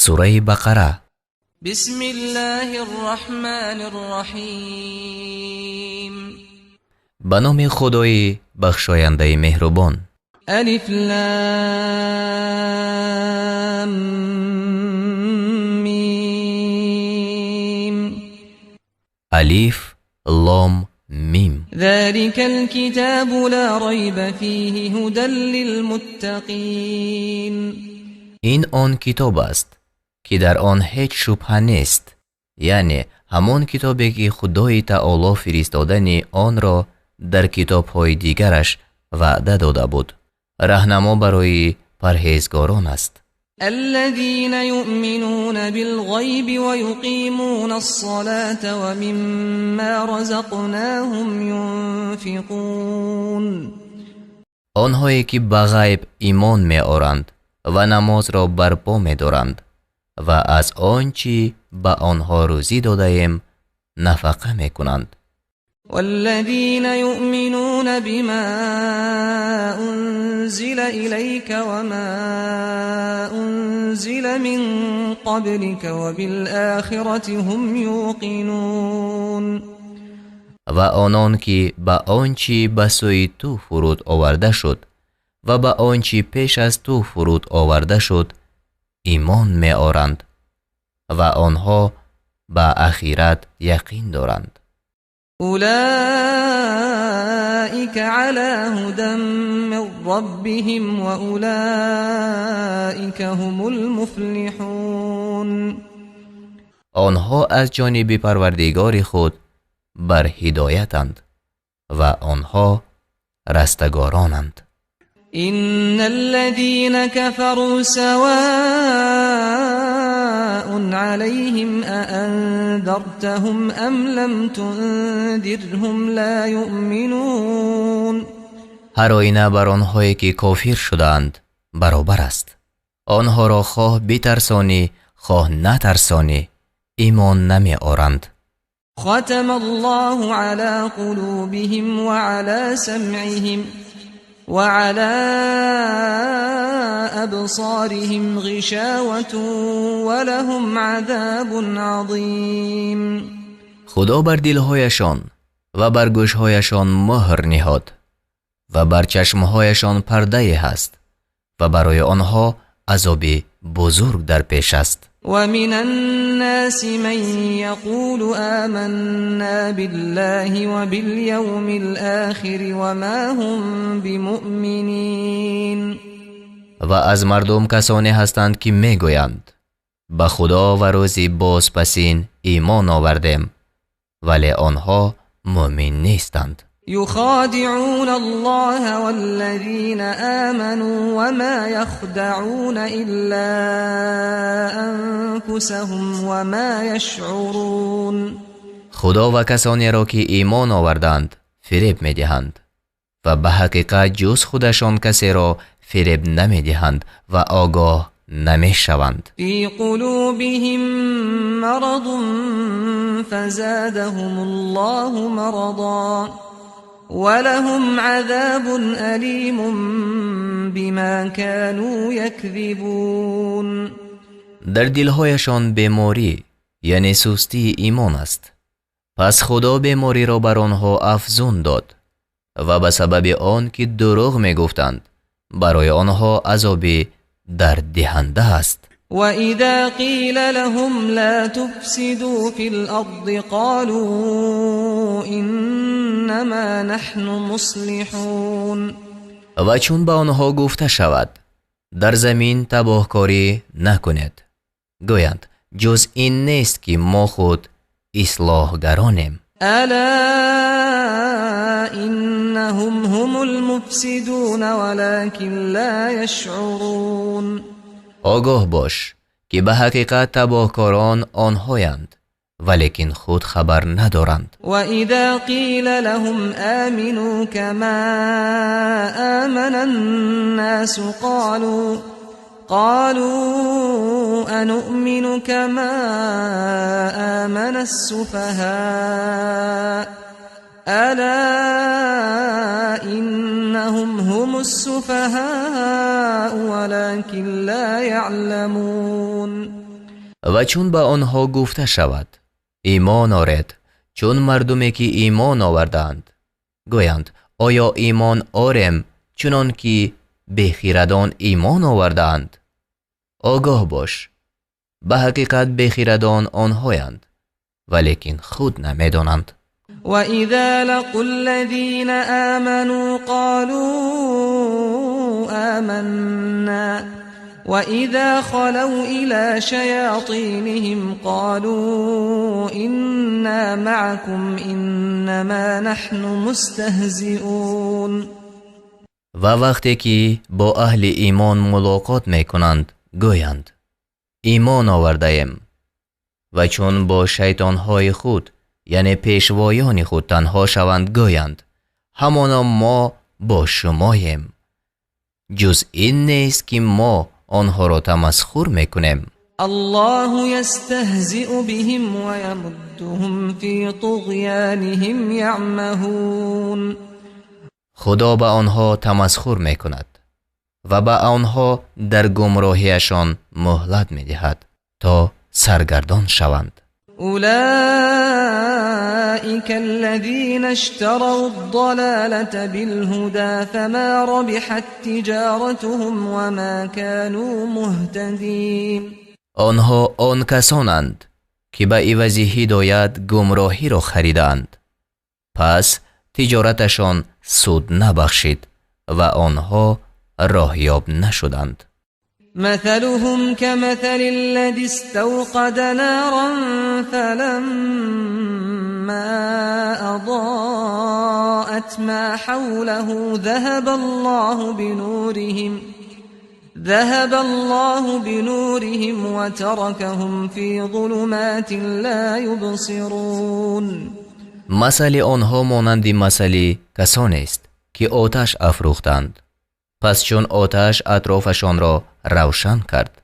سوره بقره. بسم الله الرحمن الرحیم. به نام خدای بخشاینده مهربان. الف لام میم. الف لام میم. ذلك الكتاب لا ريب فيه هدى للمتقين. این آن کتاب است که در آن هیچ شبهه نیست، یعنی همان کتابی که خدای تعالی فرستادن آن را در کتاب‌های دیگرش وعده داده بود، راهنما برای پرهیزگاران است. الذين يؤمنون بالغيب ويقيمون الصلاة ومما رزقناهم ينفقون. آنهایی که به غیب ایمان می آورند و نماز را برپا می دارند و از آنچه به آنها روزی داده ایم نفقه می کنند. والذين يؤمنون بما أنزل إليك وما أنزل من قبلك وبالآخرة هم يوقنون. و آنان که به آنچه به سوی تو فرود آورده شد و به آنچه پیش از تو فرود آورده شد ایمان می آورند و آنها به آخرت یقین دارند. أولئك على هدى من ربهم وأولئك هم المفلحون. آنها از جانب پروردگار خود بر هدایتند و آنها رستگارانند. إن الذين كفروا سواء عليهم أأنذرتهم أم لم تنذرهم لا يؤمنون. هر آینه بر آنهایی که کافر شدند برابر است. آنها را خواه بترسانی خواه نترسانی ایمان نمی آورند. ختم الله على قلوبهم وعلى سمعهم وعلى أبصارهم غشاوة ولهم عذاب عظيم. خدا بر دلهایشان و بر گوشهایشان مهر نهاد و بر چشمهایشان پرده هست و برای آنها عذاب بزرگ در پیش است. ومن الناس من يقول آمنا بالله وباليوم الآخر وما هم بمؤمنين. و از مردم کسانی هستند که میگویند به خدا و روز بازپسین ایمان آوردیم ولی آنها مؤمن نیستند. يخادعون الله والذين آمنوا وما يخدعون إلا أنفسهم وما يشعرون. خدا و کسانی را که ایمان آوردند فریب میدهند و به حقیقت جز خودشان کسی را فریب نمیدهند و آگاه نمیشوند. في قلوبهم مرض فزادهم الله مرضا ولهم عذاب أليم بما كانوا يكذبون. در دلهایشان بیماری یعنی سستی ایمان است، پس خدا بیماری را بر آنها افزون داد و به سبب آن که دروغ می گفتند برای آنها عذاب درد دهنده است. وَإِذَا قِيلَ لَهُمْ لَا تُفْسِدُوا فِي الْأَرْضِ قَالُوا إِنَّمَا نَحْنُ مُصْلِحُونَ. و چون به آنها گفته شود در زمین تباهکاری نکنید گویند جز این نیست که ما خود اصلاحگرانیم. أَلَا إِنَّهُمْ هُمُ الْمُفْسِدُونَ وَلَكِنْ لَا يَشْعُرُونَ. آگاه باش که به حقیقت تباهکاران آنهایند ولیکن خود خبر ندارند. وَإِذَا قِيلَ لَهُمْ آمِنُوا كَمَا آمَنَ النَّاسُ قالوا أنؤمن كما آمن السفهاء ألا إنهم هم السفهاء ولكن لا يعلمون. و چون به آنها گفته شود ایمان آورید چون مردمی که ایمان آوردند گویند آیا ایمان آوریم چنان که بخیردان ایمان آوردند؟ آگاه باش به حقیقت بخیردان آنهایند ولیکن خود نمیدانند. وَإِذَا لَقُوا الَّذِينَ آمَنُوا قَالُوا آمَنَّا وَإِذَا خَلَوْا إِلَى شَيَاطِينِهِمْ قَالُوا إِنَّا مَعَكُمْ إِنَّمَا نَحْنُ مُسْتَهْزِئُونَ. و وقتی که با اهل ایمان ملاقات میکنند گویند ایمان آورده ایم و چون با شیطانهای خود یعنی پیشوایان خود تنها شوند گویند همانا ما با شماییم. جز این نیست که ما آنها را تمسخر میکنیم. الله يستهزئ بهم ويمدهم في طغيانهم يعمهون. خدا به آنها تمسخر میکند و به آنها در گمراهیشان مهلت میدهد تا سرگردان شوند. أولئك الذين اشتروا الضلالة بالهدى فما ربحت تجارتهم وما كانوا مهتدين. آنها آن کسانند که به عوض هدایت گمراهی را خریدند پس تجارتشان سود نبخشید و آنها راهیاب نشدند. مثلهم كمثل الذي استوقد نارا فلما أضاءت ما حوله ذهب الله بنورهم وتركهم في ظلمات لا يبصرون. مثل آنها مانند مثل کسانی است که آتش افروختند پس چون آتش اطرافشان را روشن کرد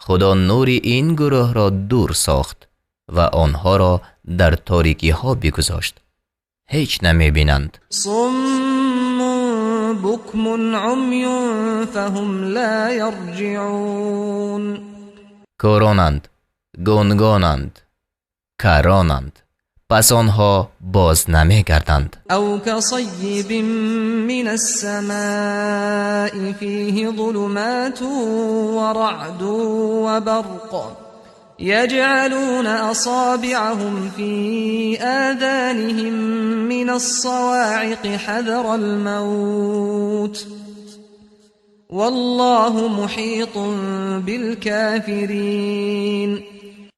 خدا نور این گروه را دور ساخت و آنها را در تاریکی ها بگذاشت هیچ نمی بینند. صم بکم عمی فهم لا یرجعون. کورانند گونگانند کرانند پس آنها باز نمی گردند. او كصيب من السماء فيه ظلمات ورعد وبرق يجعلون أصابعهم في آذانهم من الصواعق حذر الموت والله محيط بالكافرين.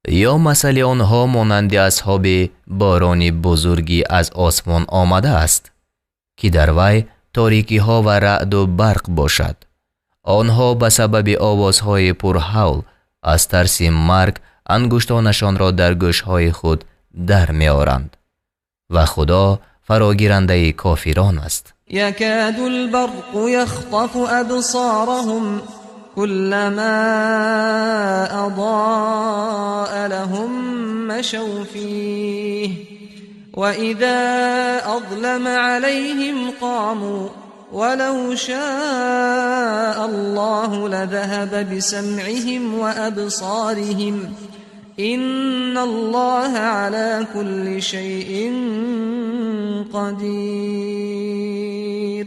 یا مثل آنها مانند اصحاب بارانی بزرگی از آسمان آمده است که در وی تاریکی ها و رعد و برق باشد. آنها به سبب آوازهای پرهول از ترس مرگ انگشتانشان را در گوشهای خود در می آرند و خدا فراگیرنده کافران است. یکاد البرق یخطف ابصارهم كلما أضاء لهم مشوا فيه وإذا أظلم عليهم قاموا ولو شاء الله لذهب بسمعهم وأبصارهم إن الله على كل شيء قدير.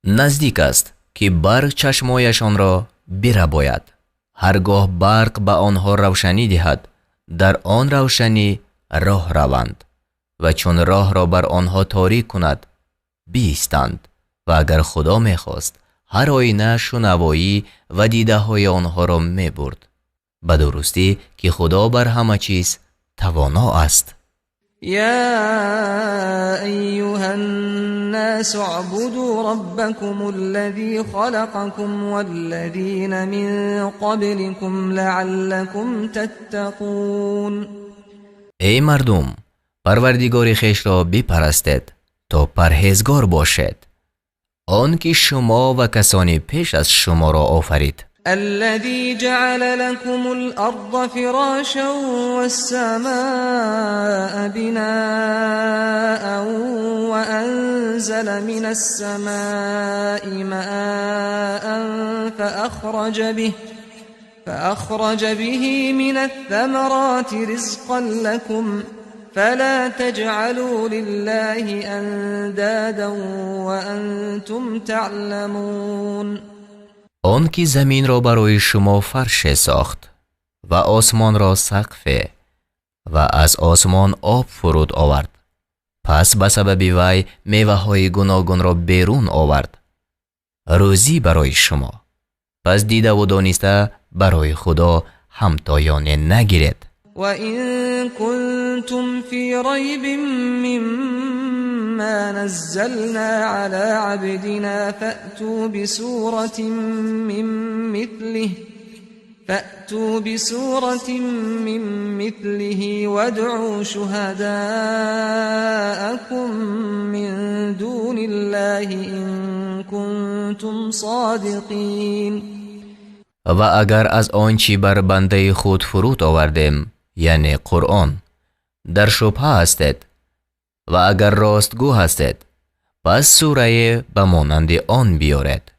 نزدیک است که برق چشمایشان را برباید. هرگاه برق به آنها روشنی دهد در آن روشنی راه روند و چون راه را بر آنها تاریک کند بیستند و اگر خدا میخواست هر آینه شنوایی و دیده های آنها را می برد. به درستی که خدا بر همه چیز توانا است. يا أيها الناس اعبدوا ربكم الذي خلقكم والذين من قبلكم لعلكم تتقون. ای مردم پروردگار خویش را بپرستید تا پرهیزگار باشید آن که شما و کسانی پیش از شما را آفرید. الذي جعل لكم الأرض فراشا والسماء بناء وأنزل من السماء ماء فأخرج به من الثمرات رزقا لكم فلا تجعلوا لله اندادا وانتم تعلمون. آن که زمین را برای شما فرش ساخت و آسمان را سقف و از آسمان آب فرود آورد، پس به سبب وی میوه های گوناگون را بیرون آورد، روزی برای شما. پس دیده و دانسته برای خدا همتایانه نگیرید. وَإِن كُنتُمْ فِي رَيْبٍ مِّمَّا نَزَّلْنَا عَلَىٰ عَبْدِنَا فَأْتُوا بِسُورَةٍ مِّن مِّثْلِهِ وَادْعُوا شُهَدَاءَكُم مِّن دُونِ اللَّهِ إِن كُنتُمْ صَادِقِينَ. و اگر از آنچه بر بنده خود فرود آوردیم، یعنی قرآن، در شبهه هستید و اگر راستگو هستید، پس سوره به مانند آن بیارید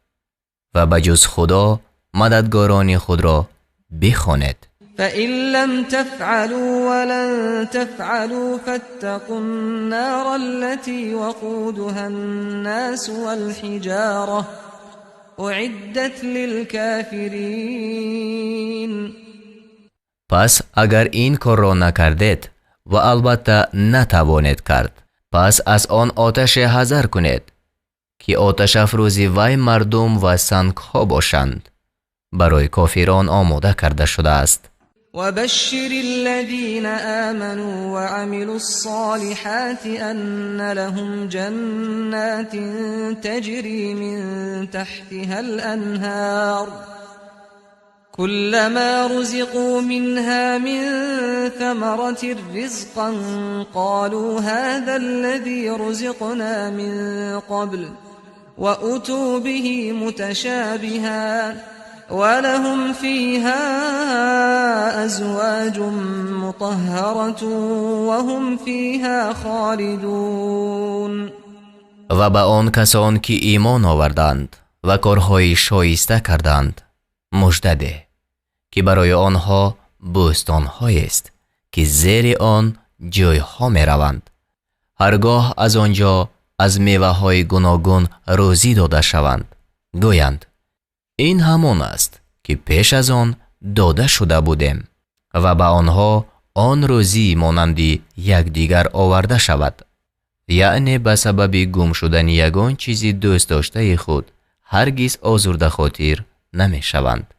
و بجز خدا مددگاران خود را بخوانید. فَإِن لَّمْ تَفْعَلُوا وَلَن تَفْعَلُوا فَاتَّقُوا النَّارَ الَّتِي وَقُودُهَا النَّاسُ وَالْحِجَارَةُ اعدت للکافرین. پس اگر این کار را نکردید و البته نتوانید کرد، پس از آن آتش حذر کنید که آتش افروزی وی مردم و سنگ ها باشند، برای کافران آماده کرده شده است. وبشر الذين آمنوا وعملوا الصالحات أن لهم جنات تجري من تحتها الأنهار كلما رزقوا منها من ثمرة رزقا قالوا هذا الذي رزقنا من قبل وأتوا به متشابها ولهم فيها أزواج مطهرة وهم فيها خالدون. و به آن کسان که ایمان آوردند و کارهای شایسته کردند مژده ده که برای آنها بوستان‌هایی است که زیر آن جایها می روند، هرگاه از آنجا از میوه‌های گوناگون روزی داده شوند، گویند این همان است که پیش از آن داده شده بودیم و به آنها آن روزی مانندی یکدیگر آورده شود، یعنی به سبب گم شدن یگان چیزی دوست داشته خود هرگز آزرده خاطر نمی شوند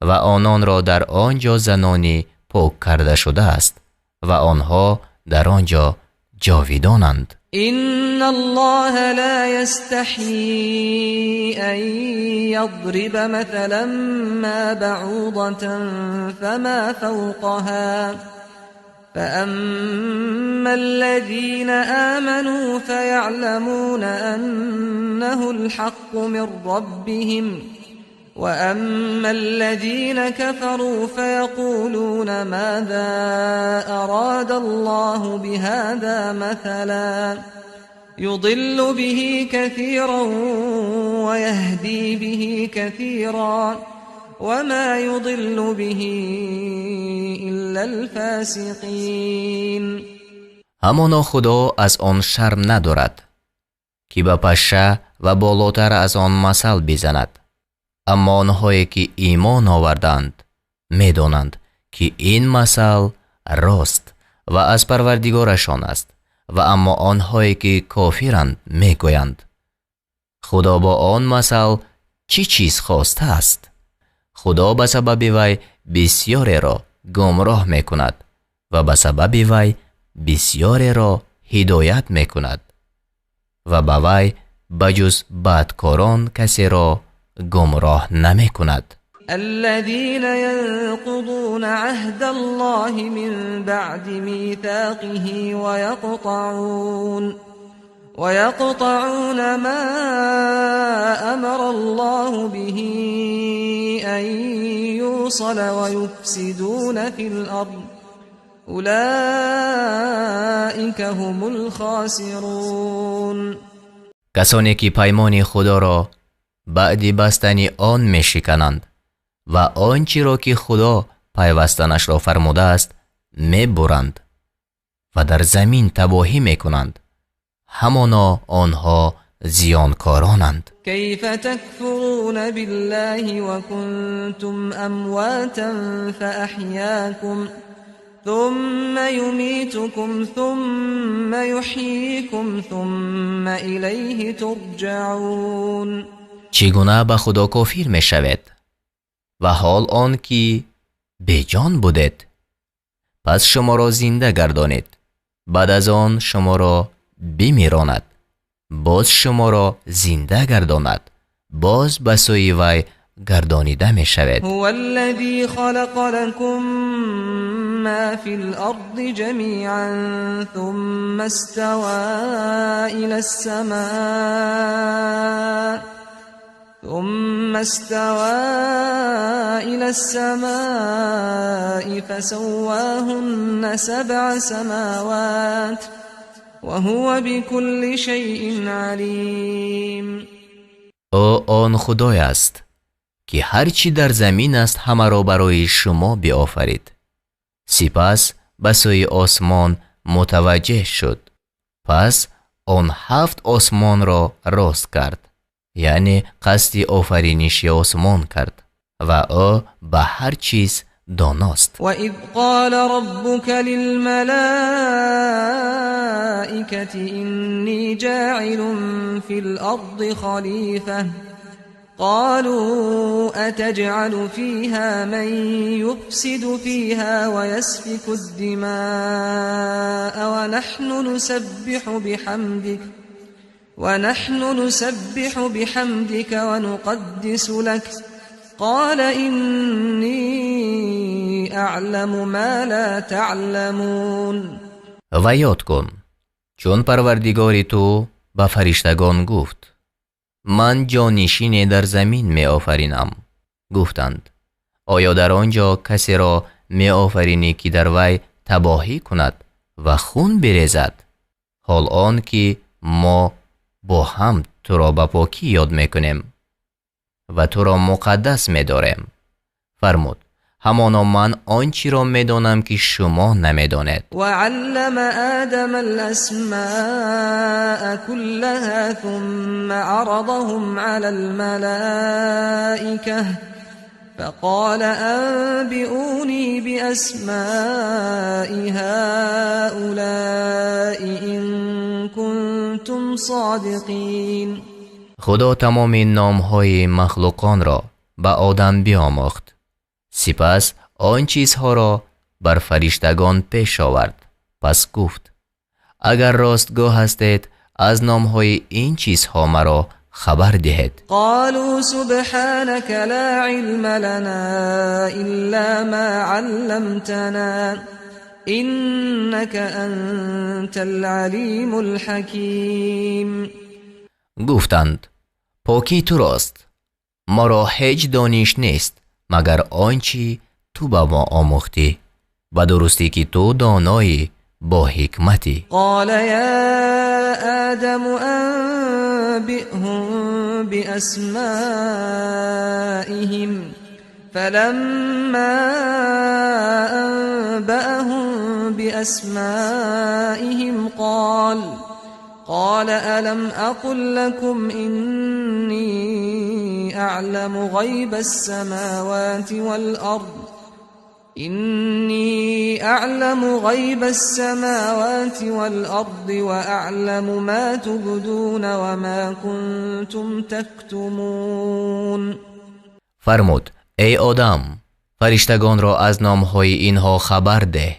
و آنان را در آنجا زنانی پاک کرده شده است و آنها در آنجا جاویدانند. إن الله لا يستحيي أن يضرب مثلا ما بعوضة فما فوقها فأما الذين آمنوا فيعلمون أنه الحق من ربهم وأما الذين كفروا فيقولون ماذا أراد الله بهذا مثلا يضل به كثيرا ويهدي به كثيرا وما يضل به إلا الفاسقين. همانا خدا از آن شرم ندارد که به پشه و بالاتر از آن مثل بزند، اما آنهایی که ایمان آوردند میدانند که این مثل راست و از پروردگارشان است و اما آنهایی که کافرند میگویند خدا با آن مثل چی چیز خواسته است؟ خدا به سبب وی بسیاری را گمراه میکند و به سبب وی بسیاری را هدایت میکند و به وی بجز بدکاران کسی را گمراه نمی کند. الذين ينقضون عهد الله من بعد ميثاقه ويقطعون ما أمر الله به أن يوصل ويفسدون في الأرض أولئك هم الخاسرون. کسانی که پیمان خدا را بعد بستن آن می شکنند و آنچه را که خدا پیوستنش را فرموده است میبرند و در زمین تباهی میکنند. همانا آنها زیانکارانند. كيف تكفرون بالله وكنتم أمواتا فأحياكم ثم يميتكم ثم يحييكم ثم إليه ترجعون. چگونه به خدا کافر می شود و حال آن که بیجان بودید، پس شما را زنده گردانید، بعد از آن شما را بمیراند، باز شما را زنده گرداند، باز به سوی وی گردانیده می شود. هو الذي خلق لكم ما في الأرض جميعا ثم استوى إلى السماء فسواهن 7 سماوات وهو بكل شيء عليم. او آن خدای است که هرچی در زمین است همه را برای شما بیافرید. سپس به سوی آسمان متوجه شد، پس آن 7 آسمان را راست کرد، یعنی قصد آفرینش آسمان کرد و او به هر چیز داناست. وَإِذْ قَالَ رَبُّكَ لِلْمَلَائِكَةِ إِنِّي جَاعِلٌ فِي الْأَرْضِ خَلِيفَةً قَالُوا أَتَجْعَلُ فِيهَا مَن يُفْسِدُ فِيهَا وَيَسْفِكُ الدِّمَاءَ ونحن نسبح بحمدك ونقدس لك قال إني أعلم ما لا تعلمون. و یاد کن چون پروردگار تو به فرشتگان گفت من جانشین در زمین می آفرینم. گفتند آیا در آنجا کسی را می آفرینی که در وی تباهی کند و خون بریزد؟ حال آن که ما با هم تو را به پاکی یاد می کنیم و تو را مقدس می داریم. فرمود همانا من آنچی را می دانم که شما نمی دانید. و علم آدم الاسماء كلها ثم عرضهم على الملائكة فقال أنبئوني بأسماء هؤلاء إن كنتم صادقين. خدا تمام نامهای مخلوقان را به آدم بیاموخت، سپس آن چیزها را بر فرشتگان پیش آورد. پس گفت اگر راستگو هستید از نامهای این چیزها مرا خبر دهید. قالوا سبحانك لا علم لنا إلا ما علمتنا إنك أنت العليم الحكيم. گفتند پاکی تو راست، ما را هیچ دانش نیست مگر آنچه تو به ما آموختی و درستی که تو دانایی با حکمتی. قال یا آدم أنبئهم بأسمائهم فلما أنبأهم بأسمائهم قال ألم أقل لكم إني أعلم غيب السماوات والأرض وأعلم ما تبدون وما كنتم تكتمون. فرمود ای آدم فرشتگان را از نامهای اینها خبر ده.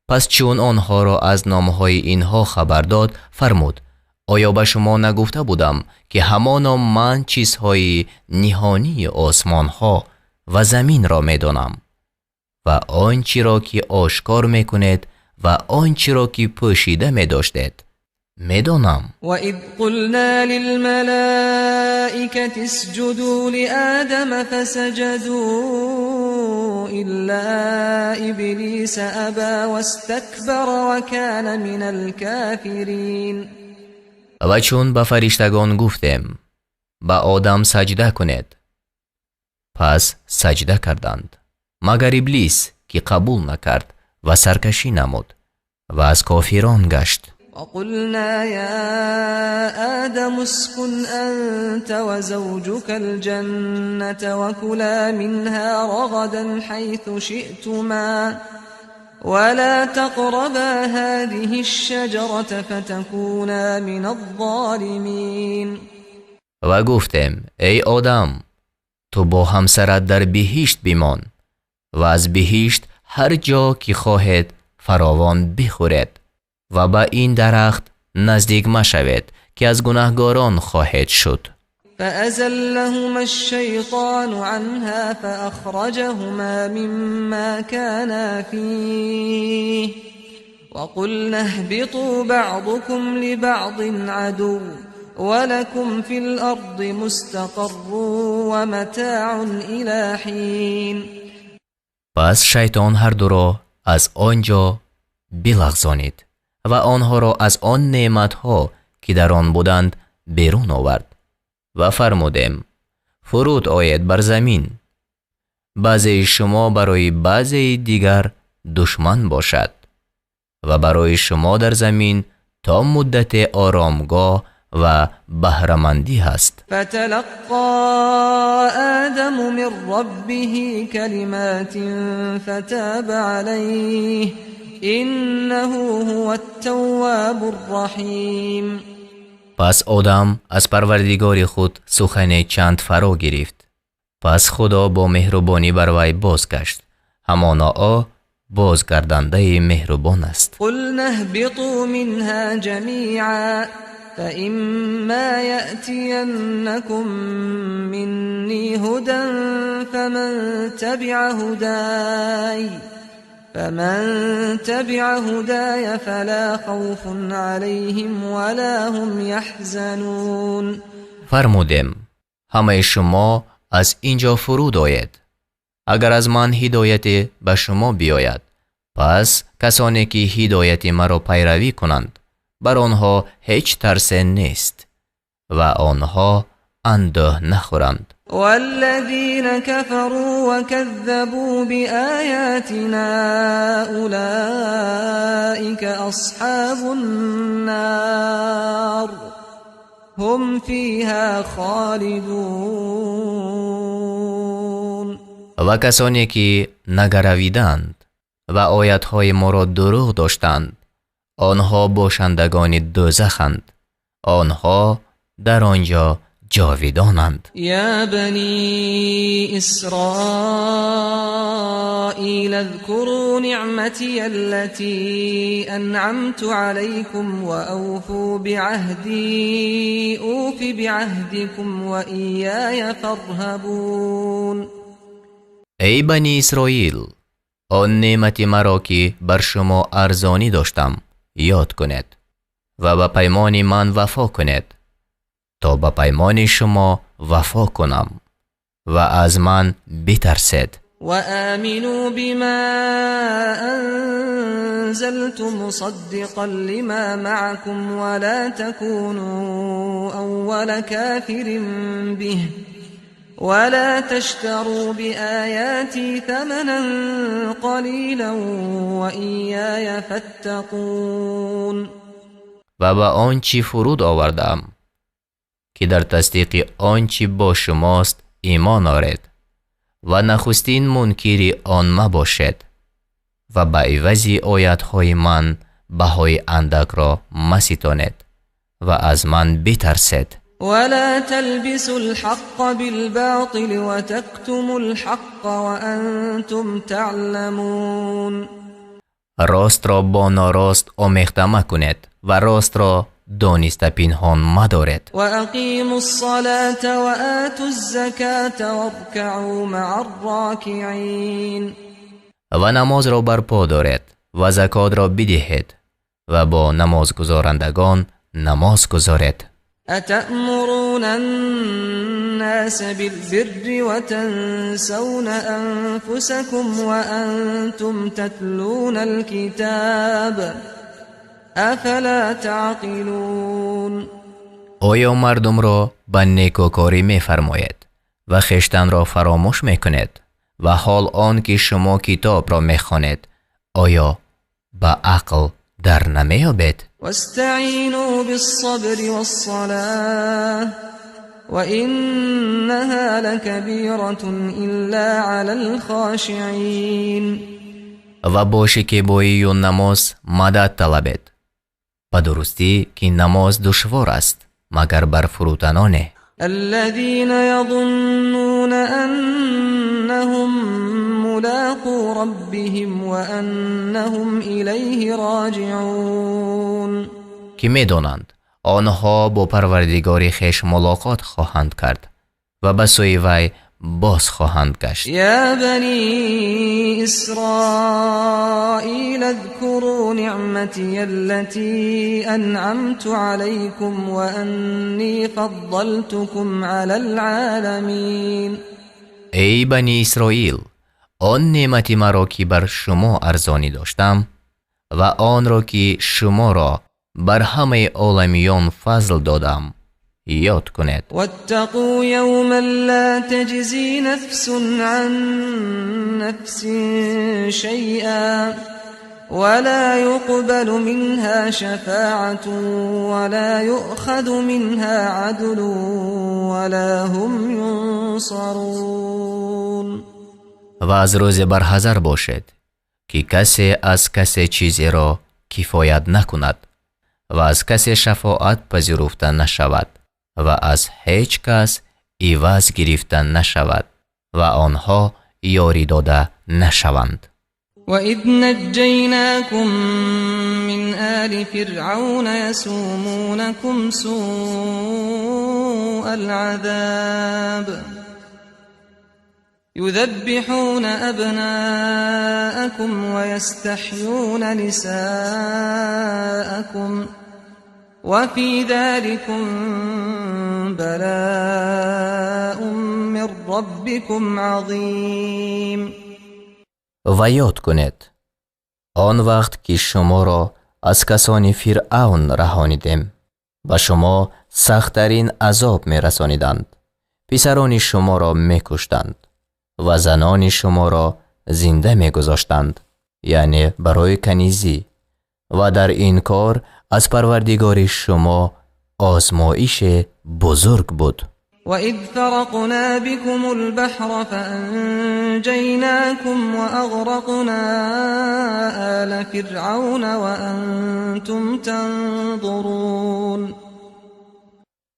پس چون آنها را از نامهای اینها خبر داد فرمود آیا به شما نگفته بودم که همانا من چیزهای نهانی آسمان ها و زمین را میدانم و آنچه را که آشکار میکنید و آنچه را که پوشیده میداشتید میدانم. و اذ قلنا للملائكة اسجدوا لآدم فسجدوا إلا إبليس أبى واستكبر وكان من الكافرين. و چون به فرشتگان گفتیم به آدم سجده کنید پس سجده کردند مگر ابلیس که قبول نکرد و سرکشی نمود و از کافران گشت. وقلنا يا آدم اسكن أنت وزوجك الجنة وكلا منها رغدا حيث شئتما ولا تقربا هذه الشجرة فتكونا من الظالمين. و گفتیم ای آدم تو با همسرت در بهشت بمان و از بهشت هر جا که خواهد فراوان بخورید و با این درخت نزدیک مشوید که از گناهگاران خواهد شد. فأزلهما الشيطان عنها فأخرجهما مما كانا فيه وقلنا اهبطوا بعضكم لبعض عدو ولكم في الأرض مستقر ومتاع إلى حين. پس شیطان هر دو را از آنجا بلغزانید و آنها را از آن نعمتها که در آن بودند بیرون آورد و فرمودیم فرود آید بر زمین، بعضی شما برای بعضی دیگر دشمن باشد و برای شما در زمین تا مدت آرامگاه و بهره‌مندی هست. فتلقى آدم من ربه كلمات فتاب عليه إنه هو التواب الرحیم. پس آدم از پروردگار خود سخن چند فرا گرفت. پس خدا با مهربانی بر وی بازگشت، همانا بازگردنده مهربان است. قلنا اهبطوا منها جميعا فإما يأتينكم مني هدى فمن تبع هداي فلا خوف عليهم ولا هم يحزنون. فرمودیم همه شما از اینجا فرود آید. اگر از من هدایت به شما بیاید پس کسانی که هدایت مرا پیروی کنند بر آنها هیچ ترس نیست و آنها اندوه نخورند. والذين كفروا وكذبوا بآياتنا أولئك أصحاب النار هم فيها خالدون. و کسانی که نگرویدند و آیاتهای ما را دروغ داشتند آنها باشندگان دوزخند، آنها در آنجا جاویدانند. یا بنی اسرائیل اذکروا نعمتی التي انعمت علیکم و اوفوا بعهدی اوف بعهدکم و ایای فارهبون. ای بنی اسرائیل آن نعمت مرا که بر شما ارزانی داشتم یاد کنید و به پیمان من وفا کنید تا به پیمان شما وفا کنم و از من بترسید. و آمنوا بما انزلت مصدقا لما معكم ولا تكونوا اول كافر به ولا تشتروا بآياتي ثمنا قليلا وإياي فاتقون. و به آنچه فرود آوردم که در تصدیق آنچه با شماست ایمان آرید و نخستین منکری آن مباشد و به عوض آیاتهای من بهای اندک را مستانید و از من بترسید. ولا تلبسوا الحق بالباطل وتكتموا الحق وأنتم تعلمون. راست را با ناراست آمیخته مکنید و راست را دانسته پنهان مدارید. و اقیموا الصلاة و آتوا الزکاة وارکعوا مع الراکعین. و نماز را برپا دارید و زکات را بدهید و با نماز گزارندگان نماز گزارید. أتأمرون الناس بالبر وتنسون أنفسكم وأنتم تتلون الكتاب أفلا تعقلون. آیا مردم را به نیکوکاری می فرماید و خیشتن را فراموش میکنید و حال آن که شما کتاب را میخوانید آیا به عقل در نمیابید؟ واستعینوا بالصبر والصلاة وإنها لكبيرة إلا على الخاشعين. و باشکیبایی و نماز مدد طلبید. به درستی که نماز دشوار است مگر بر فروتنانه. الذين يظنون أنهم ملاقو ربهم وأنهم إليه راجعون. که میدانند آنها با پروردگار خویش ملاقات خواهند کرد و به سوی وی باز خواهند گشت. یا بنی اسرائیل اذکروا نعمتی التي انعمت علیکم و انی فضلتکم علی العالمین. ای بنی اسرائیل، آن نعمتی مرا که بر شما ارزانی داشتم و آن را که شما را بر همه عالمیان فضل دادم یاد کنید. واتقوا یوما لا تجزی نفس عن نفس شیئا ولا يقبل منها شفاعة ولا يؤخذ منها عدل ولا هم ينصرون. و از روز برحذر باشد که کسی از کسی چیزی را کفایت نکند و از کسی شفاعت پذیرفته نشود و از هیچ کس عوض گرفته نشود و آنها یاری داده نشوند. وَإِذْ نَجَّيْنَاكُمْ مِنْ آلِ فِرْعَوْنَ يَسُومُونَكُمْ سُوءَ الْعَذَابِ يُذَبِّحُونَ أَبْنَاءَكُمْ وَيَسْتَحْيُونَ نِسَاءَكُمْ وَفِي ذَلِكُمْ بَلَاءٌ مِّن رَّبِّكُمْ عَظِيمٌ. و یاد کنید آن وقت که شما را از کسان فرعون رهانیدیم و شما سخت‌ترین عذاب می رسانیدند. پسران شما را می کشتند و زنان شما را زنده می گذاشتند، یعنی برای کنیزی، و در این کار از پروردگار شما آزمایش بزرگ بود. وَإِذْ فَرَقْنَا بِكُمُ الْبَحْرَ فَأَنْجَيْنَاكُمْ وَأَغْرَقْنَا آلَ فِرْعَوْنَ وَأَنْتُمْ تَنْظُرُونَ.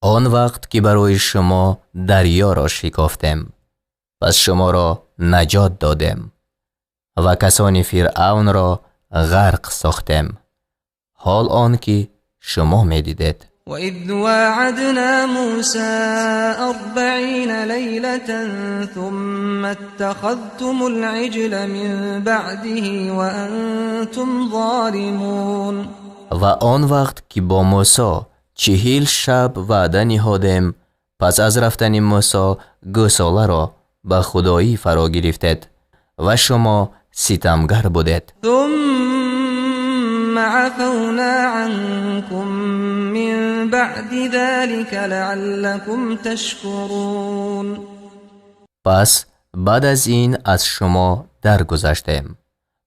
آن وقت که برای شما دریا را شکافتیم پس شما را نجات دادیم و کسان فرعون را غرق ساختیم، حال آن که شما می دیدید. وَإِذْ وَاعَدْنَا مُوسَى 40 لَيْلَةً ثُمَّ اتَّخَذْتُمُ الْعِجْلَ مِنْ بَعْدِهِ وَأَنْتُمْ ظَالِمُونَ. و آن وقت که با موسی 40 شب وعده نهادیم پس از رفتن موسی گوساله را به خدایی فرا گرفتید و شما ستمگر بودید. ثم عفونا عنكم من بعد ذلك لعلكم تشكرون. پس بعد از این از شما درگذشتیم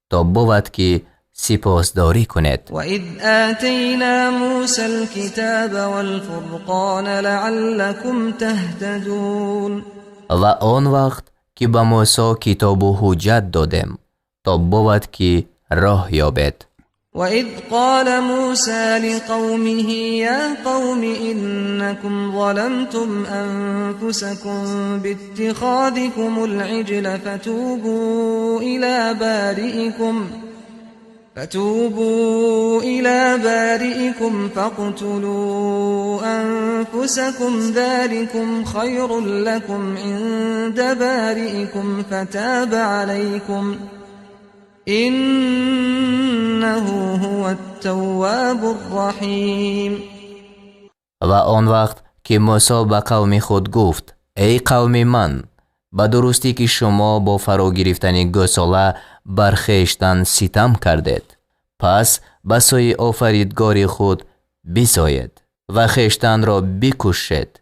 تا بود که سپاسداری کنید. وَإِذْ آتَيْنَا مُوسَى الْكِتَابَ وَالْفُرْقَانَ لَعَلَّكُمْ تَهْتَدُونَ. و آن وقت که به موسی کتاب و حجت دادیم تا بود که راه یابید. وَإِذْ قَالَ مُوسَى لِقَوْمِهِ يَا قَوْمِ إِنَّكُمْ ظَلَمْتُمْ أَنفُسَكُمْ بِاتِّخَاذِكُمُ الْعِجْلَ فتوبوا إلى بارئكم فاقتلوا أنفسكم ذلكم خير لكم عند بارئكم فتاب عليكم إنه هو التواب الرحيم. و آن وقت که موسی به قوم خود گفت ای قوم من، به درستی که شما با فرا گرفتن گوساله بر خویشتن ستم کردید، پس به سوی آفریدگار خود بزایید و خویشتن را بکشید.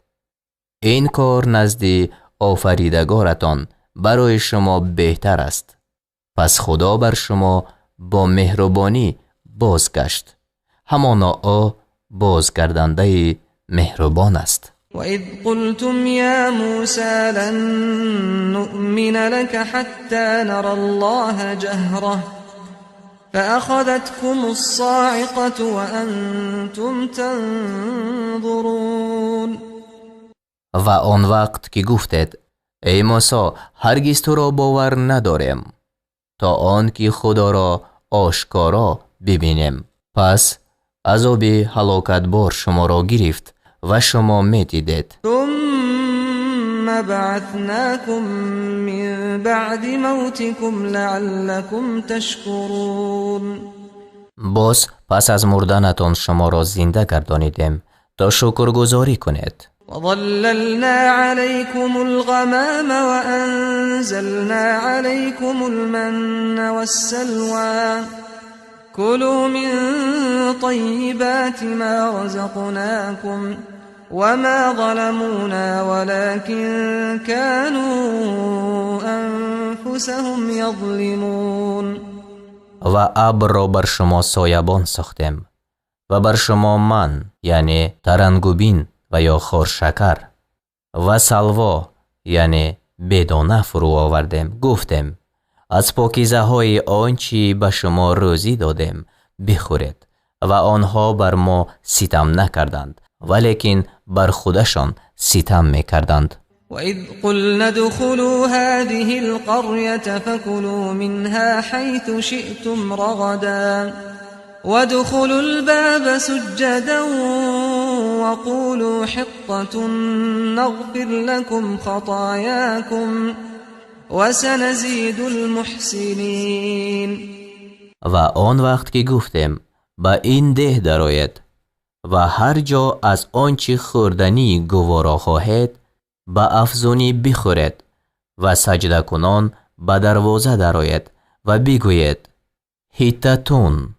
این کار نزد آفریدگارتان برای شما بهتر است. پس خدا بر شما با مهربانی بازگشت، همانا او بازگردنده مهربان است. وَإِذْ قُلْتُمْ يَا مُوسَى لَن نُّؤْمِنَ لَكَ حَتَّى نَرَى اللَّهَ جَهْرَةً فَأَخَذَتْكُمُ الصَّاعِقَةُ وَأَنْتُمْ تَنظُرُونَ. و آن وقت که گفتید ای موسی هرگز تو را باور نداریم تا آن که خدا را آشکارا ببینیم. پس عذاب هلاکتبار شما را گرفت و شما می دیدید. ثم بعثناكم من بعد موتكم لعلكم تشكرون. باز پس از مردنتان شما را زنده گردانیدیم تا شکرگزاری کنید. وظللنا عليكم الغمام وأنزلنا عليكم المن والسلوى كلوا من طيبات ما رزقناكم وما ظلمونا ولكن كانوا أنفسهم يظلمون. و ابر را بر شما سایبان ساختیم و بر شما من یعنی ترنگوبین و یا خورشکر و سلوا یعنی بدانه فرو آوردیم. گفتیم از پاکیزه های آنچه به شما روزی دادیم بخورید و آنها بر ما ستم نکردند ولیکن بر خودشان ستم میکردند. وَإِذْ قُلْنَا ادْخُلُوا هَذِهِ الْقَرْيَةَ فَكُلُوا مِنْهَا حَيْثُ شِئْتُمْ رَغَدًا وَادْخُلُوا الْبَابَ سُجَّدًا وَقُولُوا حِطَّةٌ نَغْفِرْ لَكُمْ خَطَايَاكُمْ وَسَنَزِيدُ الْمُحْسِنِينَ. و آن وقت که گفتیم به این ده درآیید و هر جا از آنچه خوردنی گوارا خواهید به افزونی بخورید و سجده کنان به دروازه درآیید و بگویید حطتون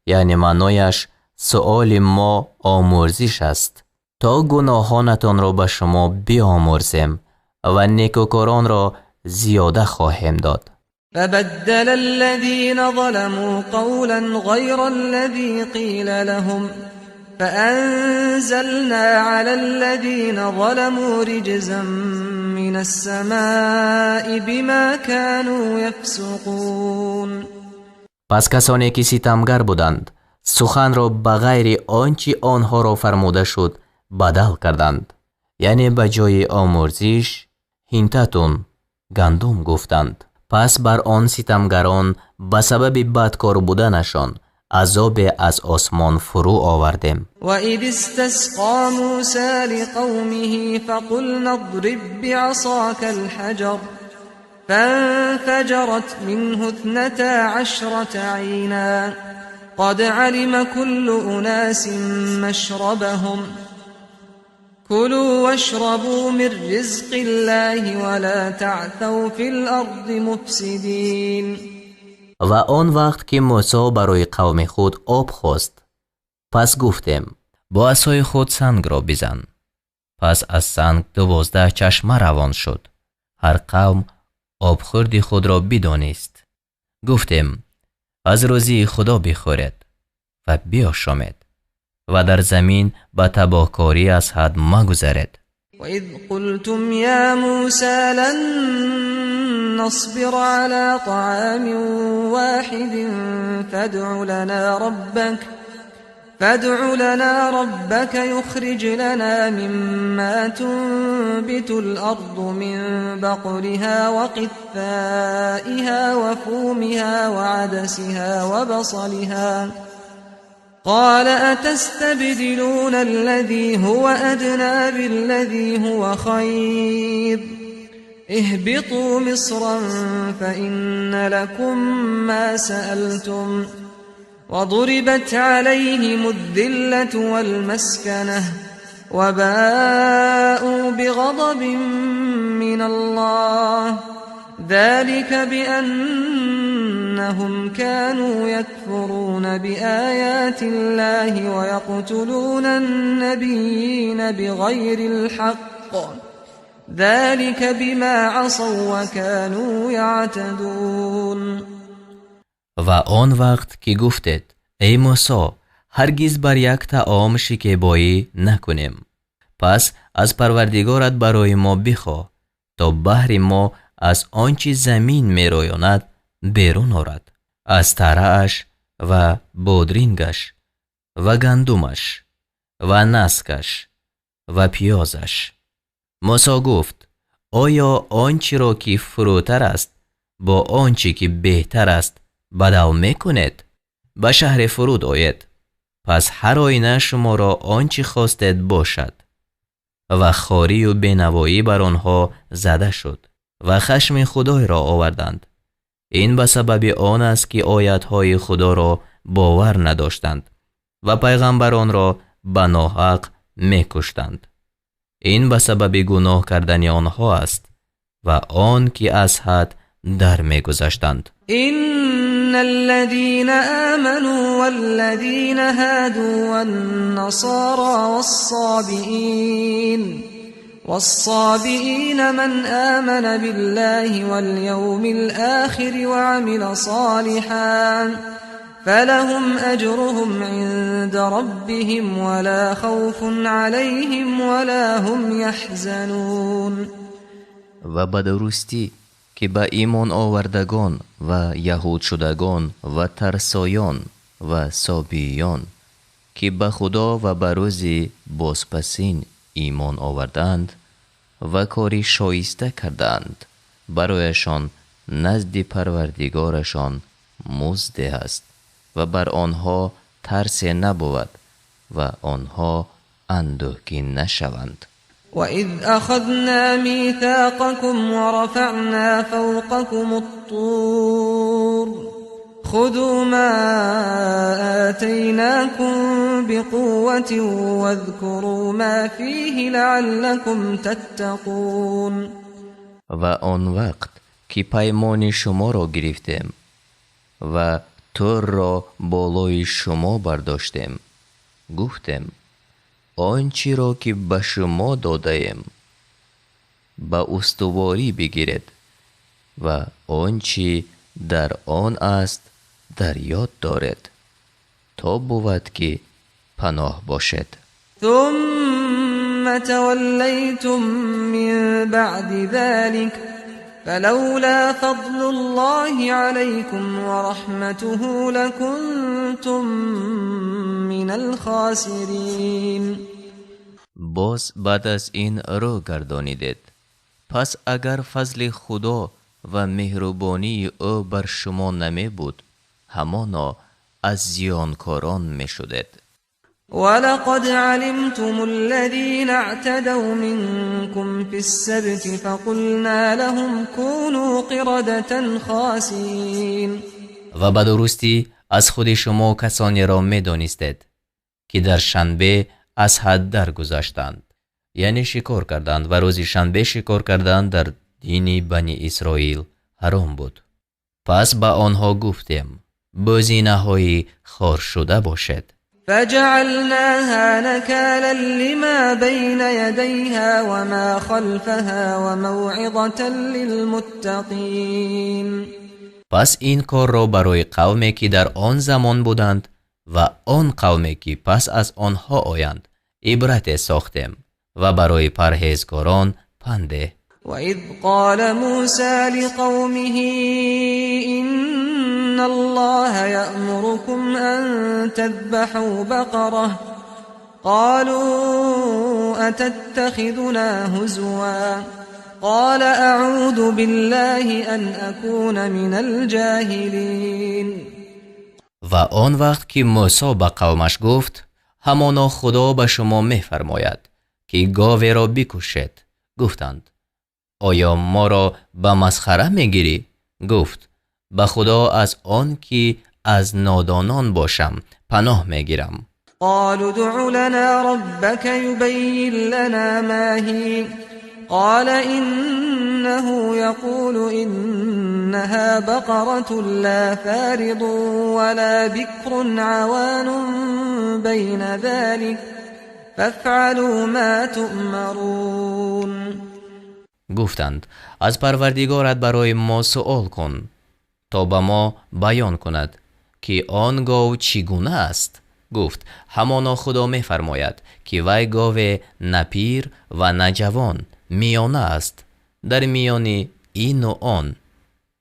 یعنی معنایش سؤال ما آمرزش است تا گناهانتان را به شما بیامرزیم و نیکوکاران را زیاده خواهیم داد. فبدل الذين ظلموا قولا غير الذي قيل لهم فأنزلنا على الذين ظلموا رجزا من السماء بما كانوا يفسقون. پس کسانی که ستمگر بودند سخن را بغیر آنچه آنها را فرموده شد بدل کردند، یعنی به جای آمرزش هینتتون گندم گفتند. پس بر آن ستمگران به سبب بدکار بودنشان عذاب از آسمان فرو آوردیم. وَإِذِ اسْتَسْقَى مُوسَى لِقَوْمِهِ فَقُلْنَا اضْرِبْ بِعَصَاكَ الْحَجَرَ فَانْفَجَرَتْ مِنْهُ 12 عَيْنًا قَدْ عَلِمَ كُلُّ أُنَاسٍ مَشْرَبَهُمْ كُلُوا وَاشْرَبُوا مِنْ رِزْقِ اللَّهِ وَلَا تَعْثَوْا فِي الْأَرْضِ مُفْسِدِينَ. و آن وقت که موسی برای قوم خود آب خواست پس گفتیم با عصای خود سنگ را بزن. پس از سنگ 12 چشمه روان شد. هر قوم آبخورد خود را بدانست. گفتیم از روزی خدا بخورید و بیاشامید و در زمین به تباهکاری از حد مگذرید. وَإِذْ قُلْتُمْ يَا مُوسَى لَن نَّصْبِرَ عَلَى طَعَامٍ وَاحِدٍ فَادْعُ لَنَا رَبَّكَ يُخْرِجْ لَنَا مِمَّا تُنبِتُ الْأَرْضُ مِن بَقْلِهَا وَقِثَّائِهَا وَفُومِهَا وَعَدَسِهَا وَبَصَلِهَا قال أتستبدلون الذي هو أدنى بالذي هو خير اهبطوا مصرا فإن لكم ما سألتم وضربت عليهم الذلة والمسكنة وباءوا بغضب من الله ذلك بأنهم كانوا يكفرون بآيات الله ويقتلون النبيين بغير الحق ذلك بما عصوا وكانوا يعتدون. و آن وقت که گفتید ای موسی هرگز بر یک طعام شکیبایی نکنیم، پس از پروردگارت برای ما بخواه تا بهر ما از آنچه زمین می رویاند بیرون آرد، از ترعش و بادرینگش و گندمش و نسکش و پیازش. موسی گفت آیا آنچه را که فروتر است با آنچه که بهتر است بدل می کنید؟ به شهر فرود آید، پس هر آینه شما را آنچه خواستید باشد. و خواری و بینوایی بر آنها زده شد و خشم خدای را آوردند. این به سبب آن است که آیاتهای خدا را باور نداشتند و پیغمبران را به ناحق می‌کشتند. این به سبب گناه کردن آنها است و آن که از حد در می‌گذشتند. إن الذين آمنوا والذين هادوا والنصارى والصابئين من آمن بالله واليوم الآخر وعمل صالحا فلهم أجرهم عند ربهم ولا خوف عليهم ولا هم يحزنون. و به درستی که به ایمان آوردگان و یهود شدگان و ترسایان و سابیان که به خدا و به روز بازپسین ایمان آوردند و کاری شایسته کردند، برایشان نزد پروردگارشان مزد است و بر آنها ترس نبود و آنها اندوهگین نشوند. وَإِذْ أَخَذْنَا مِيثَاقَكُمْ وَرَفَعْنَا فَوْقَكُمُ الطُّورَ خُذُوا مَا آتَيْنَاكُمْ بِقُوَّةٍ وَاذْكُرُوا مَا فِيهِ لَعَلَّكُمْ تَتَّقُونَ. و آن وقت که پیمان شما را گرفتیم و تور را بالای شما برداشتیم، گفتیم آنچه را که به شما دادیم به استواری بگیرید و آنچه در آن است در یاد دارید تا بود که پناه باشد. ثم تولیتم من بعد ذلك فلولا فضل الله عليكم ورحمته لكنتم من الخاسرین. باز بعد از این رو گردانیدید، پس اگر فضل خدا و مهربانی او بر شما نمی بود همانا از زیانکاران می شدید. ولقد علمتم الذين اعتدوا منكم في السبت فقلنا لهم كونوا قردة خاسئين. و به درستی از خود شما کسانی را می دانستید که در شنبه از حد درگذشتند، یعنی شکار کردند و روز شنبه شکار کردند در دین بنی اسرائیل حرام بود. پس به آنها گفتیم بزینه‌های خار شده باشد. فجعلناها نكالا لما بين يديها وما خلفها وموعظة للمتقين. پس این کار را برای قومی که در آن زمان بودند و آن قومی که پس از آنها آیند عبرت ساختیم و برای پرهیزگاران پنده. وَإِذْ قَالَ مُوسَى لِقَوْمِهِ إِنَّ اللَّهَ يَأْمُرُكُمْ أَن تَذْبَحُوا بَقَرَةً قَالُوا أَتَتَّخِذُنَا هُزُوًا قَالَ أَعُوذُ بِاللَّهِ أَنْ أَكُونَ مِنَ الْجَاهِلِينَ. و آن وقت که موسی به قومش گفت همانا خدا به شما می‌فرماید که گاوی را بکشید. گفتند آیا ما را به مسخره میگیری؟ گفت به خدا از آن که از نادانان باشم پناه میگیرم. قالوا ادع لنا ربك يبين لنا ما هي قال إنه يقول إنها بقرة لا فارض ولا بكر عوان بين ذلك فافعلوا ما تؤمرون. گفتند از پروردگارت برای ما سؤال کن تا به ما بیان کند که آن گاو چگونه است. گفت همانا خدا می فرماید که وی گاو نه پیر و نه جوان میانه است در میان این و آن،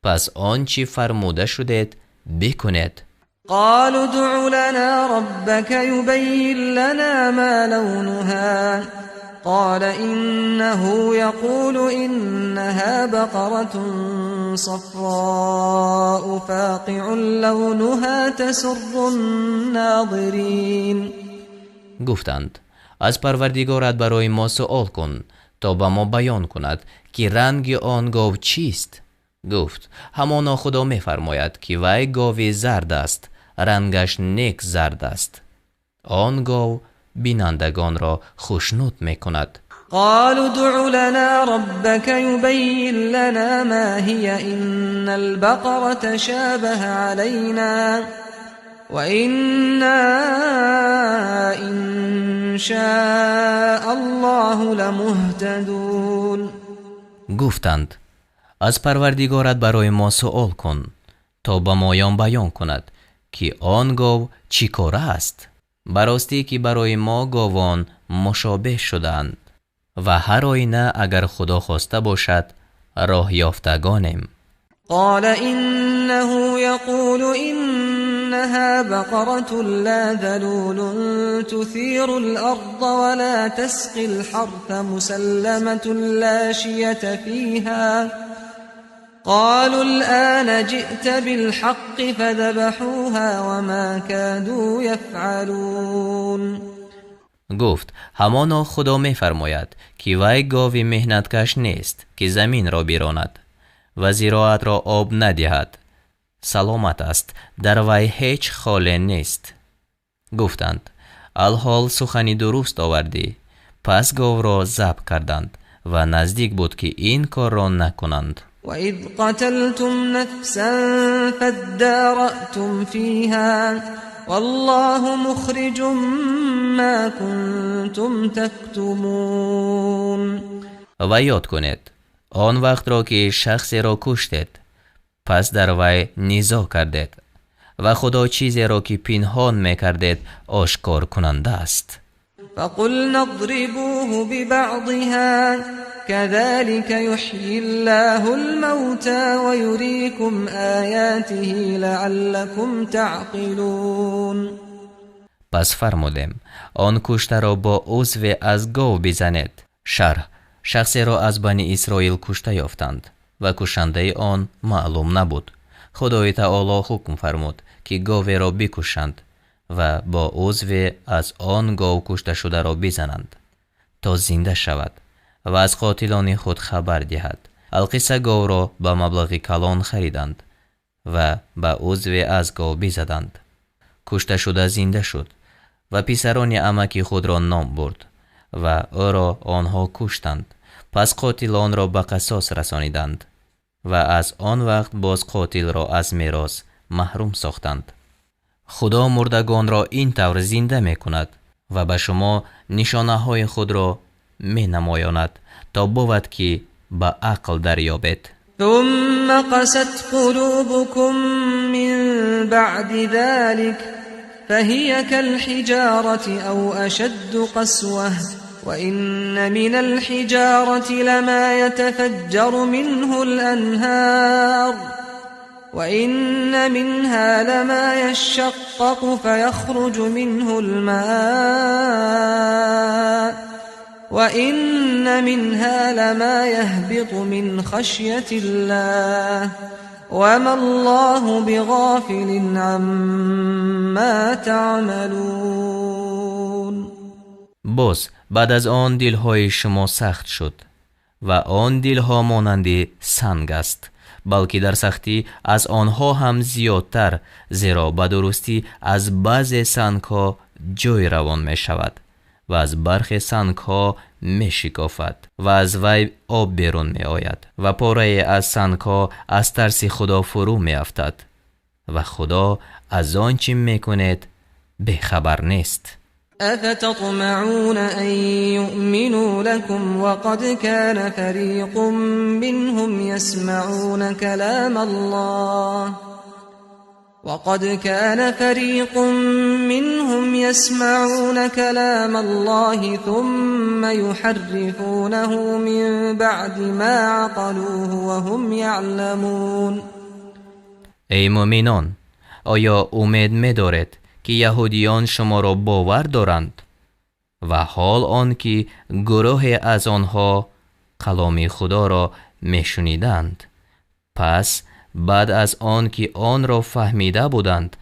پس آنچه فرموده شدید بکنید. قالوا ادع لنا ربك يبين لنا ما لونها قال إنه يقول إنها بقرة صفراء فاقع لونها تسر الناظرين. گفتند از پروردگارت برای ما سؤال کن تا به ما بیان کند که رنگ آن گاو چیست. گفت همانا خدا می فرماید که وی گاو زرد است، رنگش نیک زرد است. آن گاو بینندگان را خوشنود می کند. قالوا ادع لنا ربك يبين لنا ما هي إن البقرة شابه علينا وإنا إن شاء الله لمهتدون. گفتند از پروردگارت برای ما سؤال کن تا به مایان بیان کند که آن گاو چی کاره است. براستی که برای ما گاوان مشابه شدند و هر آینه اگر خدا خواسته باشد راه یافتگانیم. قال إنه يقول إنها بقرة لا ذلول تثير الأرض ولا تسقي الحرث مسلمة لا شية فيها قالوا الآن جئت بالحق فذبحوها وما كادوا يفعلون. گفت همانا خدا می فرماید که وی گاوی مهنتکش نیست که زمین را بیراند و زراعت را آب ندهد، سلامت است، در وی هیچ خاله نیست. گفتند الحال سخنی درست آوردی. پس گاو را ذبح کردند و نزدیک بود که این کار را نکنند. وَإِذْ قَتَلْتُمْ نَفْسًا فَادَّارَأْتُمْ فِيهَا وَاللَّهُ مُخْرِجٌ مَا كُنْتُمْ تَكْتُمُونَ. و یاد کنید آن وقت را که شخصی را کشتید، پس در وی نزاع کردید و خدا چیزی را که پنهان میکردید آشکار کننده است. فَقُلْنَا اضْرِبُوهُ بِبَعْضِهَا كَذَلِكَ يُحْيِي اللَّهُ الْمَوْتَى وَيُرِيكُمْ آيَاتِهِ لَعَلَّكُمْ تَعْقِلُونَ. پس فرمودیم آن کشته را با عضو از گاو بزنید. شرح: شخصی را از بنی اسرائیل کشته یافتند و کشنده آن معلوم نبود. خدای تعالی حکم فرمود که گاو را بکشند و با عضو از آن گاو کشته شده را بزنند تا زنده شود و از قاتلان خود خبر دهد. القصه گاو را به مبلغ کلان خریدند و به عضو از گاو بزدند. کشته شده زنده شد و پسران عمک خود را نام برد و او را آنها کشتند. پس قاتلان را به قصاص رسانیدند و از آن وقت باز قاتل را از میراث محروم ساختند. خدا مردگان را این طور زنده می کند و به شما نشانه های خود را می نمایاند تا بود که به عقل دریابید. ثم قست قلوبكم من بعد ذلك فهي كالحجارة أو أشد قسوة وإن من الحجارة لما يتفجر منه الأنهار وإن منها لما يشقق فيخرج منه الماء وإن منها لما يهبط من خشية الله وما الله بغافل عما تعملون. باز بعد از آن دلهای شما سخت شد و آن دلها مانند سنگ است، بلکه در سختی از آنها هم زیادتر، زیرا به درستی از بعض سنگ‌ها جوی روان می شود و از برخی سنگ‌ها می شکافد و از وی آب بیرون می آید و پاره از سنگ‌ها از ترس خدا فرو می افتد و خدا از آنچه می کند بخبر نیست. أفتطمعون أن يؤمنوا لكم وقد كان فريق منهم يسمعون كلام الله ثم يحرفونه من بعد ما عقلوه وهم يعلمون. ای مؤمنان، آیا امید می‌دارید که یهودیان شما را باور دارند و حال آن که گروهی از آنها کلام خدا را میشنیدند، پس بعد از آن که آن را فهمیده بودند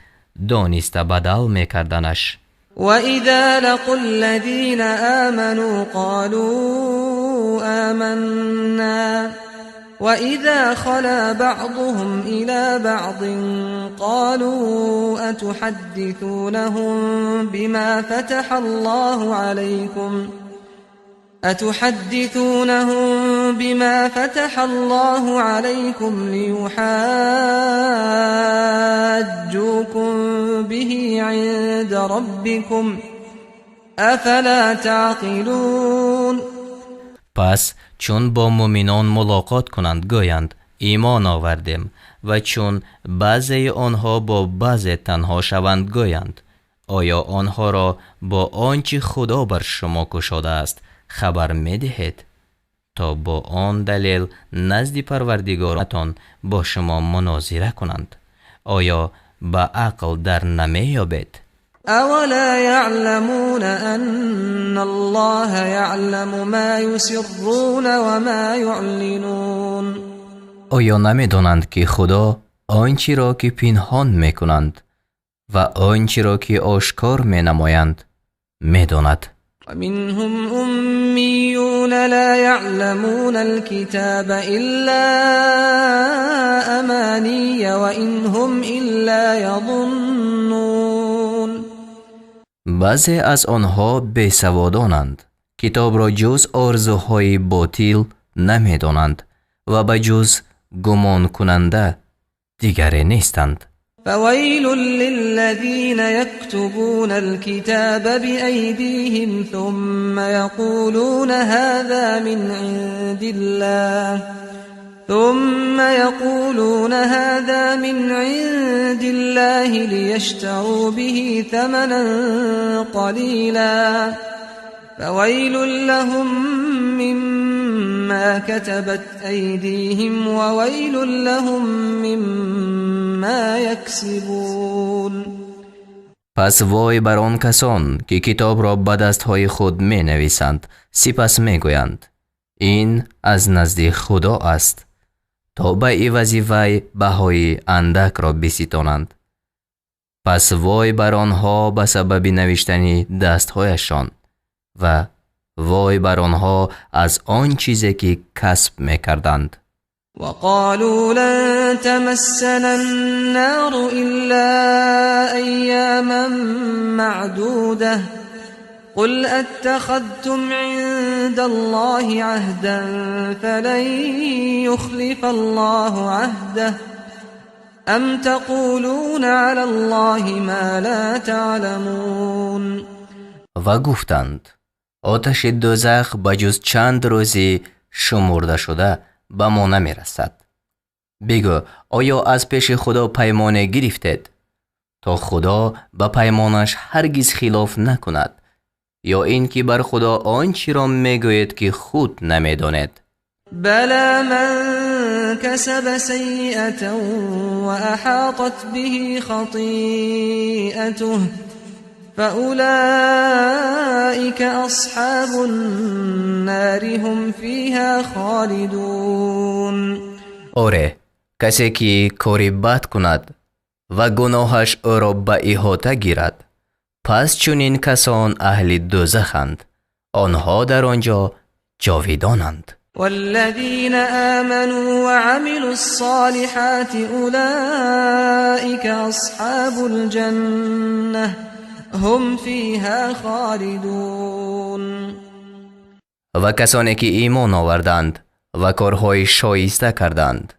دانسته بدل میکردنش. و اذا لقوا الذین آمنوا قالوا آمنا وإذا خلا بعضهم إلى بعض قالوا أتحدثونهم بما فتح الله عليكم ليحاجوكم به عند ربكم أفلا تعقلون. پس چون با مؤمنان ملاقات کنند گویند ایمان آوردیم و چون بعضی آنها با بعضی تنها شوند گویند آیا آنها را با آنچه خدا بر شما گشاده است خبر می دهید تا با آن دلیل نزد پروردگارتان با شما مناظره کنند؟ آیا با عقل در نمی یابید؟ اولا يعلمون ان الله يعلم ما يسرون وما يعلنون. آیا نمی‌دانند که خدا آنچه را که پنهان می‌کنند و آنچه را که آشکار می‌نمایند می‌داند؟ ومنهم أميون لا يعلمون الكتاب إلا أماني وإن هم إلا يظنون. بعضی از آنها بیسوادانند، کتاب را جز آرزوهای باطل نمی‌دانند و به جز گمان کننده دیگری نیستند. فويل للذين يكتبون الكتاب بأيديهم ثم يقولون هذا من عند الله ليشتروا به ثمنا قليلا فويل لهم مما كتبت أيديهم وويل لهم مما يكسبون. پس وای بر آن کسان که کتاب را به دستهای خود می نویسند سپس می گویند این از نزد خدا است تا به عوض وی بهای اندک را بستانند. پس وای بر آنها به سبب نوشتن دستهایشان و وای بر آنها از آن چیزی که کسب میکردند. وقالوا لن تمسنا النار إلا أياما معدودة قل أتخذتم عند الله عهدا فلن يخلف الله عهده أم تقولون على الله ما لا تعلمون. و گفتند آتش دوزخ بجز چند روزی شمرده شده به ما نمی رسد. بگو آیا از پیش خدا پیمان گرفتید تا خدا به پیمانش هرگز خلاف نکند یا این که بر خدا آنچه را میگوید که خود نمیدانید؟ بلا من كسب سيئة وأحاطت به خطيئته فأولئك أصحاب النار هم فيها خالدون. آره، کسی که کاری بد کند و گناهش او را به احاطه گیرد پس چنین کسان اهل دوزخند، آنها در آنجا جاویدانند. والذين آمنوا وعملوا الصالحات أولئك أصحاب الجنة هم فيها خالدون. و کسانی که ایمان آوردند و کارهای شایسته کردند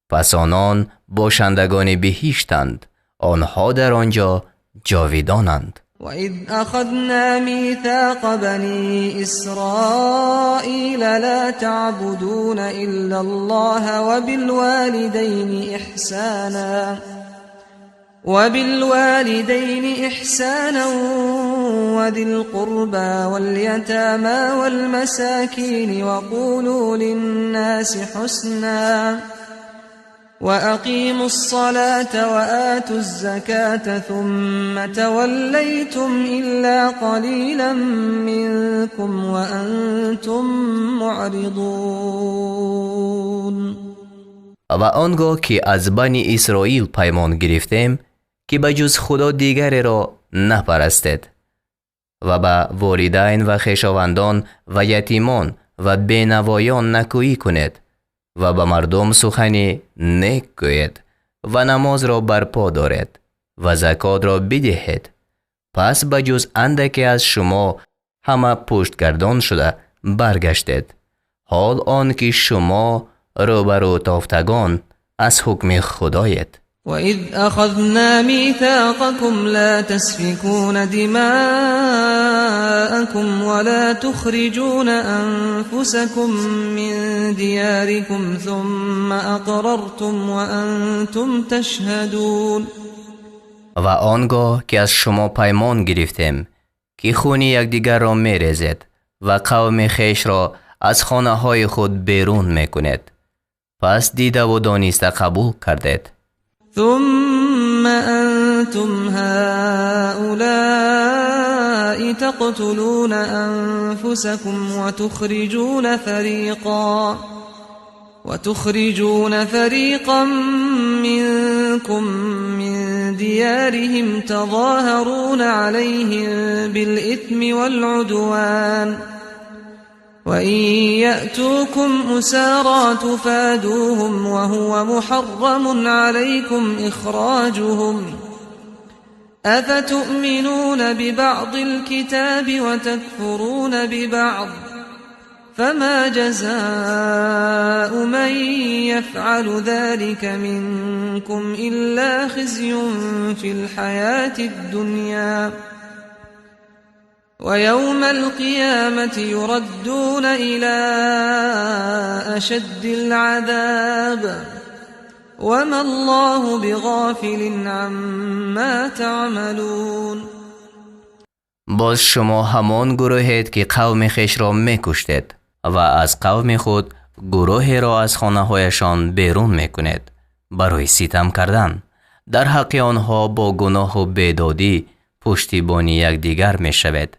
پس آنان باشندگان بهشتند، آنها در آنجا جاویدانند. وإذ أخذنا ميثاق بني إسرائيل لا تعبدون إلا الله وبالوالدين إحسانا وذي القربى واليتامى والمساكين وقولوا للناس حسنا وأقيموا الصلاة وآتوا الزكاة ثم توليتم إلا قليلا منكم وأنتم معرضون. و آنگاه که از بنی اسرائیل پیمان گرفتیم که به جز خدا دیگری را نپرستید و به والدین و خویشاوندان و یتیمان و بینوایان نکویی کنید و به مردم سخنی نیک گویید و نماز را برپا دارید و زکات را بدهید. پس به جز اندکی از شما همه پشتگردان شده برگشتید، حال آن که شما روبرو تافتگان از حکم خدایید. وإذ أخذنا ميثاقكم لا تسفكون دماءكم ولا تخرجون أنفسكم من دياركم ثم أقررتم وأنتم تشهدون. و آنگاه که از شما پیمان گرفتیم که خون یکدیگر را می‌ریزید و قوم خویش را از خانه‌های خود بیرون می‌کنید، پس دیده و دانسته قبول کردید. ثم أنتم هؤلاء تقتلون أنفسكم وتخرجون فريقا منكم من ديارهم تظاهرون عليهم بالإثم والعدوان وإن يأتوكم أسارى تفادوهم وهو محرم عليكم إخراجهم أفتؤمنون ببعض الكتاب وتكفرون ببعض فما جزاء من يفعل ذلك منكم إلا خزي في الحياة الدنيا ويوم القيامة يردون إلى أشد العذاب وما الله بغافل عما تعملون. باز شما همان گروهید که قوم خویش را میکشتید و از قوم خود گروهی را از خانه‌هایشان بیرون میکنید برای ستم کردن. در حق آنها با گناه و بیدادی پشتیبانی یکدیگر میشوید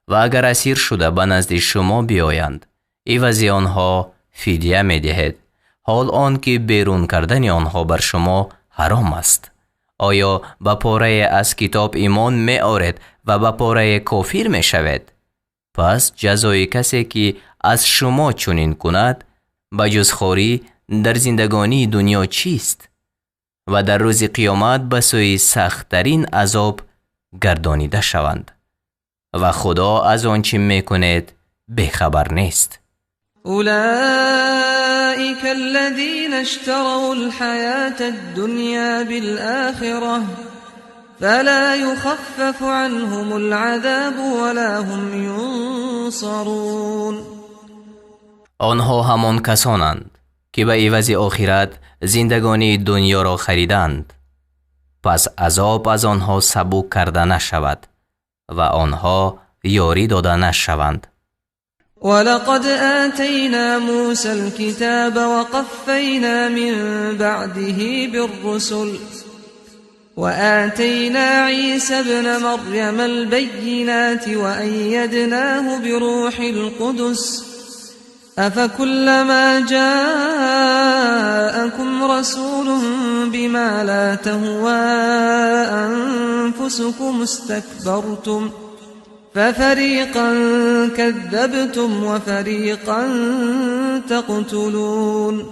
و اگر اسیر شده به نزد شما بیایند عوض آنها فدیه میدهید، حال آن که بیرون کردن آنها بر شما حرام است. آیا به پاره از کتاب ایمان می آورید و به پاره کافر می شوید؟ پس جزای کسی که از شما چنین کند به جز خواری در زندگانی دنیا چیست؟ و در روز قیامت به سوی سخت‌ترین عذاب گردانیده شوند و خدا از آنچه میکنید بیخبر نیست. أولئك الذين اشتروا الحياة الدنيا بالآخرة فلا يخفف عنهم العذاب ولا هم ينصرون. آنها همان کسانند که به عوض آخرت زندگانی دنیا را خریدند، پس عذاب از آنها سبک کرده نشود و آنها یاری داده نشوند. ولقد آتينا موسى الكتاب وقفينا من بعده بالرسل وآتينا عيسى ابن مريم البينات وأيدناه بروح القدس أفكلما جاءكم رسول بما لا تهوى أنفسكم استكبرتم ففريقا كذبتم وفريقا تقتلون.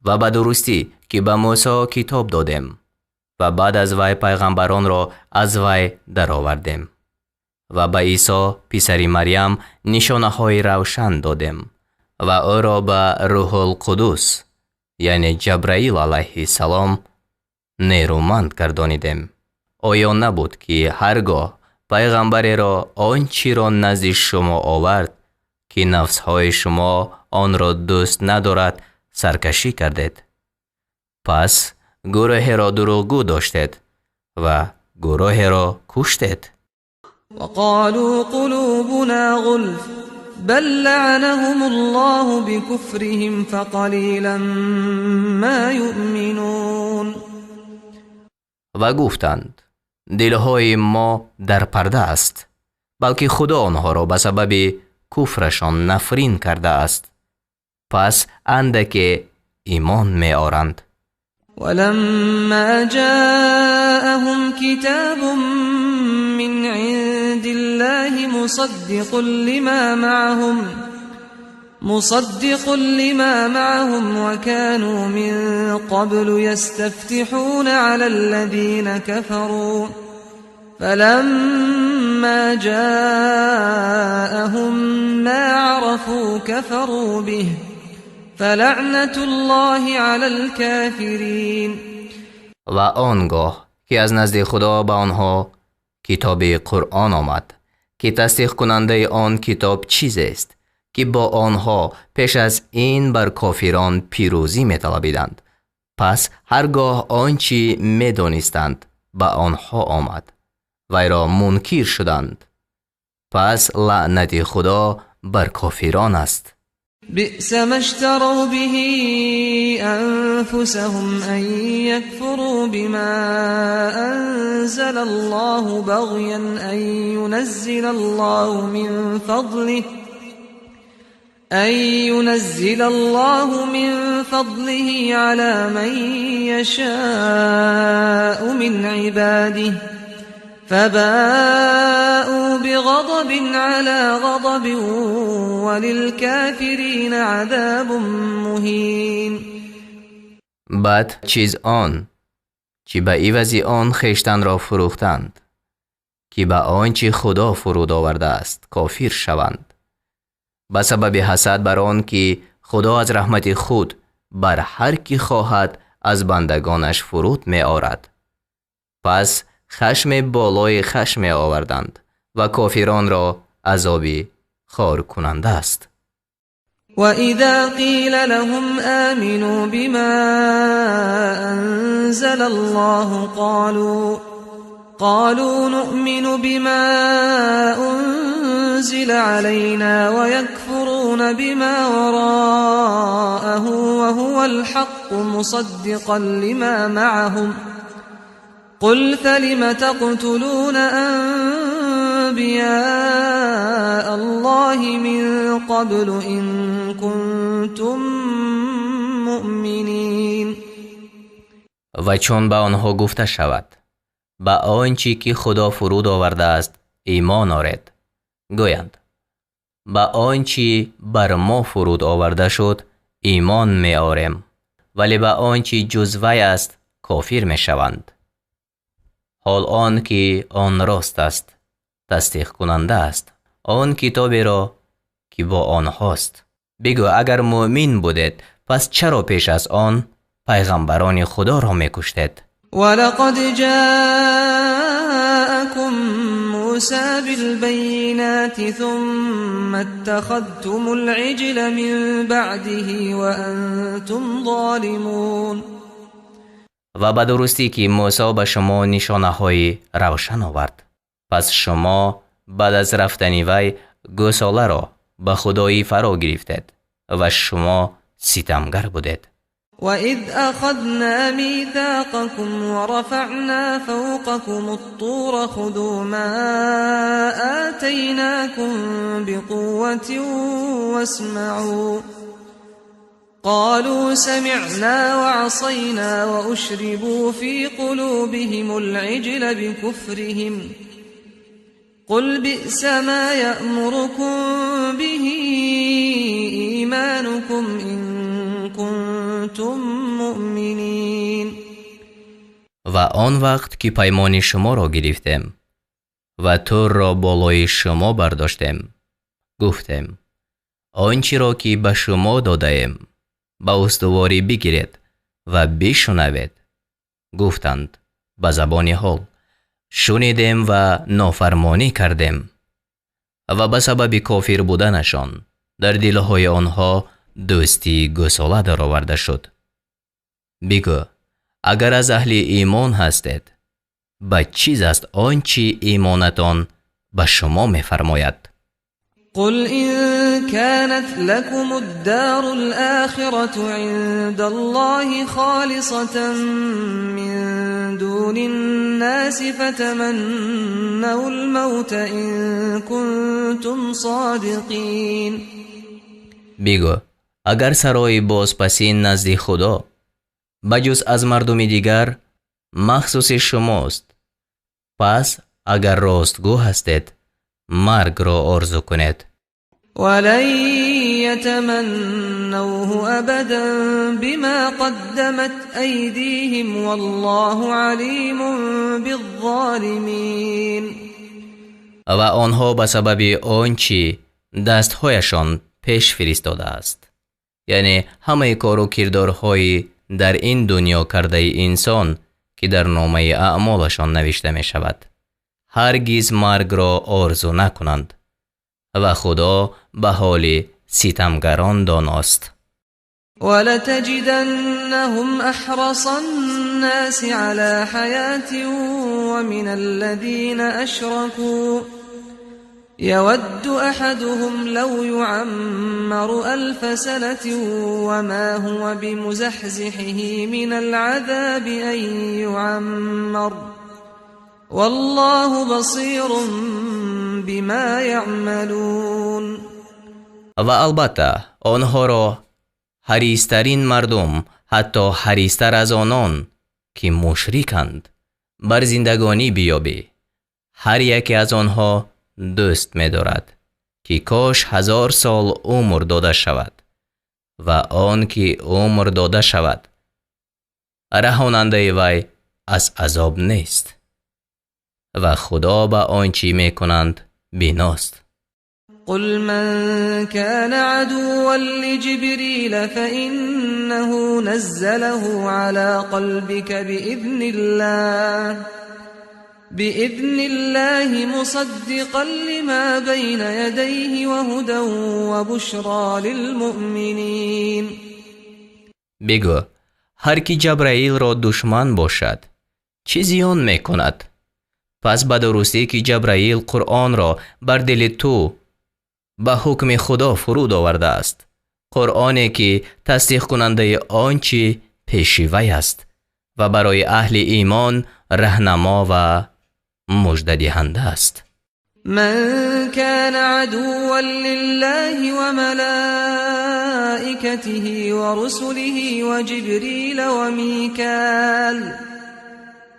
و به درستی که به موسی کتاب دادیم و بعد از وی پیغمبران را از وی درآوردیم و به عیسی پسر مریم نشانه های روشن دادیم و او را به روح القدس یعنی جبرائیل علیه السلام نیرومند گردانیدیم. آیا نبود که هرگاه пайғамбареро он чиро назди шумо овард ки нафсҳои шумо онро дӯст надорад саркашӣ кардед. пас гурӯҳеро дурӯғгӯ доштед ва гурӯҳеро куштед. وقالوا قلوبنا غلف بل لعنهم الله بكفرهم فقليلا ما يؤمنون. و گفتند دلهای ما در پرده است، بلکه خدا آنها را به سبب کفرشان نفرین کرده است، پس اندک ایمان می آرند. ولما جاءهم كتاب من عند الله مصدق لما معهم وكانوا من قبل يستفتحون على الذين كفروا فلما جاءهم ما عرفوا كفروا به فلعنة الله على الكافرين. و آنگاه که از نزد خدا به آنها کتاب قرآن آمد که تصدیق کننده آن کتاب چیز است که با آنها پیش از این بر کافران پیروزی می طلبیدند، پس هرگاه آنچه می دانستند به آنها آمد وی را منکر شدند، پس لعنت خدا بر کافران است. بئس ما اشتروا به أنفسهم أن يكفروا بما أنزل الله بغيا أن ينزل الله من فضله على من يشاء من عباده فباءوا بغضب على غضب وللكافرین عذاب مهین. بعد چیز آن که به عوض آن خویشتن را فروختند که به آنچه خدا فرود آورده است کافر شوند، به سبب حسد بر آن که خدا از رحمت خود بر هر کی خواهد از بندگانش فرود می آورد، پس خشم بالای خشم آوردند و کافران را عذابی خار کننده است. و اذا قیل لهم آمنوا بما انزل الله قالوا نؤمن بما انزل علينا ويكفرون بما وراءه وهو الحق مصدقا لما معهم قل فلم تقتلون أنبياء الله من قبل إن كنتم مؤمنين. و چون به آنها گفته شود به آنچه که خدا فرود آورده است ایمان آرید، گویند به آنچه بر ما فرود آورده شد ایمان می آریم، ولی به آنچه جز وی است کافر می شوند. حال آن که آن راست است تصدیق کننده است آن کتابی را که با آنهاست. بگو اگر مؤمن بودید پس چرا پیش از آن پیغمبران خدا را می کشتید؟ ولقد جاءكم موسى بالبينات ثم اتخذتم العجل من بعده وأنتم ظالمون. و به درستی که موسی به شما نشانه های روشن آورد، پس شما بعد از رفتن وی گوساله را به خدایی فرا گرفتید و شما ستمگر بودید. وَإِذْ أَخَذْنَا مِيثَاقَكُمْ وَرَفَعْنَا فَوْقَكُمُ الطُّورَ خُذُوا مَا آتَيْنَاكُمْ بِقُوَّةٍ وَاسْمَعُوا قَالُوا سَمِعْنَا وَعَصَيْنَا وَأُشْرِبُوا فِي قُلُوبِهِمُ الْعِجْلَ بِكُفْرِهِمْ قُلْ بِئْسَ مَا يَأْمُرُكُمْ بِهِ إِيمَانُكُمْ إِن كنتم مؤمنین. و آن وقت که پیمان شما را گرفتیم و تور را بالای شما برداشتیم گفتیم آنچه را که به شما دادیم به استواری بگیرید و بشنوید. گفتند به زبان حال شنیدیم و نافرمانی کردیم و به سبب کافر بودنشان در دلهای آنها دوستی گساله در آورده شد. بگو اگر از اهل ایمان هستید به چیز است آنچه ایمانتان به شما می‌فرماید؟ قل إن كانت لكم الدار الآخرة عند الله خالصة من دون الناس فتمنوا الموت إن كنتم صادقين. بگو اگر سرای بازپسین نزد خدا بجز از مردم دیگر مخصوص شماست، پس اگر راستگو هستید مرگ را آرزو کنید. ولن يتمنوه أبدا بما قدمت أيديهم والله عليم بالظالمين. و آنها به سبب آنچه دستهایشان پیش فرستاده است، یعنی همه کار و کردارهای در این دنیا کرده انسان که در نامه اعمالشان نوشته می شود، هرگز مرگ را آرزو نکنند و خدا به حال ستمگران داناست. ولتجدنهم أحرص الناس على حياة ومن الذين أشركوا يود أحدهم لو يعمر 1000 سنة وما هو بمزحزحه من العذاب أن يعمر والله بصير بما يعملون. و البته آنها را حریص‌ترین مردم، حتی حریص‌تر از آنان که مشرکند، بر زندگانی بیابی. هر یک از آنها دوست می دارد که کاش 1000 سال عمر داده شود و آن که عمر داده شود رهاننده وی از عذاب نیست و خدا به آنچه می کنند بیناست. قل من كان عدوا لجبريل فإنه نزله على قلبك بإذن الله مصدقا لما بين يديه وهدى وبشرى للمؤمنين. بگو هر کی جبرائیل را دشمن باشد چه زیان می کند؟ پس به درستی که جبرائیل قرآن را بر دل تو به حکم خدا فرود آورده است، قرآنی که تصدیق کننده آنچه پیش وی است و برای اهل ایمان راهنما و مژده دهنده است. من كان عدوا لله وملائكته ورسله وجبريل وميكال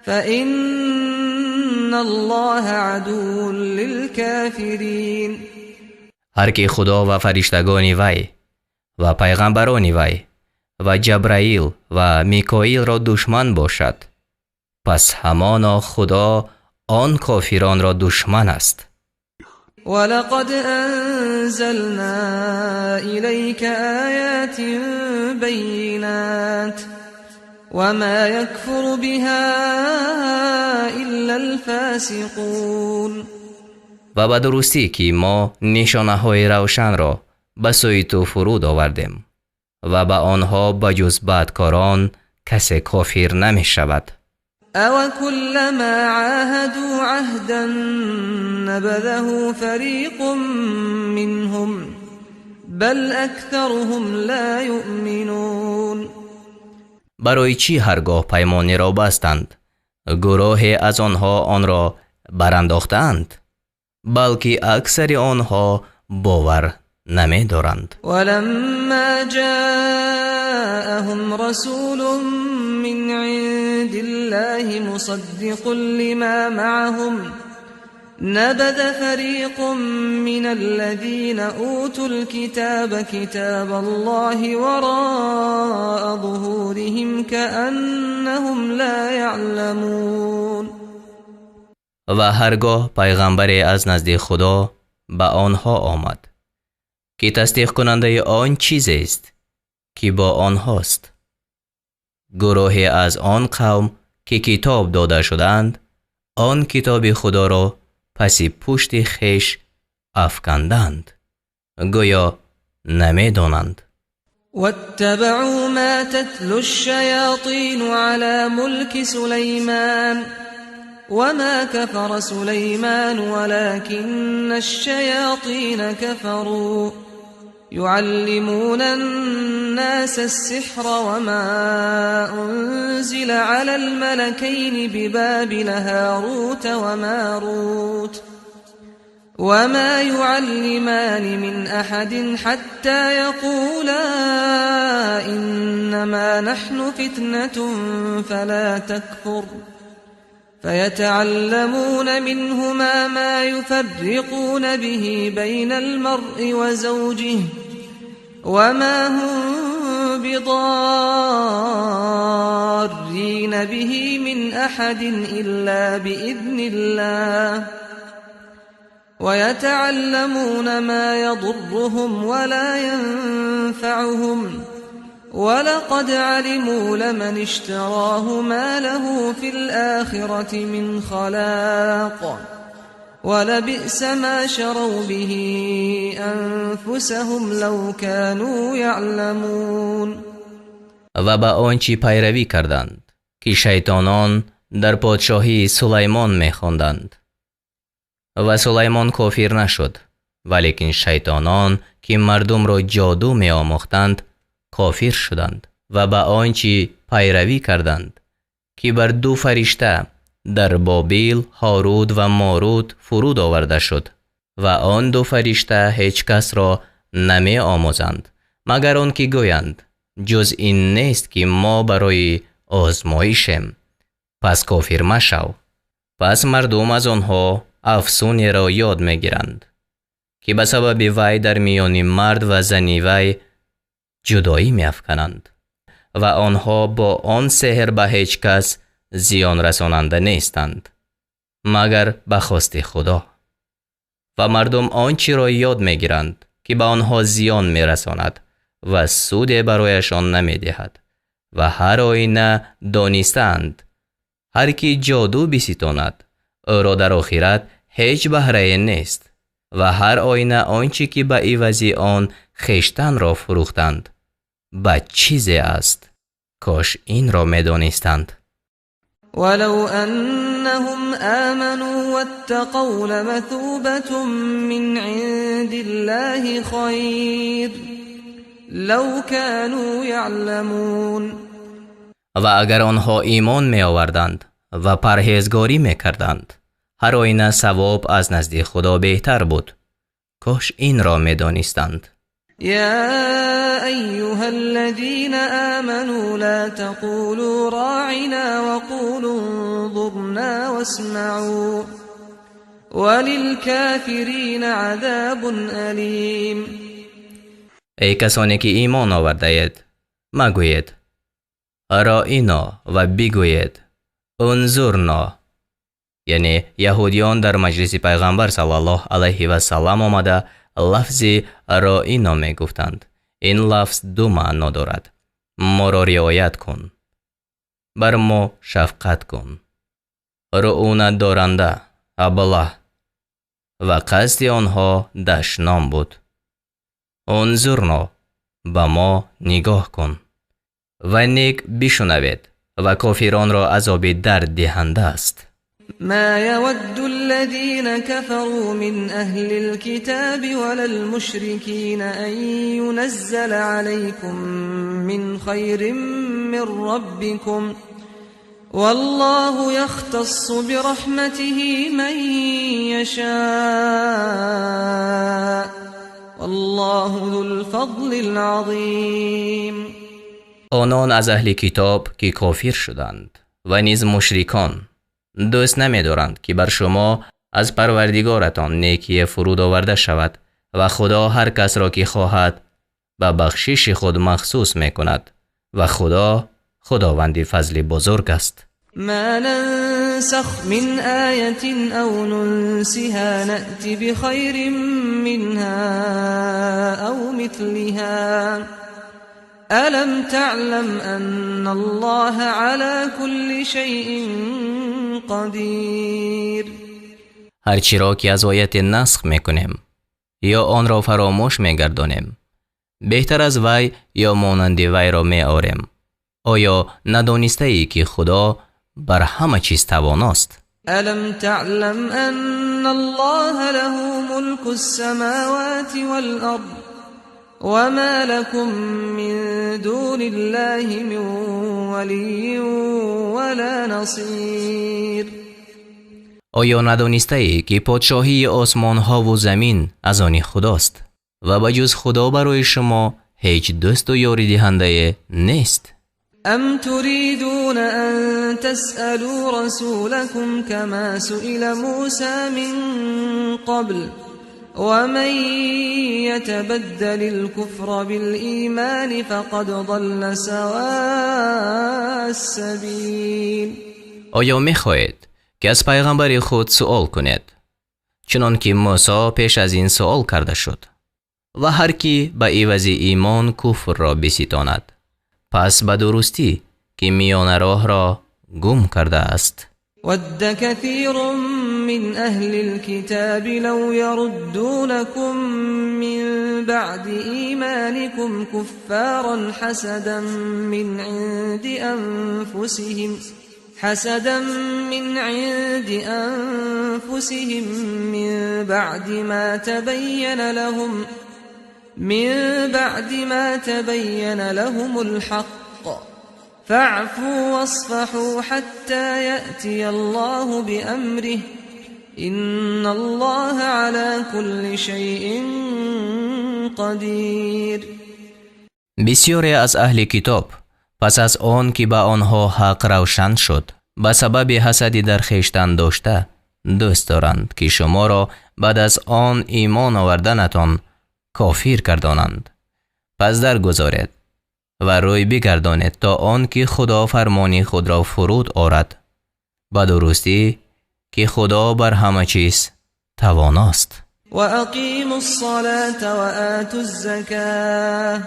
فإن الله عدو للكافرين. هر کی خدا و فرشتگان وی و پیغمبران وی و جبرائیل و میکائیل را دشمن باشد، پس همانا خدا آن کافران را دشمن است. ولقد أنزلنا إليك آيات بينات وما يكفر بها إلا الفاسقون. و به درستی که ما نشانه های روشن را به سوی تو فرود آوردیم و به آنها بجز بدکاران کسی کافر نمی شود. او كلما عاهدوا عهدا نبذه فريق منهم بل اكثرهم لا يؤمنون. برای چی هرگاه پیمانی را بستند گروهی از آنها آن را برانداختند، بلکه اکثر آنها باور نمی دارند. ولما جاءهم رسول من عند الله مصدق لما معهم نبذ فريق من الذين أوتوا الكتاب كتاب الله وراء ظهورهم كأنهم لا يعلمون. و هرگاه پیغمبری از نزد خدا به آنها آمد که تصدیق کننده آن چیزی است که با آنهاست، گروهی از آن قوم که کتاب داده شدند آن کتاب خدا را پس پشت خیش افکندند، گویا نمی‌دانند. واتبعوا ما تتلو الشياطين على ملك سليمان وما كفر سليمان ولكن الشياطين كفروا يعلمون الناس السحر وما أنزل على الملكين ببابل هاروت وماروت وما يعلمان من أحد حتى يقولا إنما نحن فتنة فلا تكفر فيتعلمون منهما ما يفرقون به بين المرء وزوجه وما هم بضارين به من أحد إلا بإذن الله ويتعلمون ما يضرهم ولا ينفعهم ولقد علموا لمن اشتراه ما له في الآخرة من خلاق ولبئس ما شروا به أنفسهم لو كانوا يعلمون. و با آنچه پیروی کردند که شیطانان در پادشاهی سلیمان می‌خواندند. و سلیمان کافر نشد، ولیکن شیطانان که مردم را جادو می‌آموختند کافر شدند. و با آنچه پیروی کردند که بر دو فرشته در بابل هاروت و ماروت فرود آورده شد و آن دو فرشته هیچ کس را نمی آموزند مگر آن که گویند جز این نیست که ما برای آزمایشیم، پس کافر مشو. پس مردم از آنها افسونی را یاد می گیرند که به سبب وی در میان مرد و زن وی جدایی می افکنند و آنها با آن سحر به هیچ کس زیان رساننده نیستند مگر به خواست خدا. و مردم آنچه را یاد می گیرند که به آنها زیان می رساند و سودی برایشان نمی دهد و هر آینه دانستند هر کی جادو بستاند او را در آخرت هیچ بهره نیست و هر آینه آنچه که به عوض آن خویشتن را فروختند به چیزی است. کاش این را می دانستند. ولو أنهم آمنوا واتقوا لمثوبة من عند الله خير لو كانوا يعلمون. و اگر آنها ایمان می آوردند و پرهیزگاری می کردند هر آینه ثواب از نزد خدا بهتر بود. کاش این را می دانستند. يا أيها الذين آمنوا لا تقولوا راعنا وقولوا انظرنا واسمعوا وللكافرين عذاب أليم. ای کسانی که ایمان آورده اید مگویید رائینا و بگویید انظرنا. یعنی یهودیان در مجلس پیغمبر صلی الله علیه و سلم آمده لفظ رائینا می گفتند. این لفظ دو معنا دارد. ما را رعایت کن، بر ما شفقت کن. رعونت دارنده ابله و قصد آنها دشنام بود. انظرنا، به ما نگاه کن و نیک بشنوید و کافران را عذاب درد دهنده است. ما يود الذين كفروا من أهل الكتاب ولا المشركين أن ينزل عليكم من خير من ربكم والله يختص برحمته من يشاء والله ذو الفضل العظيم. آنان از اهل کتاب که کافر شدند و نیز مشرکان دوست نمی دارند که بر شما از پروردگارتان نیکی فرود آورده شود و خدا هر کس را که خواهد به بخشش خود مخصوص می کند و خدا خداوند فضل بزرگ است. ما ننسخ من آية أو ننسها نأتي بخير منها أو مثلها ألم تعلم أن الله على كل شيء قدير. هرچی را که از آیت نسخ میکنیم یا آن را فراموش میگردانیم، بهتر از وی یا مانند وی را میآوریم. آیا ندانسته ای که خدا بر همه چیز تواناست؟ ألم تعلم أن الله له ملك السماوات والأرض وما لكم من دون الله من ولي ولا نصير. آیا ندانسته ای که پادشاهی آسمان ها و زمین از آن خداست و بجز خدا برای شما هیچ دوست و یاری دهنده نیست؟ أم تريدون أن تسألوا رسولكم كما سئل موسى من قبل ومن يتبدل الكفر بالإيمان فقد ضل سواء السبيل. آیا می‌خواهید که از پیغمبر خود سؤال کنید چنان که موسی پیش از این سؤال کرده شد؟ و هر کی به عوض ایمان کفر را بستاند پس به درستی که میان راه را گم کرده است. ود كثير من أهل الكتاب لو يردونكم من بعد إيمانكم كفارا حسدا من عند أنفسهم من بعد ما تبين لهم الحق فاعفوا واصفحوا حتى يأتي الله بأمره إن الله على كل شيء قدير. بسیاری از اهل کتاب پس از آن که به آنها حق روشن شد به سبب حسدی در خویشتن داشته دوست دارند که شما را بعد از آن ایمان آوردنتان کافر گردانند. پس درگذارید و روی بگردانید تا آن که خدا فرمان خود را فرود آورد به درستی که خدا بر همه چیز تواناست. و اقیموا الصلاة و آتوا الزکاة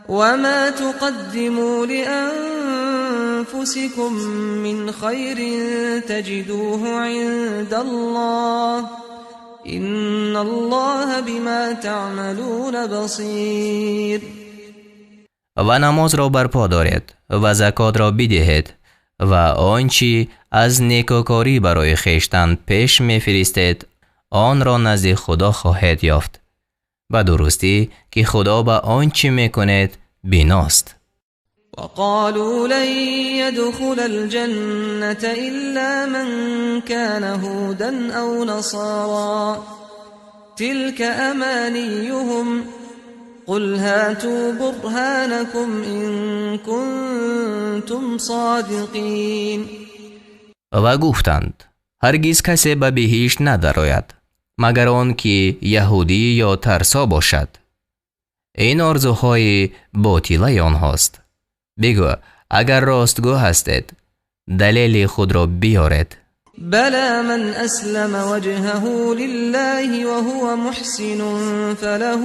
وما تقدموا لأنفسكم من خير تجدوه عند الله إن الله بما تعملون بصير. و نماز را برپا دارید و زکات را بدهید و آنچه از نیکوکاری برای خویشتن پیش می‌فرستید آن را نزد خدا خواهید یافت به درستی که خدا به آنچه می‌کند بیناست. وقالوا لن يدخل الجنة إلا من كان هودا أو نصارى تلك أمانيهم قل هاتوا برهانكم إن كنتم صادقين. و گفتند هرگز کسی به بهشت ندراید مگر آن که یهودی یا ترسا باشد. این آرزوهای باطله آنهاست. بگو اگر راستگو هستید دلیل خود را بیارید. بلى من أسلم وجهه لله وهو محسن فله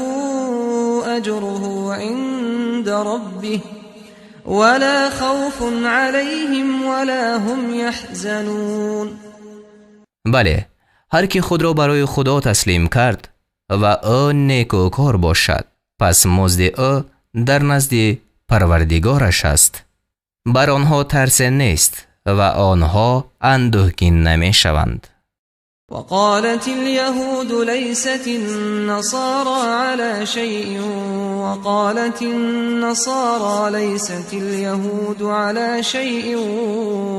أجره عند ربه ولا خوف عليهم ولا هم يحزنون. بله، هر که خود را برای خدا تسلیم کرد و او نیکوکار باشد پس مزد او در نزد پروردگارش است. بر آنها ترس نیست و آنها اندوهگین نمی شوند. وقالت اليهود ليست النصارى على شيء وقالت النصارى ليست اليهود على شيء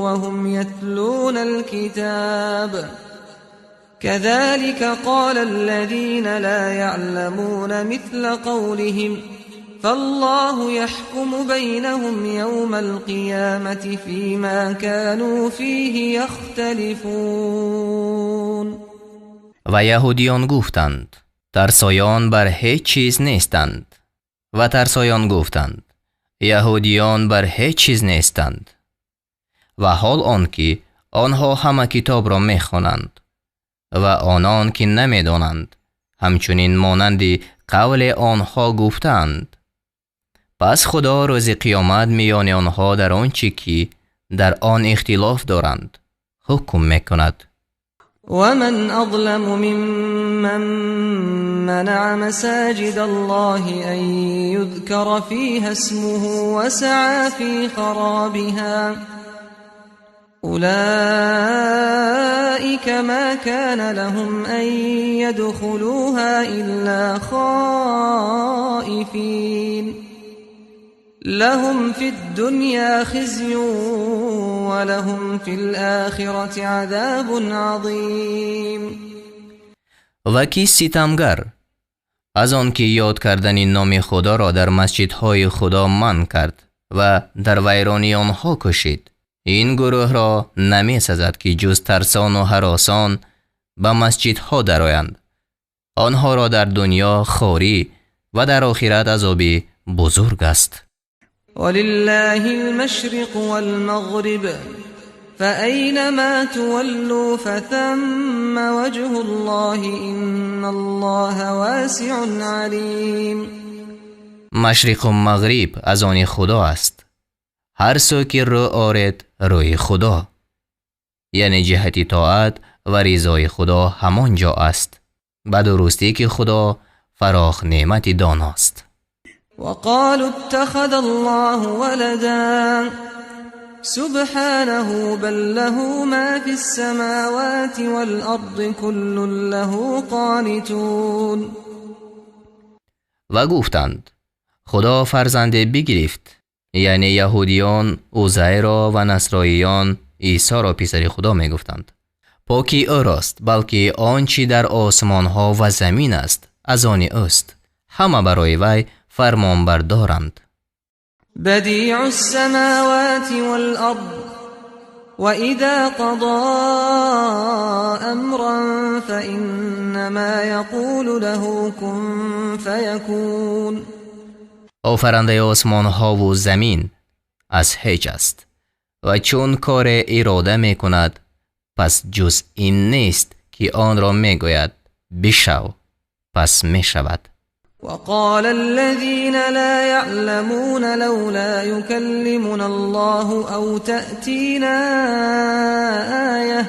وهم يتلون الكتاب كذلك قال الذين لا يعلمون مثل قولهم فالله يحكم بينهم يوم القيامة فيما كانوا فيه يختلفون. و یهودیان گفتند ترسایان بر هیچ چیز نیستند و ترسایان گفتند یهودیان بر هیچ چیز نیستند و حال آنکه آنها همه کتاب را میخوانند و آنان که نمیدانند همچنین مانند قول آنها گفتند پس خدا روز قیامت میان آنها در آنچه که در آن اختلاف دارند حکم میکند. ومن أظلم ممن منع مساجد الله أن يذكر فيها اسمه وسعى في خرابها أولئك ما كان لهم أن يدخلوها إلا خائفين لهم في الدنيا خزي ولهم في الآخرة عذاب عظيم. و کی ستمگر از آن که یاد کردن نام خدا را در مسجدهای خدا منع کرد و در ویرانی آنها کشید، این گروه را نمی سزد که جز ترسان و هراسان به مسجدها درآیند. آنها را در دنیا خواری و در آخرت عذابی بزرگ است. ولله المشرق والمغرب فأينما تولوا فثم وجه الله إن الله واسع عليم. مشرق و مغرب از آن خدا است. هر سو که رو آرد روی خدا، یعنی جهت طاعت و رضای خدا همانجا است. به درستی که خدا فراخ نعمت داناست. وقالوا اتخذ الله ولدا سبحانه بل له ما في السماوات والأرض كل له قانتون. و گفتند خدا فرزند بگرفت، یعنی یهودیان عزیر و نصرانیان عیسی را پسر خدا می گفتند. پاکی او راست، بلکه آنچه در آسمان ها و زمین است از آن اوست، همه برای وی فرمان بردارند. بدیع السماوات والارض وإذا قضى امرا فإنما يقول له كن فيكون. آفرنده آسمان ها و زمین از هیچ است و چون کار اراده می کند پس جز این نیست که آن را می گوید بشو، پس می شود. وقال الذين لا يعلمون لولا يكلمنا الله أو تأتينا آية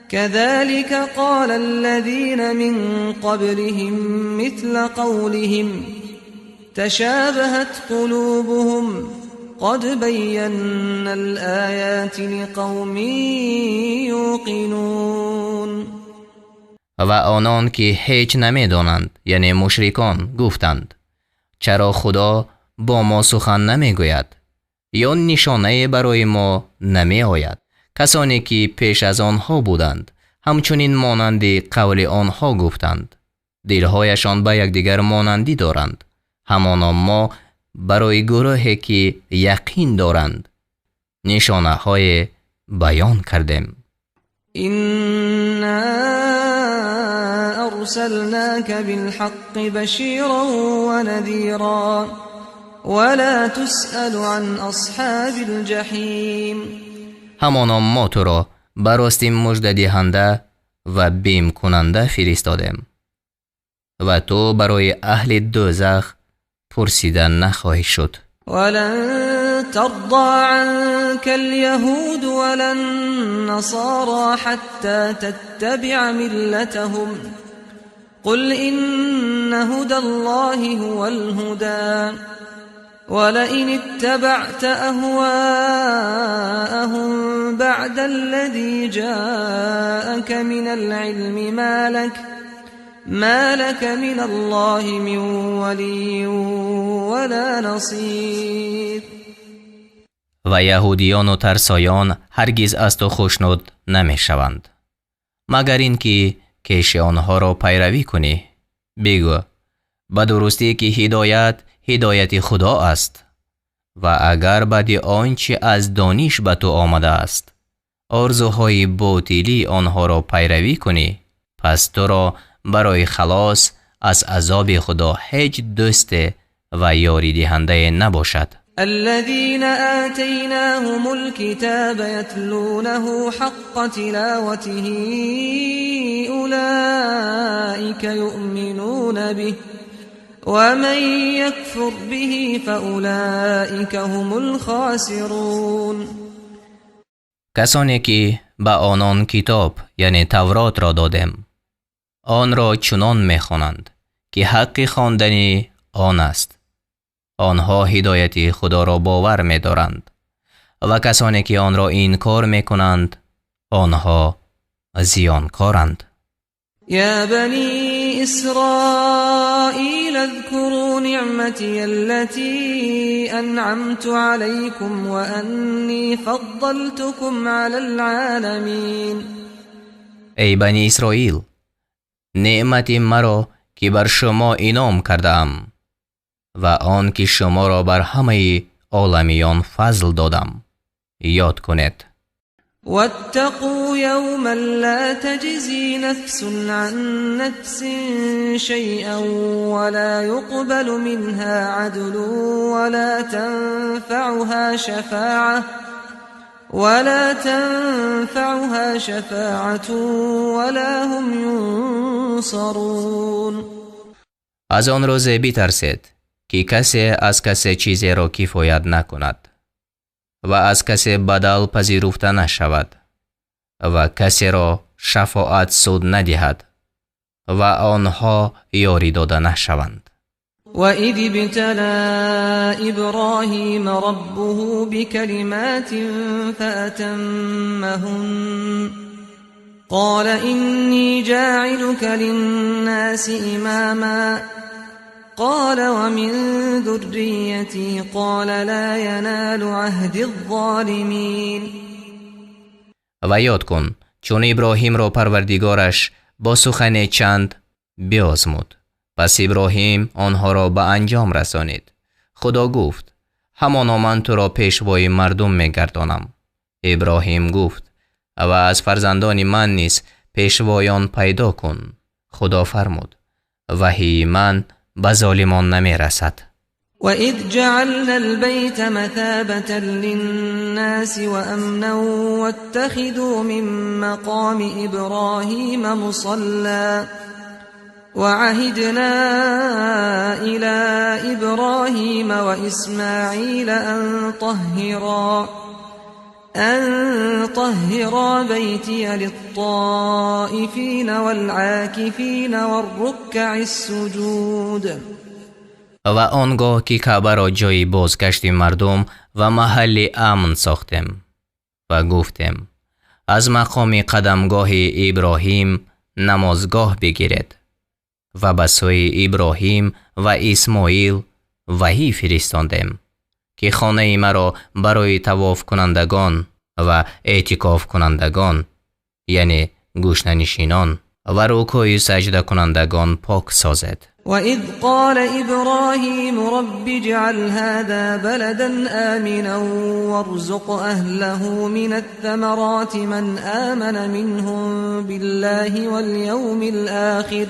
كذلك قال الذين من قبلهم مثل قولهم تشابهت قلوبهم قد بينا الآيات لقوم يوقنون. و آنان که هیچ نمی دانند یعنی مشرکان گفتند چرا خدا با ما سخن نمی گوید یا نشانه برای ما نمی آید. کسانی که پیش از آنها بودند همچنین مانند قول آنها گفتند. دلهایشان به یکدیگر مانندی دارند، همانا ما برای گروهی که یقین دارند نشانه های بیان کردیم. أرسلناك بالحق بشيرا ونذيرا ولا تسأل عن أصحاب الجحيم. همانا ما تو را براستی مژده دهنده و بیم کننده فرستادیم و تو برای اهل دوزخ پرسیدن نخواهی شد. ولن ترضى عنك اليهود ولا النصارى حتى تتبع ملتهم قل إن هدى الله هو الهدى ولئن اتبعت أهواءهم بعد الذي جاءك من العلم ما لك من الله من ولي ولا نصير. و یهودیان و ترسایان هرگز از تو خوشنود نمی شوند مگر اینکه کیش آنها را پیروی کنی. بگو به درستی که هدایت خدا است و اگر بعد آنچه از دانش به تو آمده است آرزوهای باطلی آنها را پیروی کنی، پس تو را برای خلاص از عذاب خدا هیچ دوست و یاری دهنده نباشد. الذين آتيناهم الكتاب يتلونه حق تلاوته أولئك يؤمنون به ومن يكفر به فأولئك هم الخاسرون. کسانی که به آنان کتاب یعنی تورات را دادیم آن را چنان می‌خوانند که حق خواندن آن است. آنها هدایت خدا را باور می‌دارند و کسانی که آن را انکار می‌کنند آنها زیانکارند. يا بني إسرائيل اذكروا نعمتي التي أنعمت عليكم وأني فضلتكم على العالمين. ای بنی اسرائیل، نعمت مرا که بر شما انعام کردم و آن که شما را بر همه عالمیان فضل دادم یاد کنید. واتقوا يوما لا تجزي نفس عن نفس شيئا ولا يقبل منها عدل ولا تنفعها شفاعة ولا هم ينصرون. از آن روز بترسید که کسی از کسی چیزی را کفایت نکند و از کسی بدل پذیرفته نشود و کسی را شفاعت سود ندهد و آنها یاری داده نشوند. وَإِذِ ابْتَلَى إِبْرَاهِيمَ رَبُّهُ بِكَلِمَاتٍ فَأَتَمَّهُنَّ قَالَ إِنِّي جَاعِلُكَ لِلنَّاسِ إِمَامًا قال ومن ذريتي قال لا ينال عهد الظالمین. و یاد کن چون ابراهیم را پروردگارش با سخن چند بیازمود پس ابراهیم آنها را به انجام رسانید. خدا گفت همانا من تو را پیشوای مردم میگردانم. ابراهیم گفت و از فرزندان من نیز پیشوایان پیدا کن. خدا فرمود وحی من به ظالمان نمی رسد. وَإِذْ جَعَلْنَا الْبَيْتَ مَثَابَةً لِلنَّاسِ وَأَمْنًا وَاتَّخِذُوا مِن مَّقَامِ إِبْرَاهِيمَ مُصَلًّى وَعَهِدْنَا إِلَى إِبْرَاهِيمَ وَإِسْمَاعِيلَ أَن طَهِّرَا بَيْتِيَ لِلطَّائِفِينَ وَالْعَاكِفِينَ وَالرُّكَّعِ السُّجُودِ. و آنگاه که کعبه را جای بازگشت مردم و محل امن ساختیم و گفتیم از مقام قدمگاه ابراهیم نمازگاه بگیرید و به سوی ابراهیم و اسماعیل وحی فرستادیم که خانه مرا برای طواف کنندگان و اعتکاف کنندگان یعنی گوشنشینان و رکوع سجده کنندگان پاک سازد. وَإِذْ قَالَ إِبْرَاهِيمُ رَبِّ اجْعَلْ هَذَا بَلَدًا آمِنًا وَارْزُقْ أَهْلَهُ مِنَ الثَّمَرَاتِ مَنْ آمَنَ مِنْهُمْ بِاللَّهِ وَالْيَوْمِ الْآخِرِ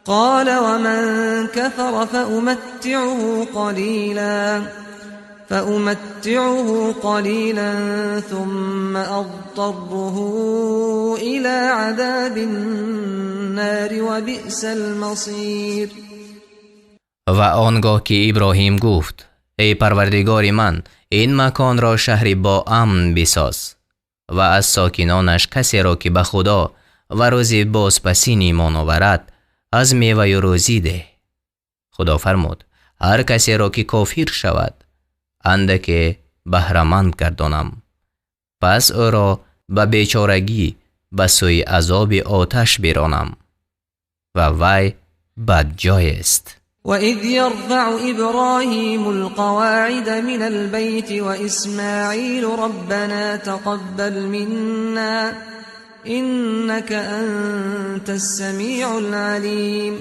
قَالَ وَمَنْ كَفَرَ فَأُمَتِّعُهُ قَلِيلًا ثُمَّ أَضْطَرُّهُ إِلَى عَذَابِ النَّارِ وَبِئْسَ الْمَصِيرُ. و آنگاه که ابراهیم گفت ای پروردگار من این مکان را شهری با امن بساز و از ساکنانش کسی را که به خدا و روز بازپسین ایمان آورد از میوه روزی ده. خدا فرمود هر کسی را که کافر شود اندک بهره‌مند گردانم پس او را به بیچارگی به سوی عذاب آتش برانم و وی بدجای است. وَإِذْ يَرْفَعُ إِبْرَاهِيمُ الْقَوَاعِدَ مِنَ الْبَيْتِ وَإِسْمَاعِيلُ رَبَّنَا تَقَبَّلْ مِنَّا إِنَّكَ أَنْتَ السَّمِيعُ الْعَلِيمُ.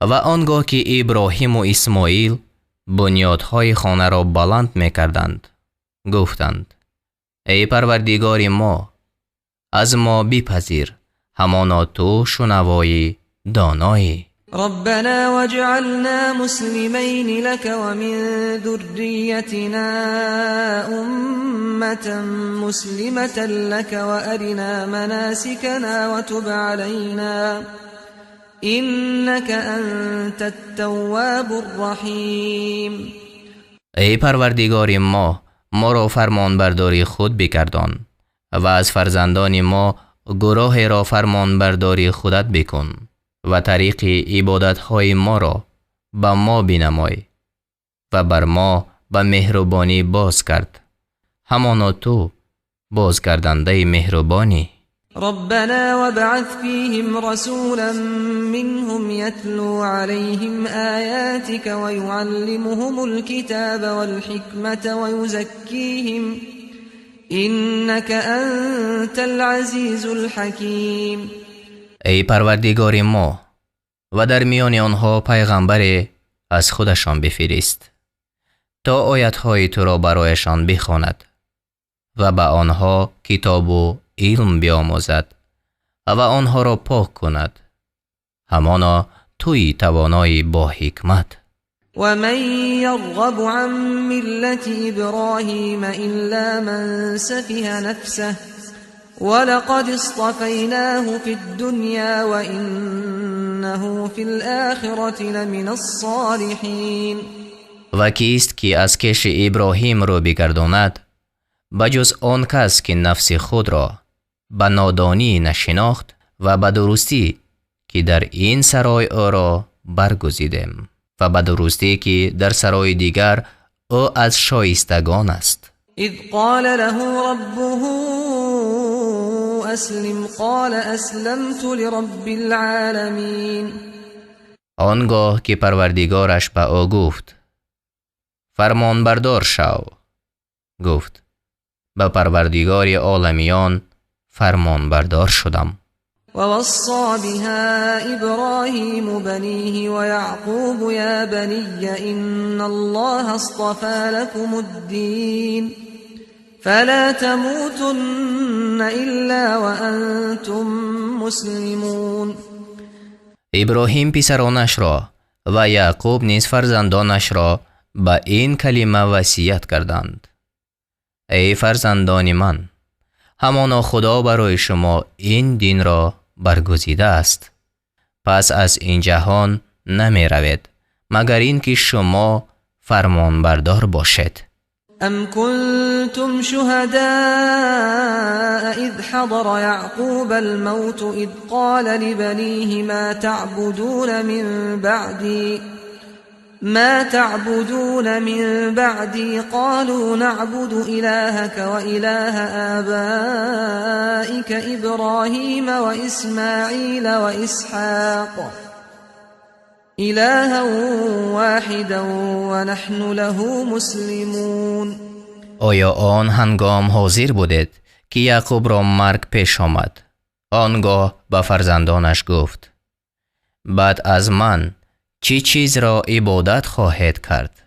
و آنگاه که ابراهیم و اسماعیل بنیادهای خانه را بلند می‌کردند گفتند ای پروردگار ما از ما بپذیر همانا تو شنوای دانایی. ربنا واجعلنا مسلمين لك ومن ذريتنا أمة مسلمة لك وأرنا مناسكنا إنك أنت التواب الرحيم. ای پروردگار ما را فرمان برداری خود بگردان و از فرزندان ما گروه را فرمان برداری خودت بکن و طریق عبادت های ما را به ما بنمای و بر ما به مهربانی باز کرد، همانا تو بازگردنده مهربانی. ربنا وابعث فيهم رسولا منهم يتلو عليهم آياتك ويعلمهم الكتاب والحكمة ويزكيهم إنك أنت العزيز الحكيم. ای پروردگار ما و در میان آنها پیغمبر از خودشان بفرست تا آیت‌های تو را برایشان بخواند و به آنها کتاب و علم بیاموزد و آنها را پاک کند، همانا توی توانایی با حکمت. ومن يرغب عن ملة إبراهيم إلا من سفه نفسه ولقد اصطفيناه في الدنيا وإنه في الآخرة لمن الصالحين. و کیست که از کش ابراهیم رو بگرداند بجز آن کس که نفس خود را به نادانی نشناخت و به درستی که در این سرای او را برگزیدیم و به درستی که در سرای دیگر او از شایستگان است. اذ قال له ربه اسلم قال اسلمت لرب العالمین. آنگاه که پروردگارش به او گفت فرمان بردار شو، گفت به پروردگار عالمیان فرمان بردار شدم. ووصى بها إبراهيم بنيه ويعقوب يا بني إن الله اصطفى لكم الدين فلا تموتن إلا وأنتم مسلمون. ابراهیم پسرانش را و یعقوب نیز فرزندانش را به این کلمه وصیت کردند: ای فرزندان من، همانا خدا برای شما این دین را برگزیده است، پس از این جهان نمی روید مگر این که شما فرمان بردار باشید. ام کنتم شهداء اذ حضر یعقوب الموت اذ قال لبنیه ما تعبدون من بعدي قالوا نعبد إلهك وإله آبائك إبراهيم وإسماعيل وإسحاق إلها واحدا ونحن له مسلمون. آیا آن هنگام حاضر بودید که یعقوب را مرگ پیش آمد؟ آنگاه به فرزندانش گفت بعد از من چی چیز را عبادت خواهید کرد؟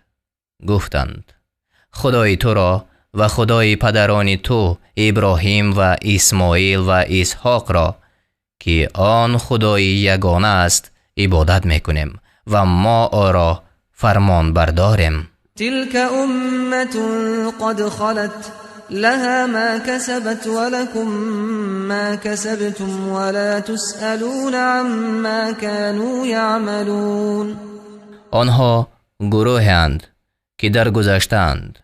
گفتند خدای تو را و خدای پدران تو ابراهیم و اسماعیل و اسحاق را که آن خدای یگانه است عبادت میکنیم و ما او را فرمان برداریم. تلك امة قد خلت لها ما كسبت ولكم ما كسبتم ولا تسألون عما كانوا يعملون. آنها گروهند که در گذشتند،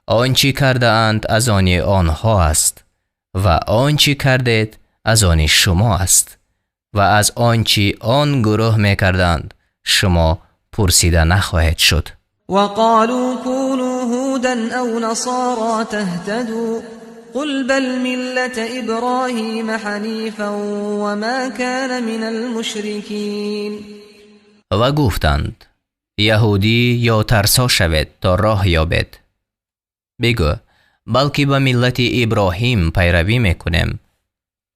آنچه کرده اند از آن آنها است و آنچه کردید از آن شما است و از آنچه آن گروه میکردند شما پرسیده نخواهید شد. وقالوا كونوا هودا أو نصارى تهتدوا قل بل ملة إبراهيم حنيفا وما كان من المشركين. و گفتند یهودی یا ترسا شوید تا راه یابید. بگو بلکه به ملت ابراهیم پیروی میکنیم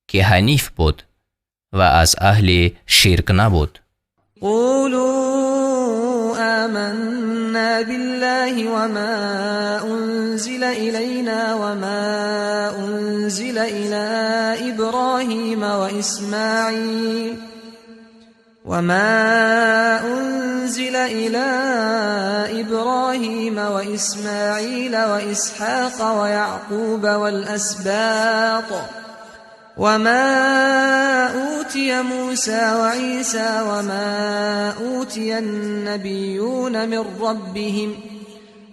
که حنیف بود و از اهل شرک نبود. قولوا آمنا بالله وما أنزل إلينا وما أنزل إلى إبراهيم وإسماعيل وإسحاق ويعقوب والأسباط وما أوتي موسى وعيسى وما أوتي النبيون من ربهم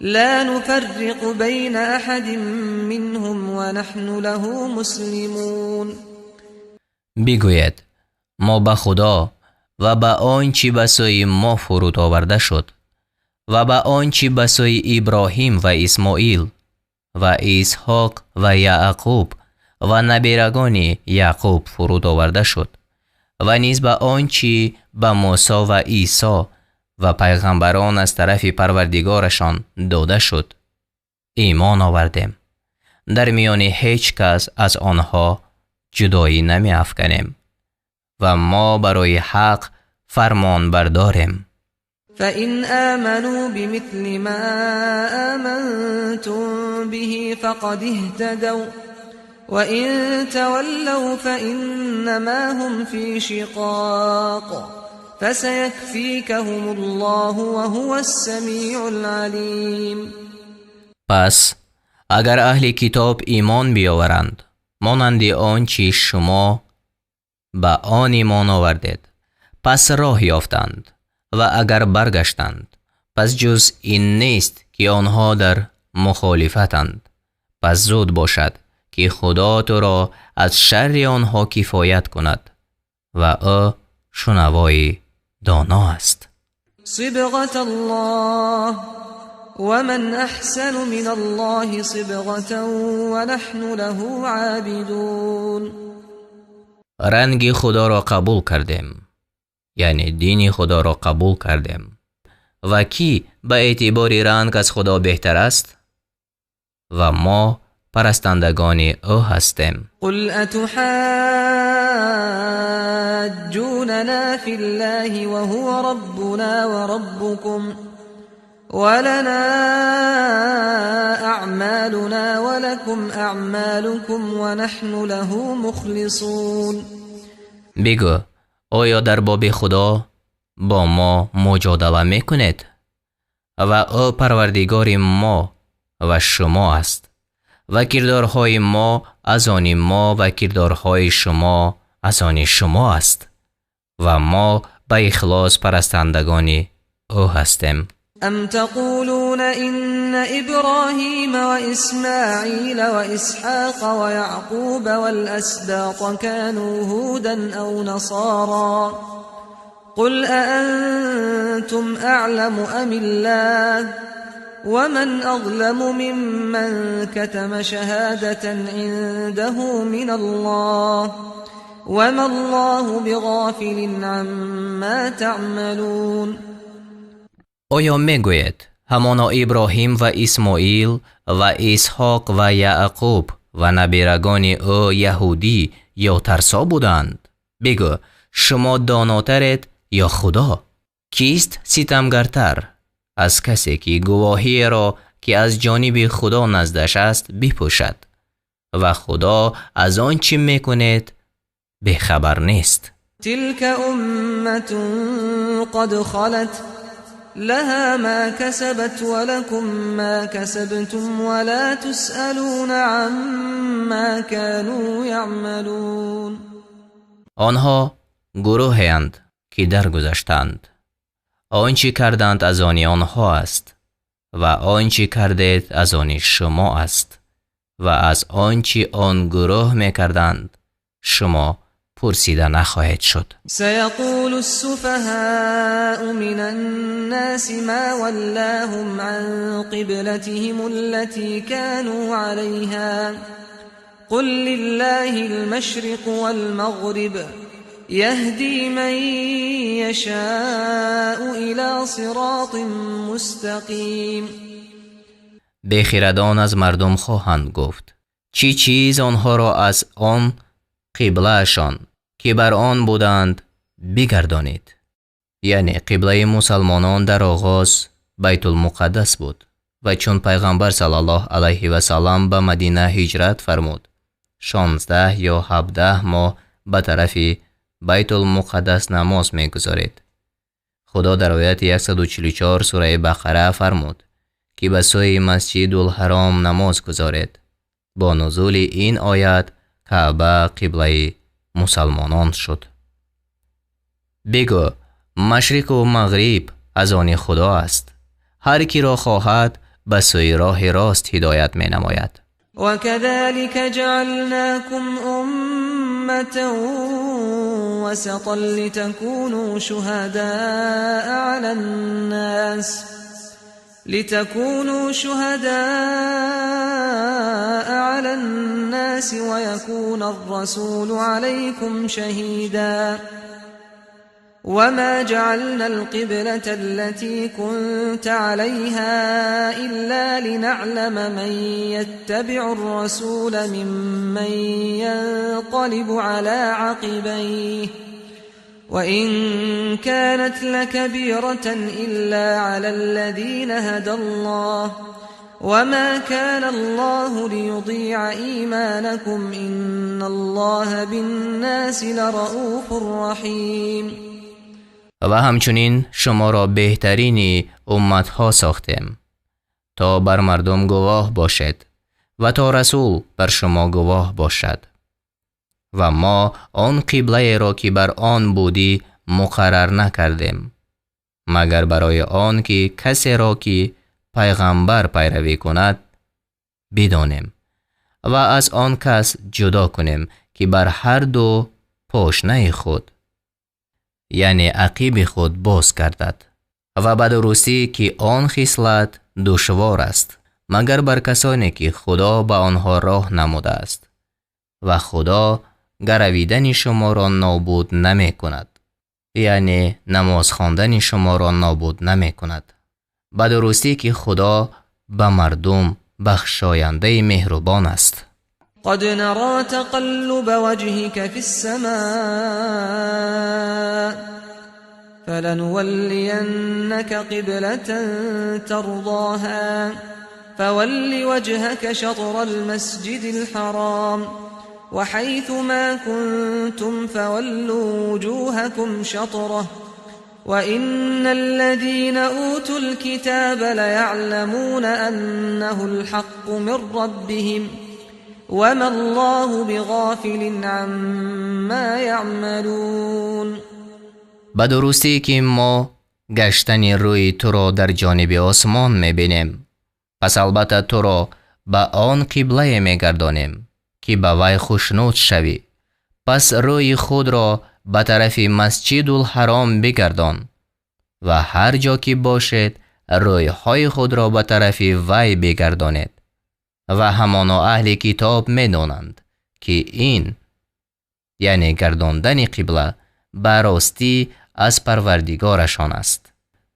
لا نفرق بين أحد منهم ونحن له مسلمون. بگوید ما به خدا و به آنچه به سوی ما فرود آورده شد و به آنچه به سوی ابراهیم و اسماعیل و اسحاق و یعقوب و نبیرگان یعقوب فرود آورده شد و نیز به آنچه به موسی و عیسی و پیغمبران از طرف پروردگارشان داده شد ایمان آوردیم. در میان هیچ کس از آنها جدایی نمی افکنیم و ما برای حق فرمان برداریم. فإن آمنوا بمثل ما آمنتم به فقد اهتدوا وإن تولوا فإنما هم في شقاق فسيكفيكهم الله وهو السميع العليم. پس اگر اهل کتاب ایمان بیاورند مانند آنچه شما به آن ایمان آوردید پس راه یافتند و اگر برگشتند پس جز این نیست که آنها در مخالفتند. پس زود باشد که خدا تو را از شر آنها کفایت کند و او شنوای دانا است. صبغة الله ومن أحسن من الله صبغة ونحن له عابدون. رنگ خدا را قبول کردیم، یعنی دین خدا را قبول کردیم. و کی به اعتبار رنگ از خدا بهتر است؟ و ما پرستندگان او هستیم. قل اتحاجوننا فی الله وهو ربنا وربكم ولنا اعمالنا ولكم اعمالكم ونحن له مخلصون. بگو آیا در باب خدا با ما مجادله میکنید؟ و او پروردگار ما و شما است و کردارهای ما از آن ما و کردارهای شما از آن شما است و ما به اخلاص پرستندگان او هستیم. ام تقولون ان ابراهیم و اسماعیل و اسحاق و یعقوب والاسباط كانوا هودا او نصارا قل أأنتم أعلم أم الله ومن أظلم ممن كتم شهادة عنده من الله وما الله بغافل عما تعملون. آیا میگوید همانا ابراهیم و اسماعیل و اسحاق و یعقوب و نبیرگان او یهودی یا ترسا بودند؟ بگو شما داناترید یا خدا؟ کیست ستمگرتر از کسی که گواهی را که از جانب خدا نزدش است بپوشد و خدا از آن چی میکنید بخبر نیست؟ تلك امت قد خلت لها ما كسبت ولكم ما كسبتم ولا تسألون عما كانوا يعملون. آنها گروهی اند که درگذشتند. آنچه کردند از آن آنها است و آنچه کردید از آن شما است و از آنچه آن گروه میکردند شما پرسیده نخواهید شد. سيقول السفهاء من الناس ما ولاهم عن قبلتهم التي كانوا عليها قل لله المشرق والمغرب يهدي من يشاء إلى صراط مستقيم. بخردان از مردم خواهند گفت چی چیز آنها را از آن قبلهشان که بر آن بودند بگردانید. یعنی قبله مسلمانان در آغاز بیت المقدس بود و چون پیغمبر صلی الله علیه و سلم به مدینه هجرت فرمود 16 یا 17 ماه به طرف بیت المقدس نماز می‌گذارید. خدا در آیت 144 سوره بقره فرمود که به سوی مسجد الحرام نماز گذارید. با نزول این آیت کعبه قبله مسلمانان شد. بگو مشرق و مغرب از آن خدا است. هر کی را خواهد به سوی راه راست هدایت می نماید. وكذلك جعلناكم أمة وسطا لتكونوا شهداء على الناس ويكون الرسول عليكم شهيدا وما جعلنا القبلة التي كنت عليها إلا لنعلم من يتبع الرسول ممن ينقلب على عقبيه وإن كانت لكبيرة إلا على الذين هدى الله وما كان الله ليضيع إيمانكم إن الله بالناس لرؤوف رحيم. و همچنین شما را بهترین امتها ساختیم تا بر مردم گواه باشد و تا رسول بر شما گواه باشد و ما آن قبله را که بر آن بودی مقرر نکردیم مگر برای آن که کسی را که پیغمبر پیروی کند بدانیم و از آن کس جدا کنیم که بر هر دو پاشنه خود یعنی عقیب خود باز گردد و به درستی که آن خصلت دشوار است مگر بر کسانی که خدا به آنها راه نموده است و خدا گرویدن شما را نابود نمی کند یعنی نماز خواندن شما را نابود نمی کند به درستی که خدا به مردم بخشاینده مهربان است. قد نرى تقلب وجهك في السماء فلنولينك قبلة ترضاها فول وجهك شطر المسجد الحرام وحيث ما كنتم فولوا وجوهكم شطره وإن الذين أوتوا الكتاب ليعلمون أنه الحق من ربهم وما الله بغافل عما يعملون. به درستی که ما گشتن روی تو را در جانب آسمان میبینیم پس البته تو را به آن قبله میگردانیم که به وی خوشنود شوی پس روی خود را به طرف مسجد الحرام بگردان و هر جا که باشد روی های خود را به طرف وی بگردانید و همانا اهل کتاب میدانند که این یعنی گرداندن قبله به راستی از پروردگارشان است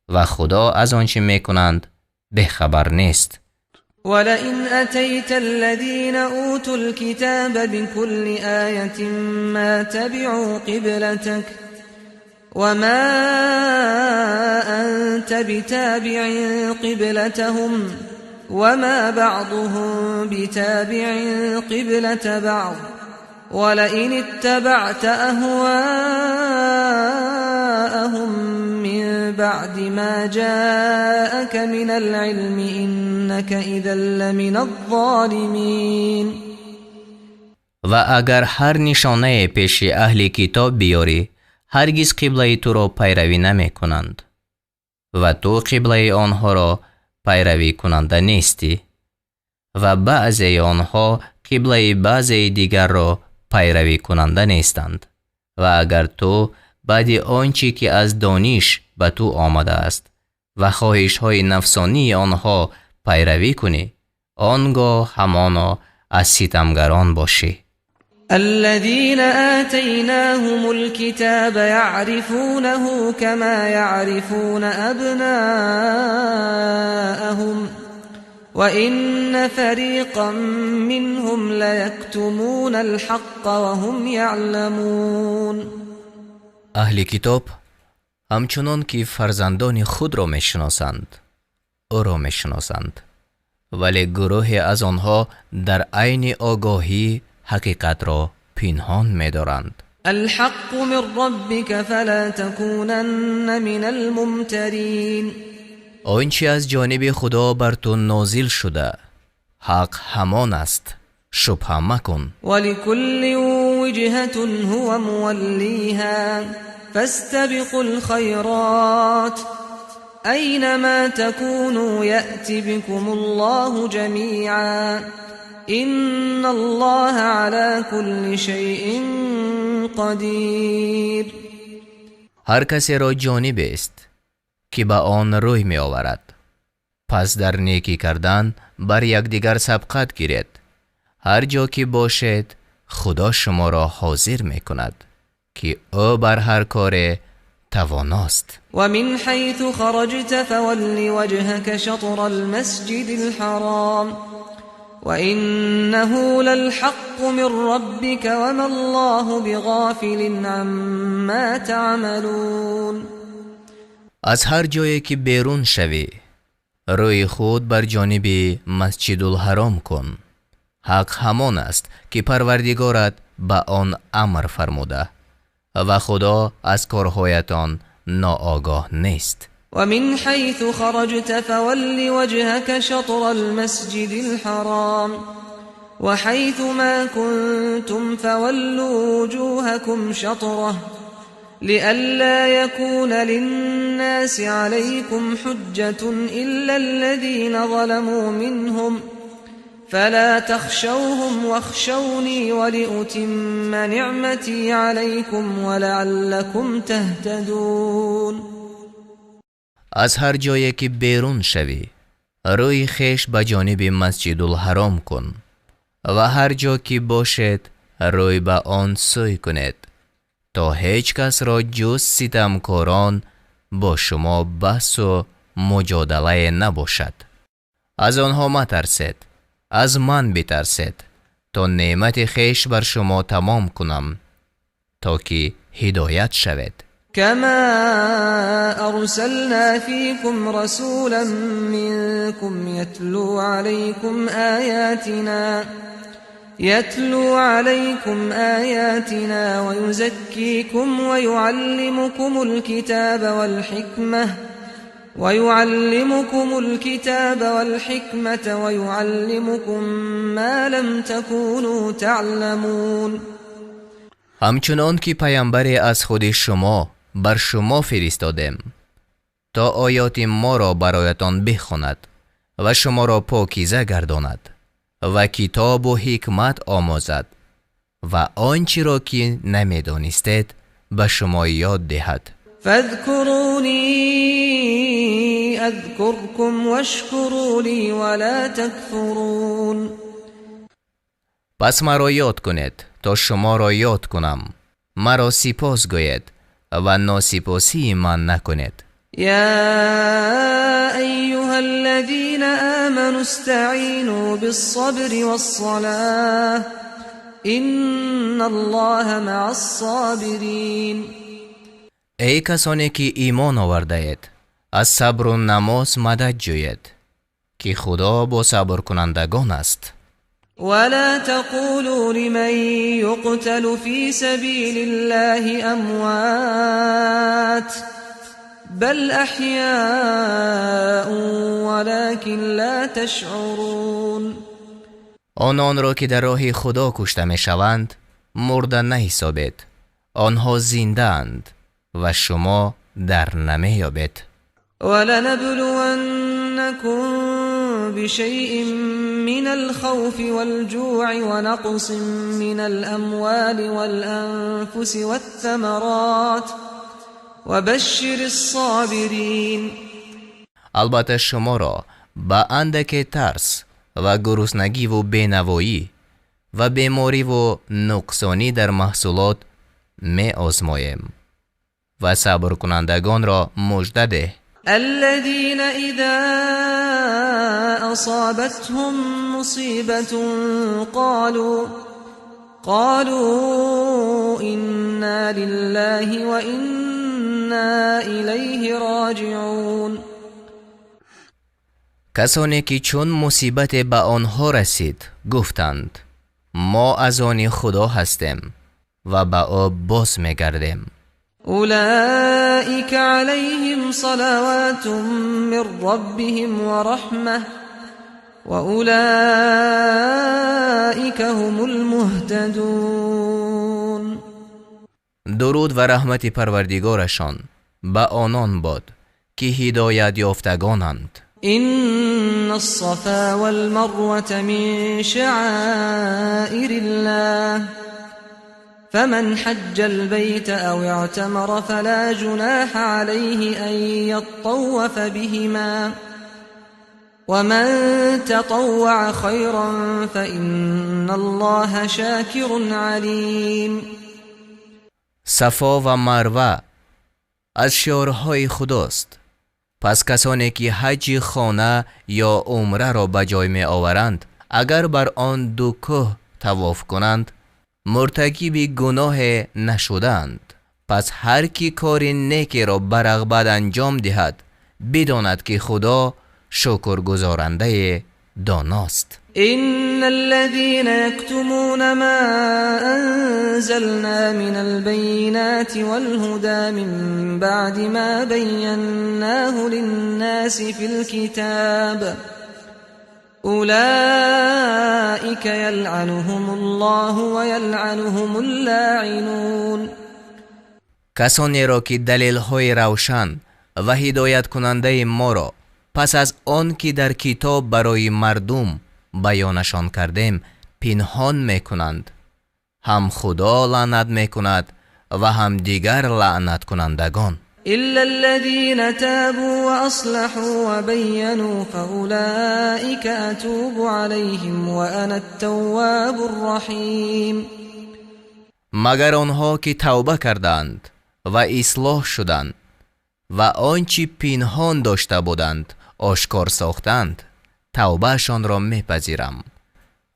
و خدا از آنچه میکنند بخبر نیست. ولئن أتيت الذين أوتوا الكتاب بكل آية ما تبعوا قبلتك وما أنت بتابع قبلتهم وما بعضهم بتابع قبلة بعض ولئن اتبعت أهواءهم من بعد ما جاءك من العلم إنك إذا لمن الظالمين. و اگر هر نشانه پیش اهل کتاب بیاری هرگز قبله تو را پیروی نمی کنند و تو قبله آنها را پیروی کننده نیستی و بعضی آنها قبله بعضی دیگر را پیروی کننده نیستند و اگر تو بعد آنچه که از دانش به تو آمده است و خواهش های نفسانی آنها پیروی کنی آنگاه همانا از ستمگران باشی. الذين آتيناهم الكتاب يعرفونه كما يعرفون أبناءهم وإن فريقا منهم ليكتمون الحق وهم يعلمون. اهل کتاب همچنان که فرزندان خود را میشناسند او را میشناسند ولی گروهی از آنها در عین آگاهی حقیقت را پنهان می‌دارند. الحق من ربك فلا تكونن من الممترین. آنچه از جانب خدا بر تو نازل شده حق همان است شبهه مکن. ولكل وجهة هو موليها فاستبقوا الخيرات أينما تكونوا يأت بكم الله جميعا إن الله على كل شيء قدیر. هر کسی را جانب است که به آن روی می آورد، پس در نیکی کردن بر یکدیگر سبقت گیرید. هر جا که باشد خدا شما را حاضر می کند که او بر هر کار تواناست. و من حیث خرجت فول وجهك شطر المسجد الحرام وإنه للحق من ربك وما الله بغافل عما تعملون. از هر جایی که بیرون شوی روی خود بر جانب مسجد الحرام کن. حق همان است که پروردگارت به آن امر فرموده و خدا از کارهایتان ناآگاه نیست. ومن حيث خرجت فول وجهك شطر المسجد الحرام وحيث ما كنتم فولوا وجوهكم شطره لئلا يكون للناس عليكم حجة إلا الذين ظلموا منهم فلا تخشوهم واخشوني ولأتم نعمتي عليكم ولعلكم تهتدون. از هر جایی که بیرون شوی روی خیش به جانب مسجد الحرام کن و هر جا که باشد روی به آن سوی کنید تا هیچ کس را جز ستمکاران با شما بحث و مجادله نباشد. از آنها مترسید، از من بترسید تا نعمت خیش بر شما تمام کنم تا که هدایت شوید. كما أرسلنا فيكم رسولا منكم يتلو عليكم آياتنا ويزكيكم ويعلمكم الكتاب والحكمة ويعلمكم ما لم تكونوا تعلمون. همچنان که پیامبری از خود شما بر شما فرستادیم تا آیات ما را برایتان بخواند و شما را پاکیزه گرداند و کتاب و حکمت آموزد و آنچه را که نمیدانستید به شما یاد دهد. فاذكروني اذكركم واشكروا لي ولا تكفرون. پس مرا یاد کنید تا شما را یاد کنم، مرا سپاس گوید و ناسپاسی من نکنید. يا أيها الذين آمنوا استعينوا بالصبر والصلاة إن الله مع الصابرين. ای کسانی که ایمان آورده اید از صبر و نماز مدد جوید که خدا با صبر کنندگان است. ولا تقولوا لمن يقتل في سبيل الله أموات بل أحياء ولكن لا تشعرون. آنان را که در راه خدا کشته می شوند مرده نحسابید، آنها زنده اند و شما در نمی یابید. ولنبلونكم بشيء من الخوف والجوع ونقص من الأموال والأنفس والثمرات وبشر الصابرين. البته شما را با اندک ترس و گرسنگی و بینوایی و بیماری و نقصانی در محصولات می آزماییم و صبر کنندگان را مژده ده. الذين إذا أصابتهم مصيبة قالوا إنا لله وإنا إليه راجعون. کسانی که چون مصیبت به آنها رسید گفتند ما از آن خدا هستیم و به او باز می‌گردیم. أولئك عليهم صلوات من ربهم ورحمة وأولئك هم المهتدون. درود و رحمت پروردگارشان به آنان باد که هدایت یافتگانند. إن الصفا والمروة من شعائر الله فمن حج البيت أو اعتمر فلا جناح عليه أن يطوف بهما ومن تطوع خيرا فإن الله شاكر عليم. صفا و مروه از شعارهای خداست. پس کسانی که حج خانه یا عمره را به جای می آورند اگر بر آن دو کوه طواف کنند مرتکب گناه نشدند. پس هر کی کار نیکی را به رغبت انجام دهد بداند که خدا شکرگزارنده داناست. إن الذين يكتمون ما أنزلنا من البينات والهدى من بعد ما بيناه للناس في الكتاب أولئك يلعنهم الله ويلعنهم اللاعنون. کسانی را که دلیل های روشن و هدایت کننده ما را پس از آن که در کتاب برای مردم بیانشان کردیم پنهان میکنند، هم خدا لعنت میکند و هم دیگر لعنت کنندگان. إلا الذين تابوا وأصلحوا وبينوا فأولئك أتوب عليهم وأنا التواب الرحيم. مگر آنها که توبه کردند و اصلاح شدند و آنچه پنهان داشته بودند آشکار ساختند، توبهشان را میپذیرم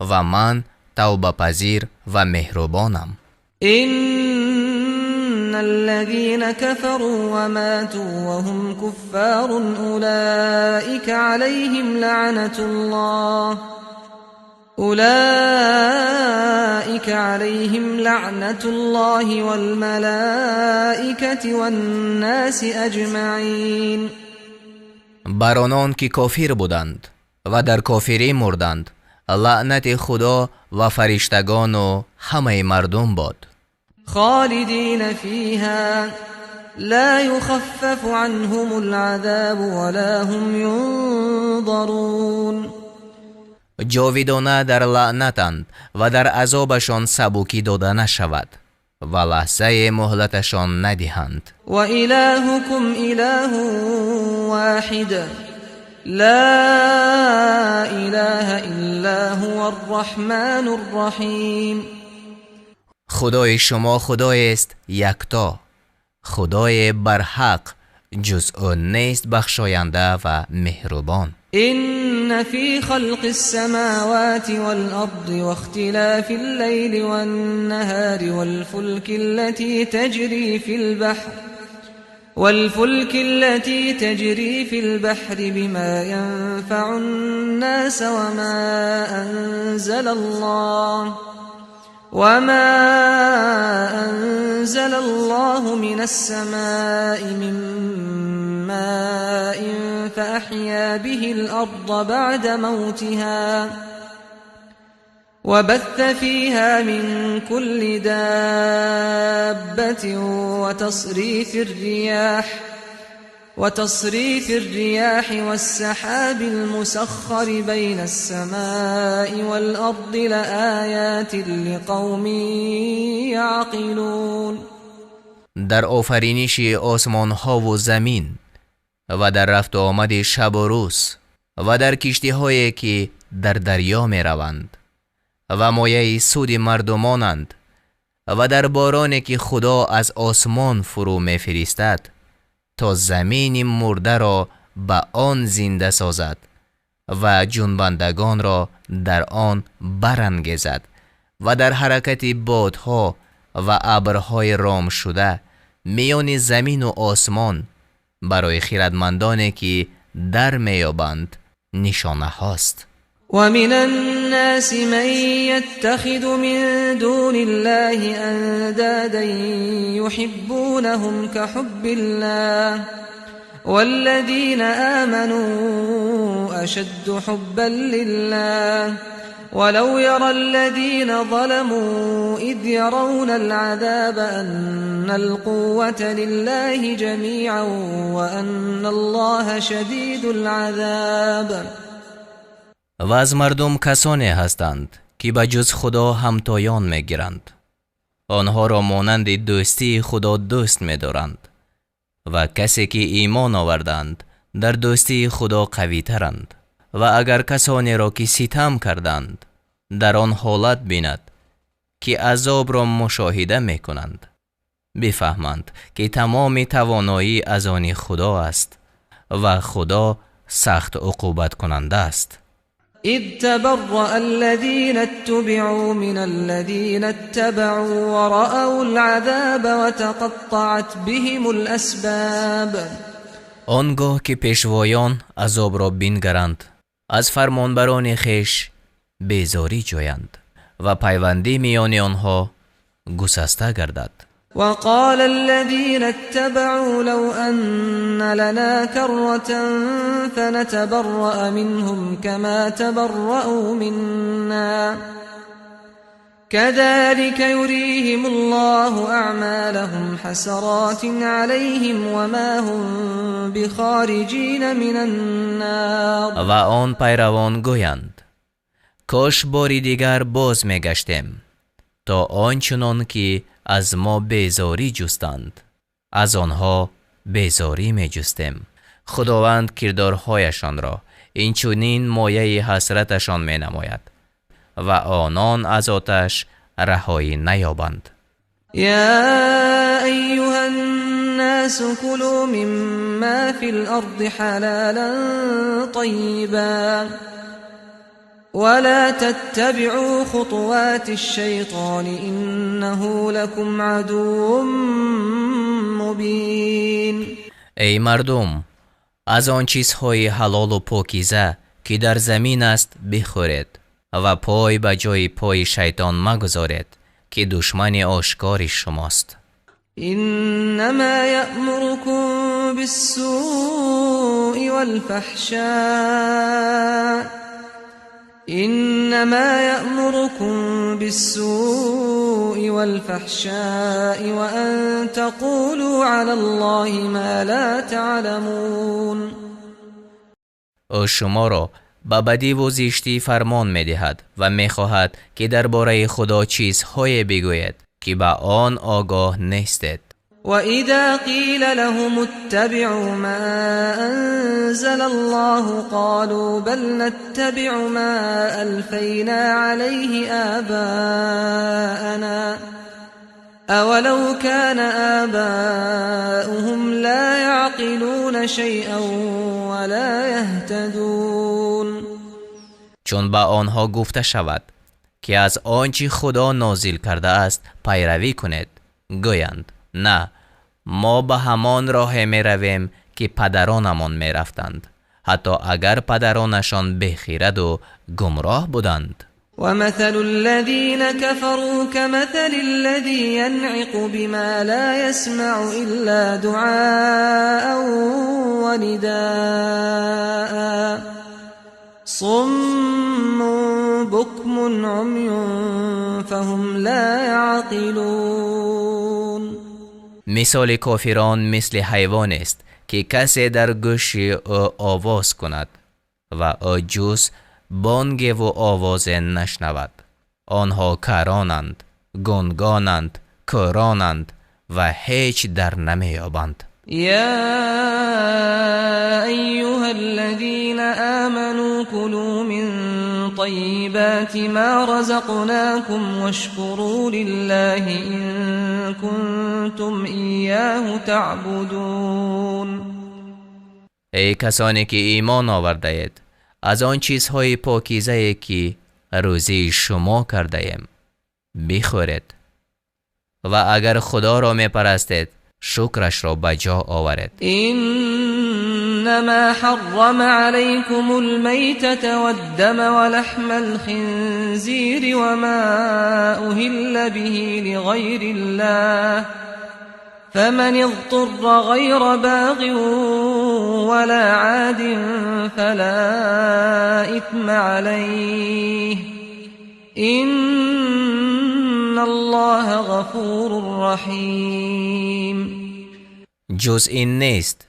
و من توبه پذیر و مهربانم. إن الذين كفروا وماتوا وهم كفار أولئك عليهم لعنة الله والملائكة والناس أجمعين. بر آنان که کافر بودند و در کافری مردند لعنت خدا و فرشتگان و همه مردم باد. خالدين فيها لا يخفف عنهم العذاب ولا هم ينظرون. جاویدانه در لعنتند و در عذابشان سبکی داده نشود و لحظه مهلتشان ندهند. و الهكم اله واحد لا اله الا هو الرحمن الرحیم. خدای شما خدای است یکتا، خدای برحق جز او نیست بخشاینده و مهربان. إن في خلق السماوات والأرض واختلاف الليل والنهار والفلك التي تجري في البحر بما ينفع الناس وما أنزل الله من السماء من ماء فأحيا به الأرض بعد موتها وبث فيها من كل دابة وتصريف الرياح والسحاب المسخر بين السماء والأرض لآيات لقوم يعقلون. در آفرینش آسمان ها و زمین و در رفت و آمد شب و روز و در کشتی هایی که در دریا می روند و مایه سود مردمانند و در بارانی که خدا از آسمان فرو می فرستد تا زمین مرده را به آن زنده سازد و جنبندگان را در آن برانگیزد و در حرکت بادها و ابرهای رام شده میان زمین و آسمان برای خردمندانی که در میابند نشانه هاست. و من الناس من يتخذ من دون الله اندادا يحبونهم كحب الله والذين آمنوا اشد حبا لله ولو يرى الذين ظلموا إذ يرون العذاب أن القوة لله جميعا وأن الله شديد العذاب. و از مردم کسانی هستند که به جز خدا همتایان میگیرند. آنها را مانند دوستی خدا دوست می‌دارند و کسی که ایمان آوردند در دوستی خدا قوی ترند. و اگر کسانی را که ستم کردند در آن حالت بیند که عذاب را مشاهده می‌کنند، بفهمند که تمام توانایی از آن خدا است و خدا سخت عقوبت کننده است. إذ تبرأ الذين اتبعوا من الذين اتبعوا ورأوا العذاب وتقطعت بهم الأسباب. آنگاه که پیشوایان عذاب را بینگرند، از فرمانبران خیش بیزاری جویند و پیوندی میان آنها گسسته گردد. وقال الذين اتبعوا لو أن لنا كرة فنتبرأ منهم كما تبرأوا منا كذلك يريهم الله أعمالهم حسرات عليهم وما هم بخارجين من النار. و آن پیروان گویند کاش باری دیگر باز میگشتیم تا آنچنان که از ما بیزاری جستند از آنها بیزاری می جستیم. خداوند کردارهایشان را این چنین مایه حسرتشان می نماید و آنان از آتش رهایی نیابند. يا أيها الناس كلوا مما في الأرض حلالا طيبا ولا تتبعوا خطوات الشيطان إنه لكم عدو مبين. ای مردم، از آن چیزهای حلال و پاکیزه که در زمین است بخورید و پای به جای پای شیطان مگذارید که دشمن آشکار شماست. إنما يأمركم بالسوء والفحشاء وأن تقولوا على الله ما لا تعلمون. او شما را به بدی و زشتی فرمان می دهد و می خواهد که درباره خدا چیزهای بگوید که به آن آگاه نیستید. وَإِذَا قِيلَ لَهُمُ اتَّبِعُوا مَا أَنزَلَ اللَّهُ قَالُوا بَلْ نَتَّبِعُ مَا أَلْفَيْنَا عَلَيْهِ آبَاءَنَا أَوَلَوْ كَانَ آبَاؤُهُمْ لَا يَعْقِلُونَ شَيْئًا وَلَا يَهْتَدُونَ. چون به آنها گفته شود که از آنچه خدا نازل کرده است پیروی کنید، گویند نه، ما به همان راه می رویم که پدرانمان می رفتند، حتی اگر پدرانشان بخیرد و گمراه بودند. ومثل الذين كفروا كمثل الذي ينعق بما لا يسمع إلا دعاء ونداء صم بكم عمي فهم لا يعقلون. مثال کافران مثل حیوان است که کسی در گوش او آواز کند و او جز بانگ و آواز نشنود. آنها کرانند، گنگانند، کرانند و هیچ در نمیابند. يا أيها الذين آمنوا كلوا من طيبات ما رزقناكم واشكروا لله إن كنتم إياه تعبدون. ای کسانی که ایمان آورده اید، از آن چیزهای پاکیزه که روزی شما کرده ایم بخورید و اگر خدا را می پرستید شکرش را بجا آورید. إنما حرم عليكم الميتة والدم ولحم الخنزير وما أهل به لغير الله فمن اضطر غير باغ ولا عاد فلا إثم عليه إن الله غفور رحیم. جز این نیست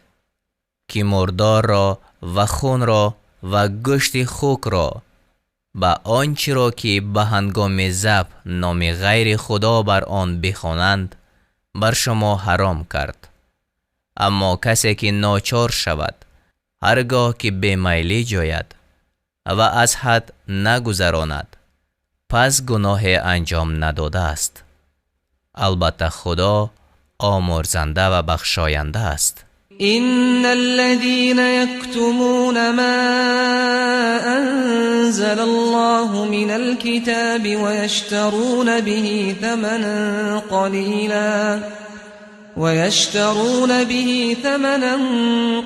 که مردار را و خون را و گوشت خوک را با آنچه را که به هنگام ذبح نام غیر خدا بر آن بخوانند بر شما حرام کرد. اما کسی که ناچار شود هرگاه که بیمیلی جوید و از حد نگذراند پس گناه انجام نداده است. البته خدا آمرزنده و بخشاینده است. إن الذين يكتمون ما أنزل الله من الكتاب ويشترون به ثمنا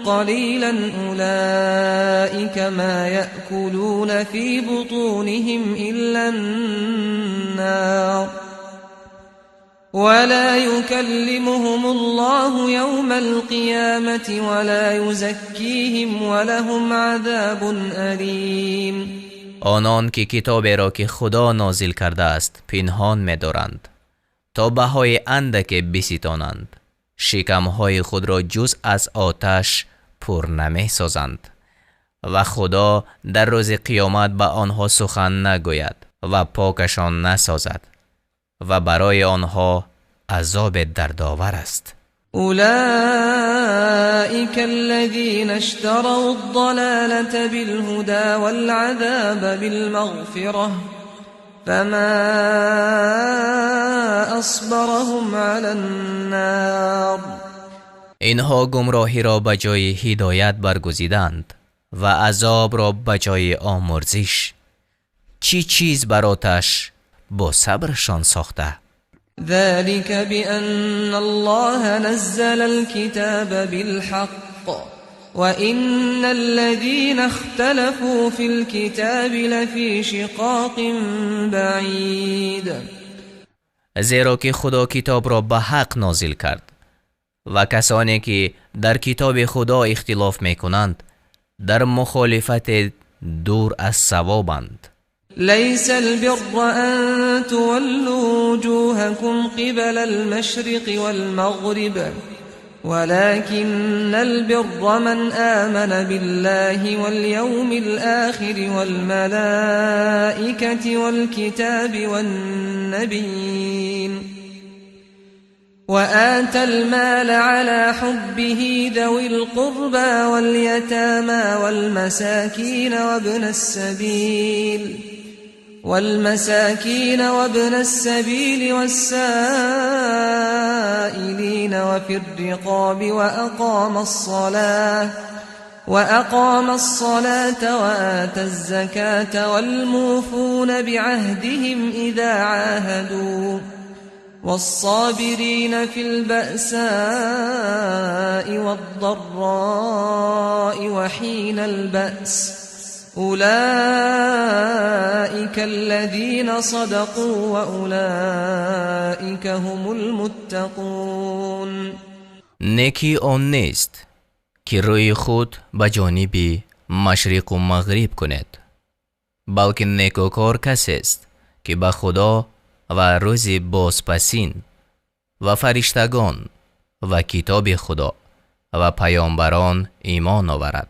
قليلا أولئك ما يأكلون في بطونهم إلا النار ولا يكلمهم الله يوم القيامة ولا يزكيهم ولهم عذاب أليم. آنان که کتابی را که خدا نازل کرده است پنهان می‌دارند تا بهای اندک بستانند، شکمهای خود را جز از آتش پر نمی‌سازند و خدا در روز قیامت به آنها سخن نگوید و پاکشان نسازد و برای آنها عذاب دردآور است. أولئك الذين اشتروا الضلالة بالهدى والعذاب بالمغفرة فما أصبرهم على النار. اینها گمراهی را به جای هدایت برگزیدند و عذاب را به جای آمرزش. چی چیز بر آتش با صبرشان ساخته؟ ذلك بأن الله نزل الكتاب بالحق وإن الذين اختلفوا في الكتاب لفي شقاق بعيد. زیرا که خدا کتاب را به حق نازل کرد و کسانی که در کتاب خدا اختلاف میکنند در مخالفت دور از صوابند. ليس البر أن تولوا وجوهكم قبل المشرق والمغرب ولكن البر من آمن بالله واليوم الآخر والملائكة والكتاب والنبيين وآتى المال على حبه ذوي القربى واليتامى والمساكين وابن السبيل والسائلين وفي الرقاب وأقام الصلاة وآتى الزكاة والموفون بعهدهم إذا عاهدوا والصابرين في البأساء والضراء وحين البأس أولئك الذين صدقوا وأولئك هم المتقون. نیکی آن نیست که روی خود به جانب مشرق و مغرب کند، بلکه نیکوکار کسی است که به خدا و روز بازپسین و فرشتگان و کتاب خدا و پیامبران ایمان آورد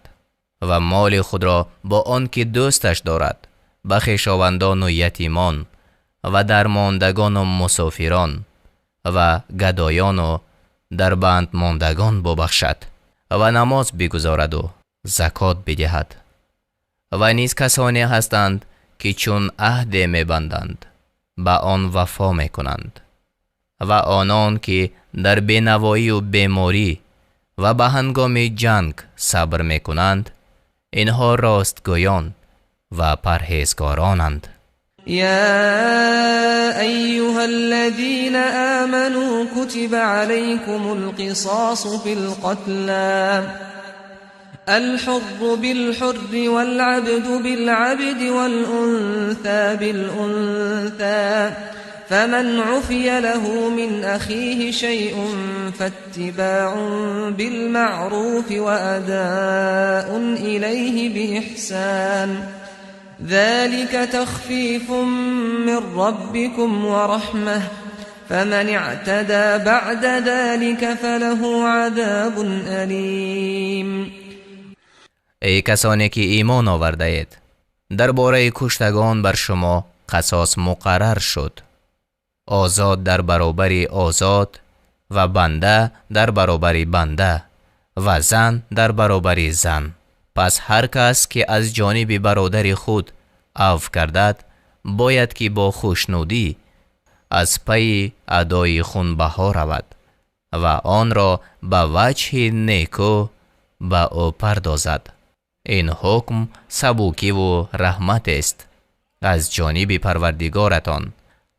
و مال خود را با آن که دوستش دارد به خویشاوندان و یتیمان و درماندگان و مسافران و گدایان و در بند ماندگان ببخشد و نماز بگزارد و زکات بدهد. و نیز کسانی هستند که چون عهد می‌بندند به آن وفا می‌کنند و آنان که در بینوایی و بیماری و به هنگام جنگ صبر می‌کنند اینها راستگویان و پرهیزگارانند. يا أيها الذين آمنوا كتب عليكم القصاص في القتلى الحر بالحر والعبد بالعبد والأنثى بالأنثى فمن عفي له من أخيه شيء فاتباع بالمعروف وأداء إليه بإحسان ذلك تخفيف من ربكم ورحمة فمن اعتدى بعد ذلك فله عذاب أليم. ای کسانی که ایمان آورده اید، درباره کشتگان بر شما قصاص مقرر شد. آزاد در برابر آزاد و بنده در برابر بنده و زن در برابر زن. پس هر کس که از جانب برادر خود عفو کردد باید که با خوشنودی از پی ادای خونبها رود و آن را به وجه نیکو به او پردازد. این حکم سبوکی و رحمت است از جانب پروردگارتان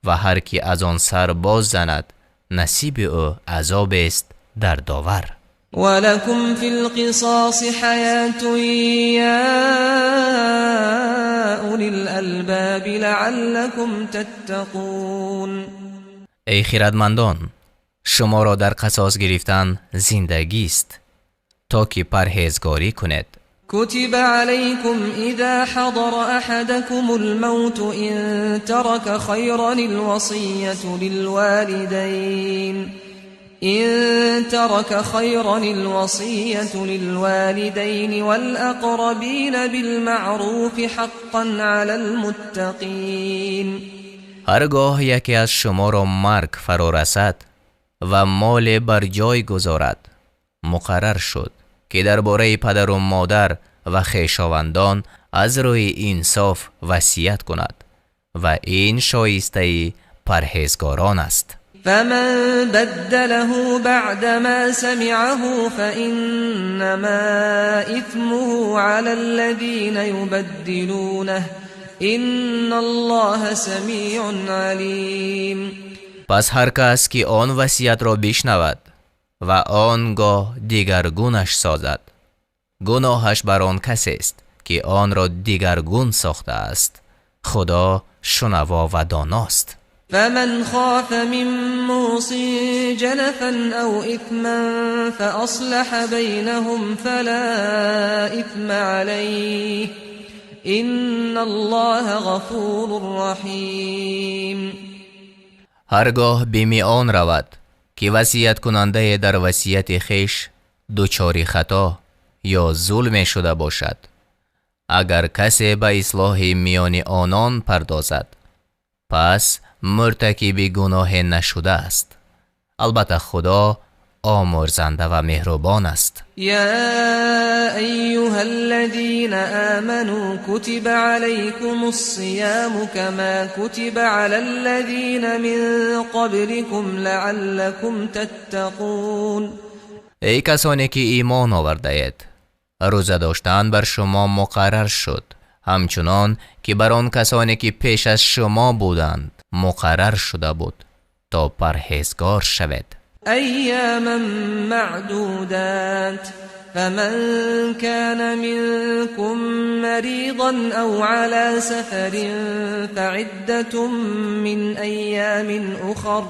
و هر کی از آن سر باز زند نصیب او عذاب است در داور. ولكم في القصاص حياة يا أولي الألباب لعلكم تتقون. ای خردمندان، شما را در قصاص گرفتن زندگی است تا که پرهیزگاری کنید. كتب عليكم إذا حضر أحدكم الموت إن ترك خيرا الوصية للوالدين والأقربين بالمعروف حقا على المتقين. هرگاه یکی از شما را مرگ فرا رسد و مال بر جای گذارد، مقرر شد که درباره پدر و مادر و خویشاوندان از روی انصاف وصیت کند و این شایسته پرهیزگاران است. فمن بدله بعدما سمعه فإنما إثمه على الذين يبدلونه إن الله سمیع علیم. پس هر کس که آن وصیت را بشنود و آنگاه دیگرگونش سازد، گناهش بر آن کسی است که آن را دیگرگون ساخته است. خدا شنوا و داناست. فمن خاف من موص جنفا او اثما فاصلح بينهم فلا اثم عليه ان الله غفور رحیم. هرگاه بیمی آن رود که وصیت کننده در وصیت خیش دچار خطا یا ظلم شده باشد، اگر کسی به اصلاح میان آنان پردازد، پس مرتکب گناه نشده است. البته خدا آمرزنده و مهربان است. یا ایها الذین آمنوا کتب علیکم الصیام کما کتب علی الذین من قبلکم لعلکم تتقون. ای کسانی که ایمان آورده اید، روزه داشتن بر شما مقرر شد همچنان که بر آن کسانی که پیش از شما بودند مقرر شده بود تا پرهیزگار شوید. ایاما معدودات فمن كان منكم مريضا او على سفر فعدة من ايام اخر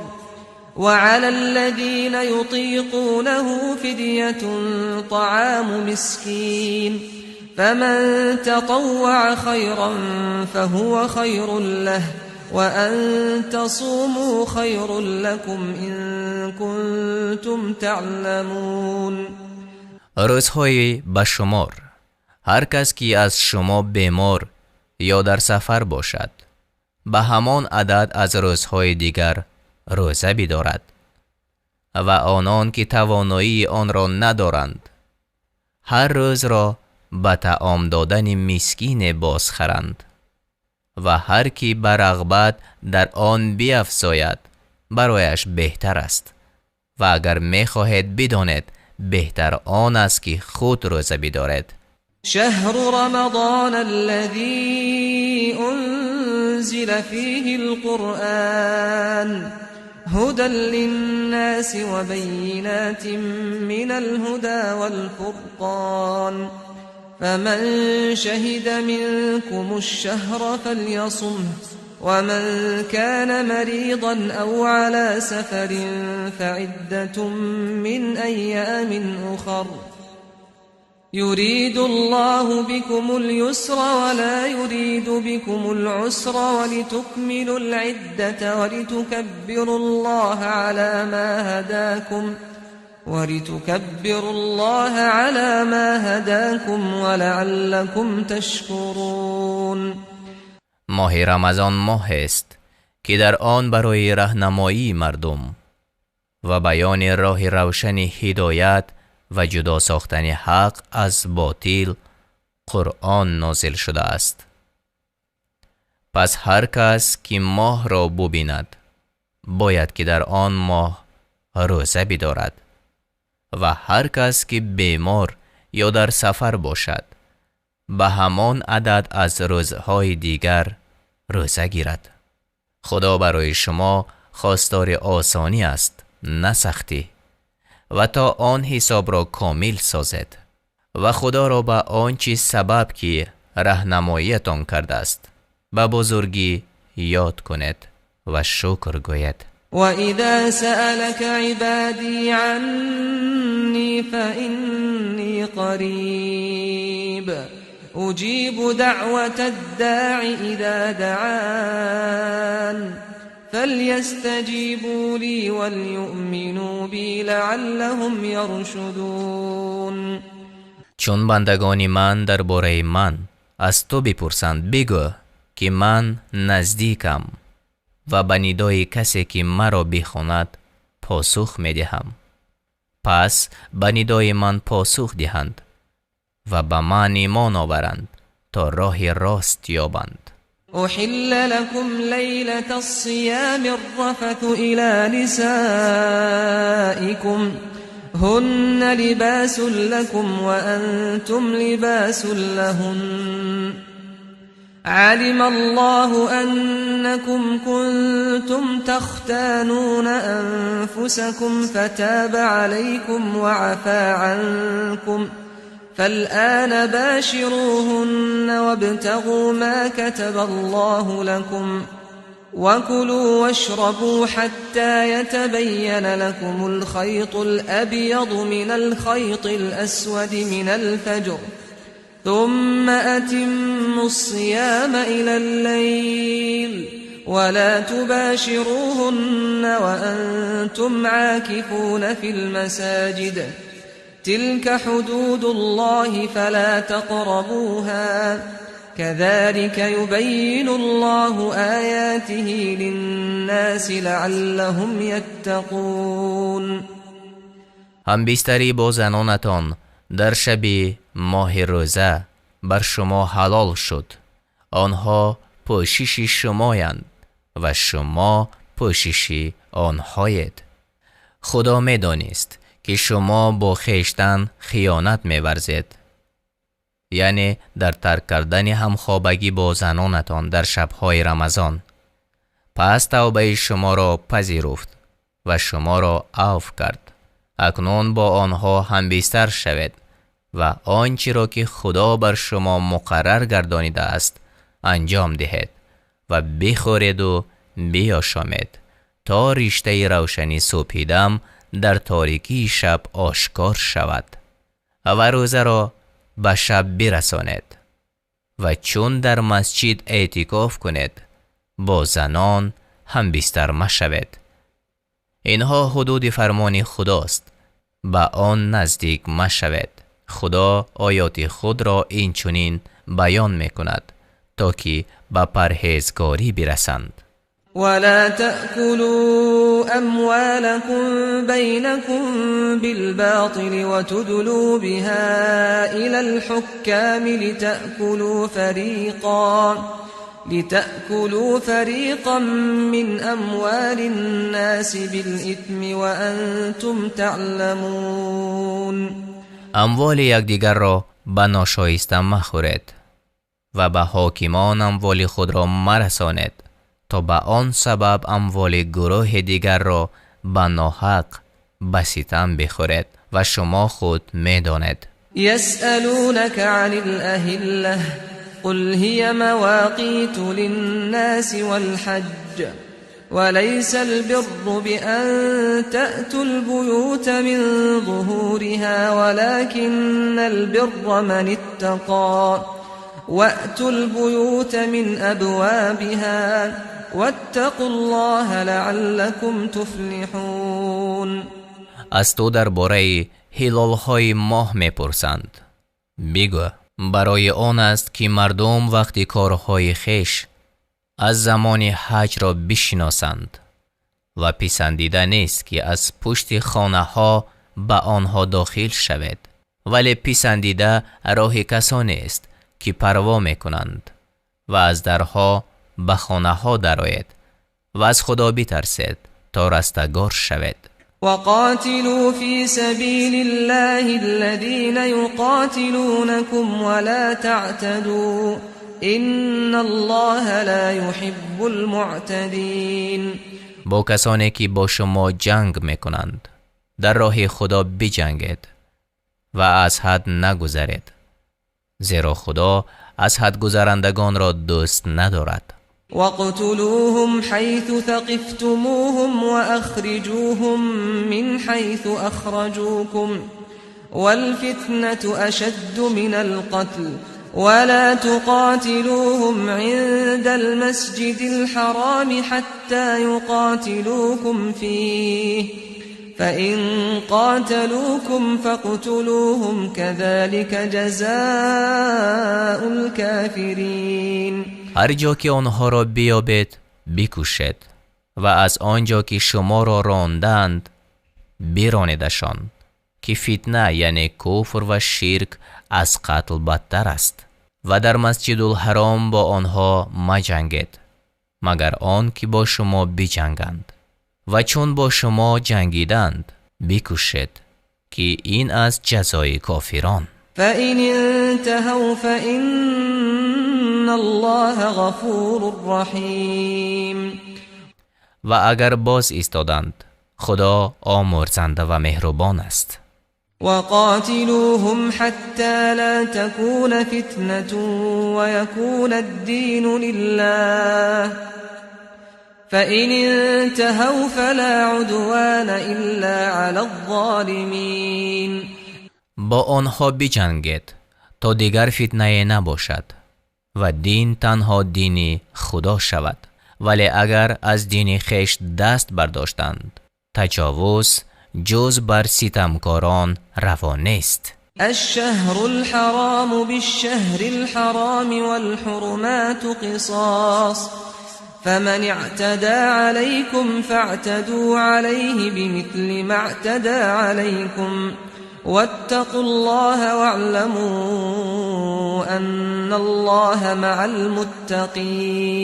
وعلى الذين يطيقونه فدية طعام مسكين فمن تطوع خيرا فهو خير له وأن تصوموا خير لكم إن كنتم تعلمون. روزهای بشمار. هر کس که از شما بیمار یا در سفر باشد به همان عدد از روزهای دیگر روزه بدارد و آنان که توانایی آن را ندارند هر روز را به طعام دادن مسکین بازخرند و هر کی به رغبت در آن بیفزاید برایش بهتر است و اگر می خواهید بدانید بهتر آن است که خود روزه بدارید. شهر رمضان الذي انزل فيه القرآن هدى للناس وبينات من الهدى والفرقان فمن شهد منكم الشهر فليصمه ومن كان مريضا أو على سفر فعدة من أيام أخر يريد الله بكم اليسر ولا يريد بكم العسر ولتكملوا العدة ولتكبروا الله على ما هداكم ولعلكم تشكرون. ماه رمضان ماه است که در آن برای راهنمایی مردم و بیان راه روشن هدایت و جدا ساختن حق از باطل قرآن نازل شده است. پس هر کس که ماه را ببیند باید که در آن ماه روزه بدارد و هر کس که بیمار یا در سفر باشد به همان عدد از روزهای دیگر روزه گیرد. خدا برای شما خواستار آسانی است نه سختی و تا آن حساب را کامل سازد و خدا را به آنچه سبب که راهنماییتان کرده است به بزرگی یاد کنید و شکر گوید. وَإِذَا سَأَلَكَ عِبَادِي عَنِّي فَإِنِّي قَرِيبٌ أُجِيبُ دَعْوَةَ الدَّاعِ إِذَا دَعَانِ فَلْيَسْتَجِيبُوا لِي وَلْيُؤْمِنُوا بِي لَعَلَّهُمْ يَرْشُدُونَ. چون بندگان من درباره من از تو بپرسند بگو که من نزدیکم و به ندای کسی که مرا بخواند پاسخ میدهم. پس به ندای من پاسخ دهند و به من ایمان آورند تا راه راست یابند. أحل لكم ليلة الصيام الرفث إلى نسائكم هن لباس لكم وأنتم لباس لهن علم الله أنكم كنتم تختانون أنفسكم فتاب عليكم وعفى عنكم فالآن باشروهن وابتغوا ما كتب الله لكم وكلوا واشربوا حتى يتبين لكم الخيط الأبيض من الخيط الأسود من الفجر ثم أتموا الصيام إلى الليل ولا تباشروهن وأنتم عاكفون في المساجد تلك حدود الله فلا تقربوها كذلك يبين الله آياته للناس لعلهم يتقون. هم بیستری با زنانتان در شب ماه روزه بر شما حلال شد. آنها پوشش شمایند و شما پوشش آنهایید. خدا می دانست که شما با خویشتن خیانت می ورزید، یعنی در ترک کردن همخوابگی با زنانتان در شبهای رمضان. پس توبه شما را پذیرفت و شما را عفو کرد. اکنون با آنها هم بیستر شوید و آنچه را که خدا بر شما مقرر گردانیده است انجام دهید و بخورید و بیاشامید تا رشته روشنی صبحدم در تاریکی شب آشکار شود و روزه را به شب برسانید و چون در مسجد اعتکاف کنید با زنان هم بیستر مشوید. اینها حدود فرمان خداست، به آن نزدیک مشوید. خدا آیات خود را این چنین بیان می کند تا که به پرهیزگاری برسند. ولا تأكلوا أموالكم بينكم بالباطل وتدلوا بها إلى الحكام لتأكلوا فريقا من أموال الناس بالإثم وأنتم تعلمون. اموال یکدیگر را به ناشایسته مخورید و به حاکمان اموال خود را مرسانید تا به آن سبب اموال گروه دیگر را به ناحق به ستم بخورید و شما خود می‌دانید. يسألونك عن الأهلة قل هي مواقيت للناس والحج وليس البر بأن تأتوا البيوت من ظهورها ولكن البر من اتقى وأتوا البيوت من أبوابها واتقوا الله لعلكم تفلحون. از تو درباره هلال‌های ماه می‌پرسند. بگو برای آن است که مردم وقتی کارهای خویش از زمان حج را بشناسند و پسندیده نیست که از پشت خانه ها به آنها داخل شود، ولی پسندیده راه کسانی است که پروا میکنند و از درها به خانه ها درآید و از خدا بترسید تا رستگار شود. وقاتلوا في سبيل الله الذين يقاتلونكم ولا تعتدوا إن الله لا يحب المعتدين. با کسانی که با شما جنگ میکنند در راه خدا بجنگید و از حد نگذرید، زیرا خدا از حد گذرندگان را دوست ندارد. وَاقْتُلُوهُمْ حَيْثُ ثَقِفْتُمُوهُمْ وَأَخْرِجُوهُمْ مِنْ حَيْثُ أَخْرَجُوكُمْ وَالْفِتْنَةُ أَشَدُّ مِنَ الْقَتْلِ وَلَا تُقَاتِلُوهُمْ عِندَ الْمَسْجِدِ الْحَرَامِ حَتَّى يُقَاتِلُوكُمْ فِيهِ فَإِنْ قَاتَلُوكُمْ فَاقْتُلُوهُمْ كَذَلِكَ جَزَاءُ الْكَافِرِينَ. هر جا که آنها را بیابید بکشید و از آنجا که شما را راندند بیرانیدشان، که فتنه یعنی کفر و شرک از قتل بدتر است. و در مسجد الحرام با آنها مجنگید مگر آن که با شما بجنگند و چون با شما جنگیدند بکشید، که این از جزای کافران. فَإِنِ انْتَهَوْا فَإِنَّ اللَّهَ غَفُورٌ رَحِيمٌ. و اگر باز ایستادند خدا آمرزنده و مهربان است. وَقَاتِلُوهُمْ حَتَّى لَا تَكُونَ فِتْنَةٌ وَيَكُونَ الدِّينُ لِلَّهِ فَإِنِ انْتَهَوْا فَلَا عُدْوَانَ إِلَّا عَلَى الظَّالِمِينَ. با آنها بجنگید تا دیگر فتنه نباشد و دین تنها دین خدا شود. ولی اگر از دین خویش دست برداشتند تجاوز جز بر ستمکاران روا نیست. الشهر الحرام بالشهر الحرام والحرمات قصاص فمن اعتدى عليكم فاعتدوا عليه بمثل ما اعتدى عليكم واتقوا الله واعلموا ان الله مع المتقين.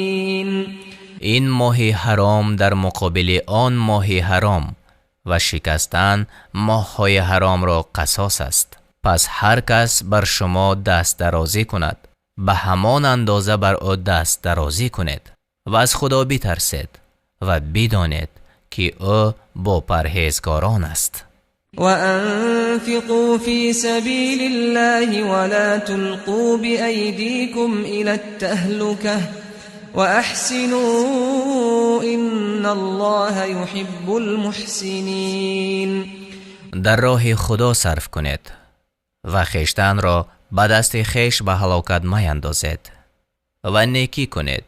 این ماه حرام در مقابل آن ماه حرام و شکستن ماه‌های حرام را قصاص است. پس هر کس بر شما دست درازی کند به همان اندازه بر او دست درازی کنید و از خدا بترسید و بدانید که او با پرهیزگاران است. وَأَنفِقُوا فِي سَبِيلِ اللَّهِ وَلَا تُلْقُوا بِأَيْدِيكُمْ إِلَى التَّهْلُكَةِ وَأَحْسِنُوا إِنَّ اللَّهَ يُحِبُّ الْمُحْسِنِينَ. در راه خدا صرف کنید و خیشتن را به دست خیش به هلاکت میندازید و نیکی کنید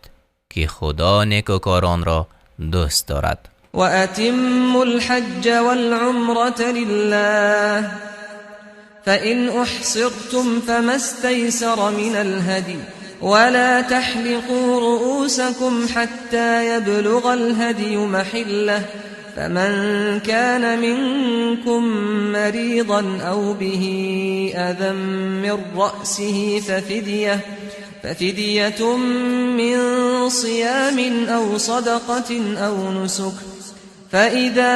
که خدا نیکوکاران را دوست دارد. وَأَتِمُّوا الْحَجَّ وَالْعُمْرَةَ لِلَّهِ فَإِنْ أُحْصِرْتُمْ فَمَا اسْتَيْسَرَ مِنَ الْهَدْيِ وَلَا تَحْلِقُوا رُؤُوسَكُمْ حَتَّى يَبْلُغَ الْهَدْيُ مَحِلَّهُ فَمَنْ كَانَ مِنْكُمْ مَرِيضًا أَوْ بِهِ أَذًى مِنْ رَأْسِهِ ففدية من صيام أو صدقة أو نسك فإذا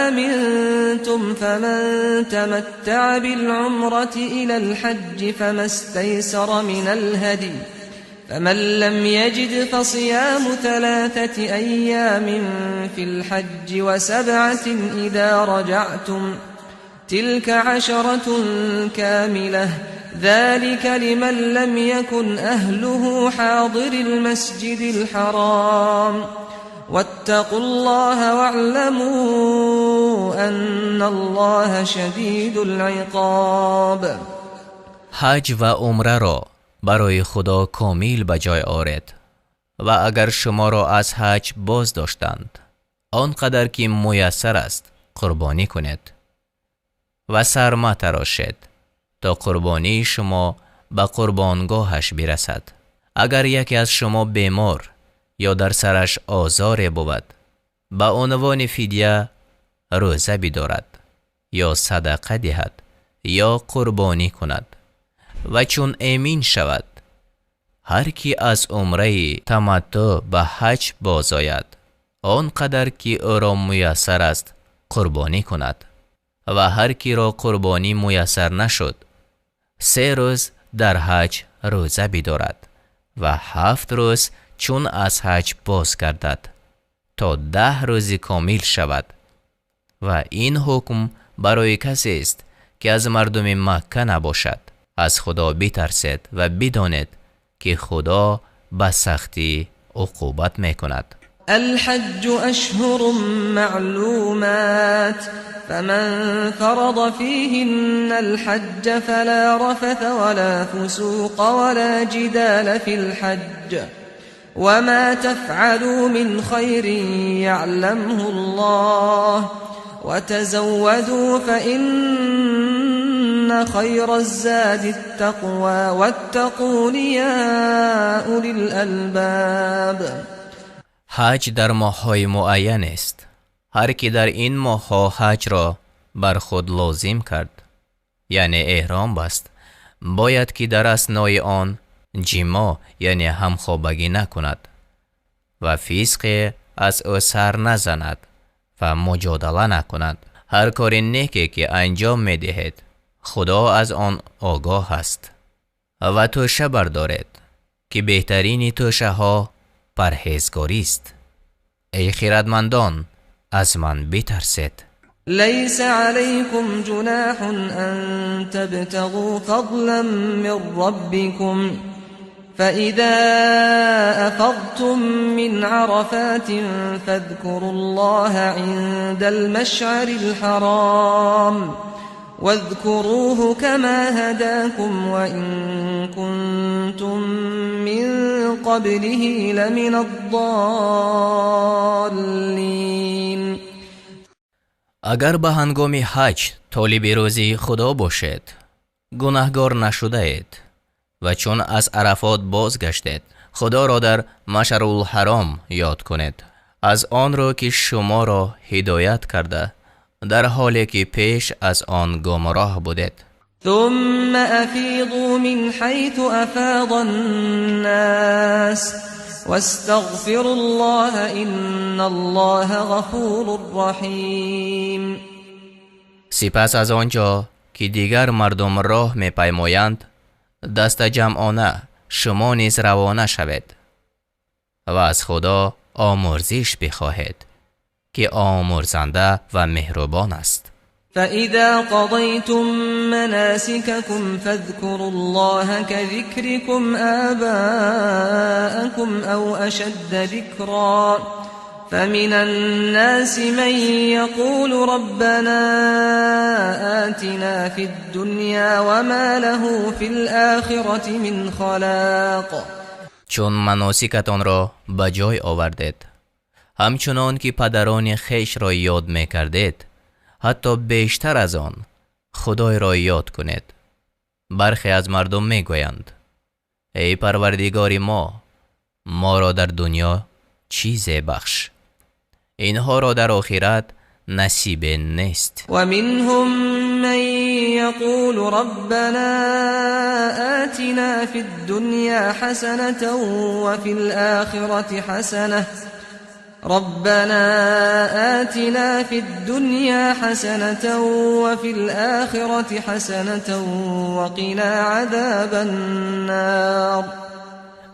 أمنتم فمن تمتع بالعمرة إلى الحج فما استيسر من الهدي فمن لم يجد فصيام 3 أيام في الحج و7 إذا رجعتم تلك 10 كاملة ذلك لمن لم يكن أهله حاضر المسجد الحرام واتقوا الله واعلموا ان الله شدید العقاب. حج و عمره را برای خدا کامل به جای آورید و اگر شما را از حج باز داشتند آنقدر که میسر است قربانی کنید و سر متراشید تا قربانی شما به قربانگاهش برسد. اگر یکی از شما بیمار یا در سرش آزار بود به عنوان فدیه روزه بدارد یا صدقه دهد یا قربانی کند و چون امین شود هر کی از عمره تمتع به حج باز آید آنقدر که او را میسر است قربانی کند و هر کی را قربانی میسر نشد 3 روز در حج روزه بدارد و 7 روز چون از حج باز گردد تا 10 روز کامل شود. و این حکم برای کسی است که از مردم مکه نباشد. از خدا بترسید و بدانید که خدا به سختی عقوبت میکند. الحج اشهر معلومات فمن فرض فيهن الحج فلا رفث ولا فسوق ولا جدال في الحج وما تفعلوا من خير يعلمه الله وتزودوا فإن خير الزاد التقوى واتقون يا أولي الألباب. حج در ماه‌های معین است. هر کی در این ماه‌ها حج را بر خود لازم کرد یعنی احرام بست باید که در اثنای آن جما یعنی همخوابگی نکند و فسق از او سر نزند و مجادله نکند. هر کار نیکی که انجام می‌دهید خدا از آن آگاه است. و توشه بردارید که بهترین توشه ها پرهیزگاری است. ای خردمندان از من بترسید. ليس عليكم جناح أن تبتغوا فضلا من ربكم فإذا أفضتم من عرفات فاذكروا الله عند المشعر الحرام واذكروه كما هداكم وإن كنتم من قبله لمن الضالين. اگر به هنگام حج طالب روزی خدا باشید گناهگار نشده اید و چون از عرفات بازگشتید خدا را در مشعر الحرام یاد کنید از آن را که شما را هدایت کرده در حالی که پیش از آن گمراه بودید. ثم افیضوا من حیث افاض الناس واستغفروا الله ان الله غفور رحیم. سپس از آنجا که دیگر مردم راه می پیمایند دست جمعانه شما نیز روانه شوید و از خدا آمرزش بخواهید که آمرزنده و مهربان است. فإذا قضيتم مناسككم فاذكروا الله كذكركم آباءكم أو أشد ذكرا فمن الناس من يقول ربنا آتنا في الدنيا وما له في الآخرة من خلاق. چون مناسکتان را به جای آوردید همچنان که پدران خیش را یاد می کردید حتی بیشتر از آن خدای را یاد کنید. برخی از مردم می گویند ای پروردگار ما را در دنیا چیزی بخش اینها را در آخرت نصیب نیست. و منهم من یقول ربنا آتنا فی الدنیا حسنة و فی الآخرة حسنة ربنا آتنا في الدنيا حسنة وفي الآخرة حسنة وقنا عذاب النار.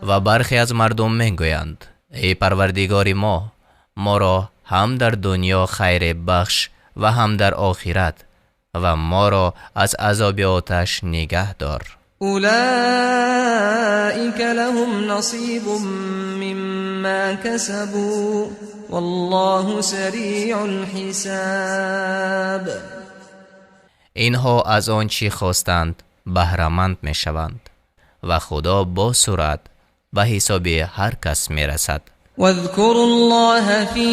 و برخی از مردم میگویند ای پروردگار ما را هم در دنیا خیر بخش و هم در آخرت و ما را از عذاب آتش نگه دار. اولئک لهم نصیب مما کسبوا والله سریع الحساب. اینها از آن چی خواستند بهره‌مند می شوند و خدا با سرعت به حساب هر کس می رسد. واذكروا الله في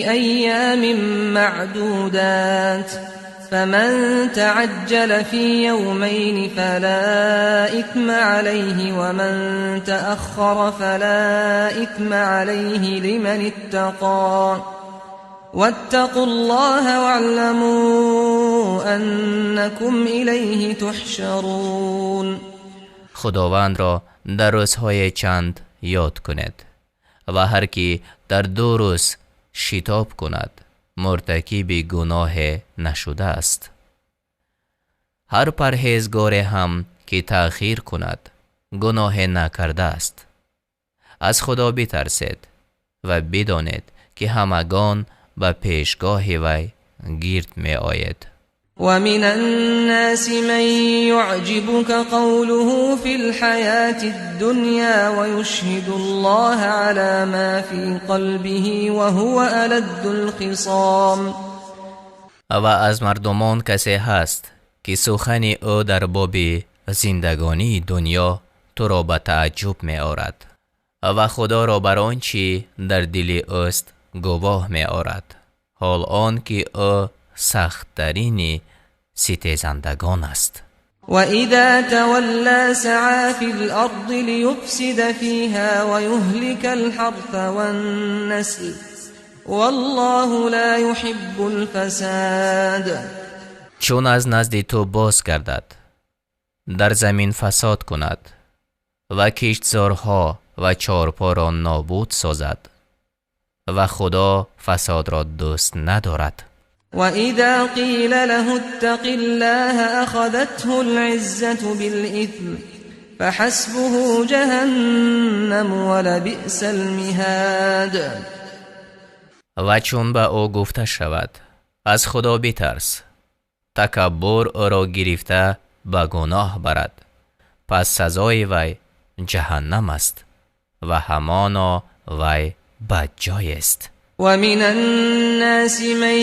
أيام معدودات فمن تعجل في يومين فلا إثم عليه ومن تأخر فلا إثم عليه لمن اتقى واتقوا الله واعلموا أنكم إليه تحشرون. خداوند را در روزهای چند یاد کند و هر کی در 2 روز شتاب کند مرتکب گناه نشده است. هر پرهیزگار هم که تأخیر کند گناه نکرده است. از خدا بترسید و بدانید که همگان به پیشگاه وی گرد می آید. ومن الناس من يعجبك قوله في الحياة الدنيا ويشهد الله على ما في قلبه وهو ألد الخصام. و از مردمان کسی هست که سخن او در باب زندگانی دنیا تو را به تعجب می آرد و خدا را بر آنچه در دل اوست گواه می آرد، حال آن که او سخت‌ترین ستیزندگان است. و اذا تولى سعى في الارض ليفسد فيها ويهلك الحرث والنسل والله لا يحب الفساد. چون از نزد تو باز گردد در زمین فساد کند و کشتزارها و چارپا را نابود سازد و خدا فساد را دوست ندارد. وَإِذَا قِيلَ لَهُ اتَّقِ اللَّهَ أَخَذَتْهُ الْعِزَّةُ بِالْإِثْمِ فَحَسْبُهُ جَهَنَّمُ وَلَبِئْسَ الْمِهَادُ. و چون به او گفته شود از خدا بترس، تکبر او را گرفته به گناه برد، پس سزای وی جهنم است و همانا وی بدجای است. ومن الناس من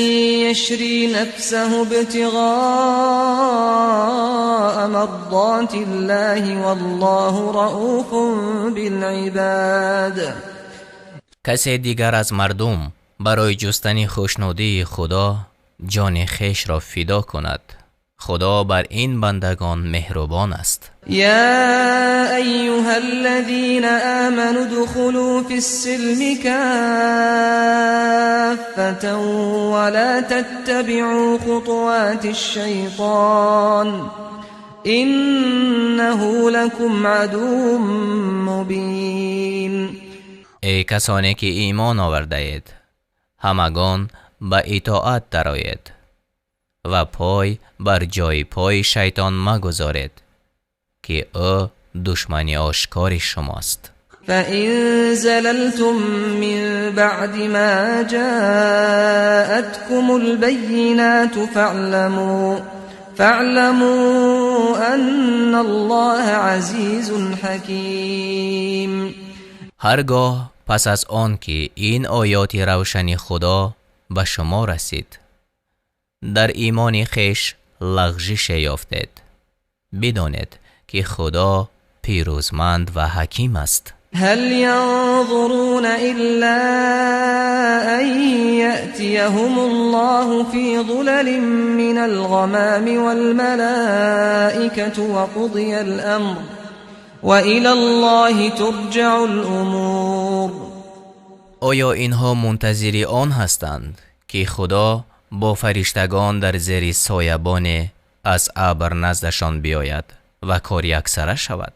يشري نفسه ابتغاء مرضات الله والله رؤوف بالعباد. کسی دیگر از مردم برای جستن خوشنودی خدا جان خیش را فدا کند. خدا بر این بندگان مهربان است. یا ایها الذین آمنوا ادخلوا فی السلم کافة ولا تتبعوا خطوات الشیطان انه لكم عدو مبین. ای کسانی که ایمان آورده اید، همگان به اطاعت درآیید و پای بر جای پای شیطان مگذارید که او دشمنی آشکار شماست. فَإِن زَلَلْتُم مِّن بَعْدِ مَا جَاءَتْكُمُ الْبَيِّنَاتُ فَاعْلَمُوا أَنَّ اللَّهَ عَزِيزٌ حَكِيمٌ. هرگاه پس از آن که این آیات روشن خدا به شما رسید در ایمان خیش لغزش یافتید، بدانید که خدا پیروزمند و حکیم است. هل ينظرون إلا أن يأتيهم الله في ظلل من الغمام والملائكة وقضي الأمر وإلى الله ترجع الأمور. آیا اینها منتظر آن هستند که خدا با فرشتگان در زیر سایبان از ابر نزدشان بیاید و کار یکسره شود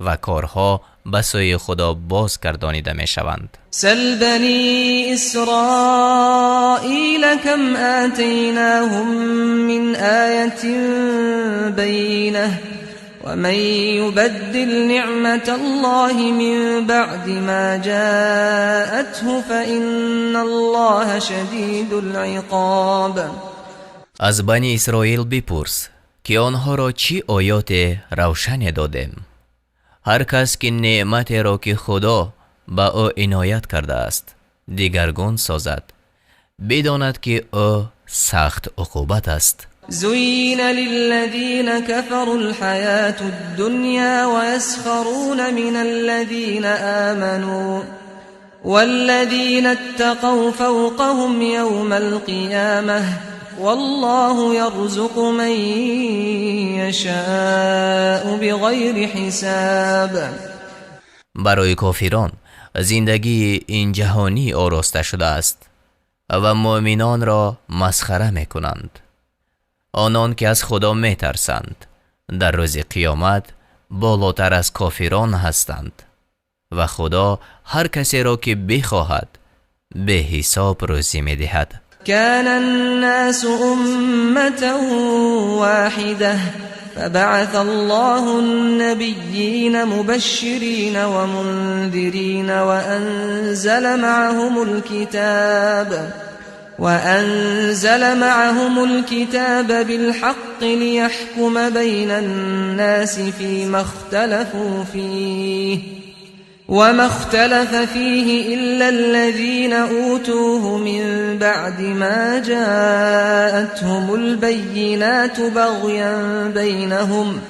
و کارها به سوی خدا بازگردانیده می شوند؟ سل بنی اسرائیل کم آتیناهم من آیت بینه ومن یبدل نعمت الله من بعد ما جاءته فإن الله شدید العقاب. از بنی اسرائیل بپرس که آنها را چی آیات روشن دادیم. هر کس که نعمت را که خدا به او عنایت کرده است دیگرگون سازد، بداند که او سخت عقوبت است. زين للذين كفروا الحياة الدنيا ويسخرون من الذين آمنوا والذين اتقوا فوقهم يوم القيامة والله يرزق من يشاء بغير حساب. برای کافران زندگی این جهانی آراسته شده است و مؤمنان را مسخره می کنند. آنان که از خدا می ترسند در روز قیامت بالاتر از کافران هستند و خدا هر کسی را که بخواهد به حساب روزی می دهد. كان الناس أمة واحدة فبعث الله النبيين مبشرين ومنذرين وأنزل معهم الكتاب بالحق ليحكم بين الناس فيما اختلفوا فيه وما اختلف فيه إلا الذين أوتوه من بعد ما جاءتهم البينات بغيا بينهم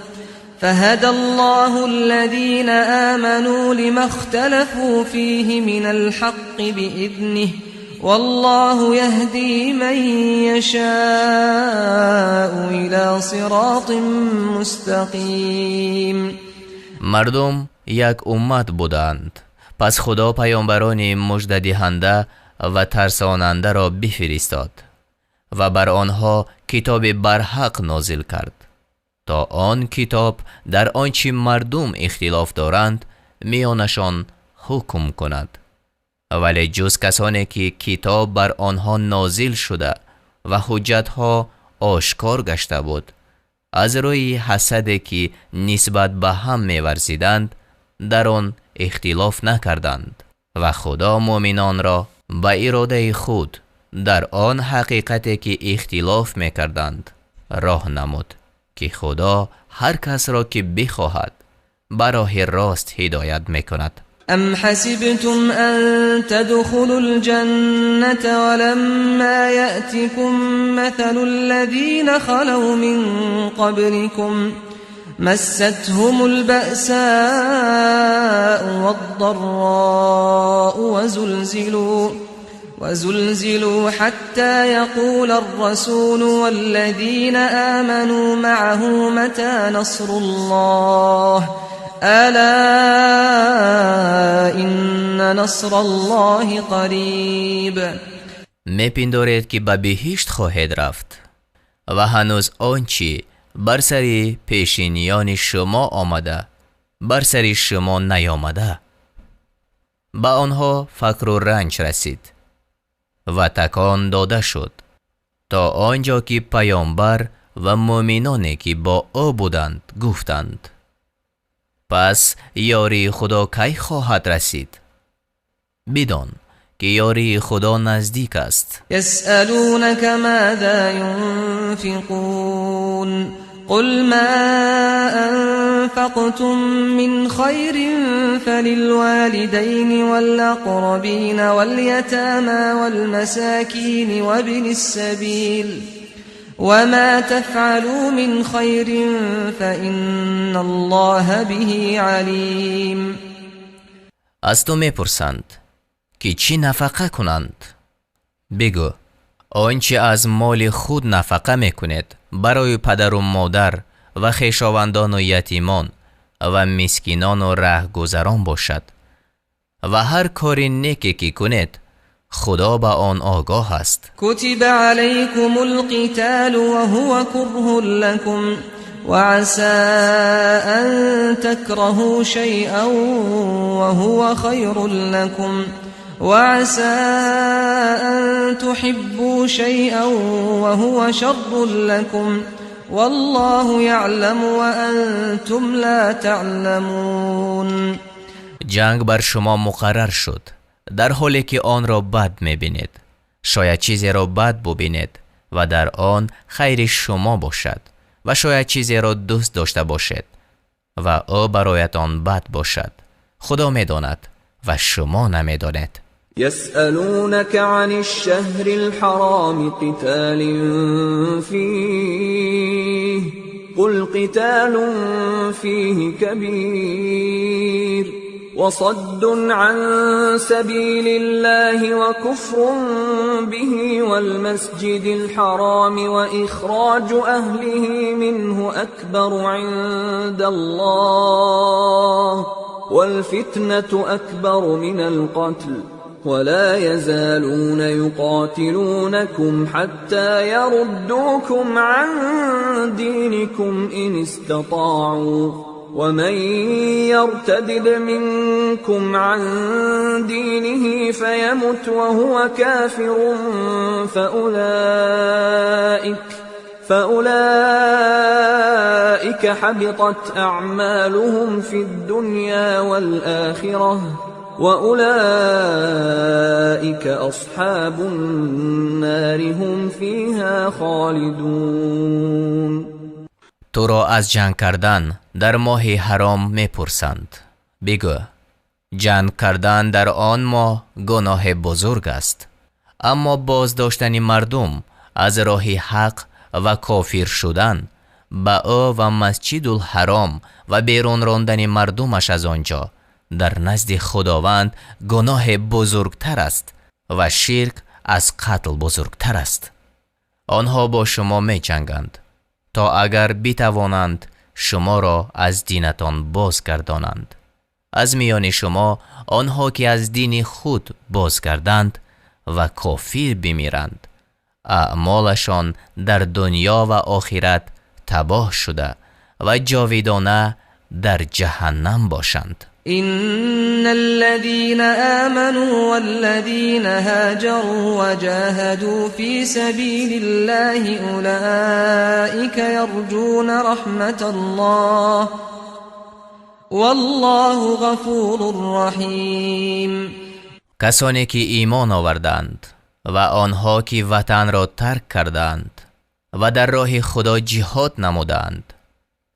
فهدى الله الذين آمنوا لما اختلفوا فيه من الحق بإذنه والله يهدي من يشاء إلى صراط مستقيم. مردم یک امت بودند، پس خدا پیامبران مژده دهنده و ترساننده را بفرستاد و بر آنها کتاب برحق نازل کرد تا آن کتاب در آنچه مردم اختلاف دارند میانشان حکم کند. ولی جز کسانی که کتاب بر آنها نازل شده و حجتها آشکار گشته بود از روی حسدی که نسبت به هم می‌ورزیدند در آن اختلاف نکردند و خدا مؤمنان را به اراده خود در آن حقیقتی که اختلاف میکردند راه نمود که خدا هر کس را که بخواهد به راه راست هدایت میکند. أم حسبتم أن تدخلوا الجنة ولما يأتكم مثل الذين خلوا من قبلكم مستهم البأساء والضراء وزلزلوا حتى يقول الرسول والذين آمنوا معه متى نصر الله ألا إن نصر الله قریب. میپندارید که به بهشت خواهید رفت و هنوز آنچه بر سر پیشینیان شما آمده بر سر شما نیامده. به آنها فقر و رنج رسید و تکان داده شد تا آنجا که پیامبر و مؤمنانی که با او بودند گفتند پس یاری خدا کی خواهد رسید؟ بدان که یاری خدا نزدیک است. یسألونک ماذا ينفقون قل ما أنفقتم من خير فللوالدين والأقربين واليتامى والمساكين وابن السبيل وما تفعلوا من خير فإن الله به عليم. از تو میپرسند که چی نفقه کنند؟ بگو آنچه از مال خود نفقه میکنید برای پدر و مادر و خویشاوندان و یتیمان و مسکینان و رهگذران باشد و هر کاری نیکی که کنید خدا به آن آگاه است. کتب علیکم القتال وهو كره لكم وعسى أن تكرهوا شيئا وهو خير لكم وعسى أن تحبوا شيئا وهو شر لكم والله يعلم وأنتم لا تعلمون. جنگ بر شما مقرر شد در حالی که آن را بد می‌بینید. شاید چیزی را بد ببینید و در آن خیر شما باشد و شاید چیزی را دوست داشته باشید و او برایتان بد باشد. خدا می‌داند و شما نمی‌دانید. يسألونك عن الشهر الحرام قتال فيه قل قتال فيه كبير وصد عن سبيل الله وكفر به والمسجد الحرام وإخراج أهله منه أكبر عند الله والفتنة أكبر من القتل ولا يزالون يقاتلونكم حتى يردوكم عن دينكم إن استطاعوا ومن يرتدد منكم عن دينه فيمت وهو كافر فأولئك حبطت أعمالهم في الدنيا والآخرة وأولئك أصحاب النار هم فيها خالدون. تو را از جنگ کردن در ماه حرام میپرسند. بگو جنگ کردن در آن ماه گناه بزرگ است، اما بازداشتن مردم از راه حق و کافر شدن با او و مسجد الحرام و بیرون راندن مردمش از آنجا در نزد خداوند گناه بزرگتر است و شرک از قتل بزرگتر است. آنها با شما می جنگند تا اگر بتوانند شما را از دینتان بازگردانند. از میان شما آنها که از دین خود بازگردند و کافر بمیرند، اعمالشان در دنیا و آخرت تباه شده و جاویدانه در جهنم باشند. إن الذين آمنوا والذين هاجروا وجاهدوا في سبيل الله أولئك يرجون رحمة الله والله غفور رحیم. کسانی که ایمان آوردند و آنها که وطن را ترک کردند و در راه خدا جهاد نمودند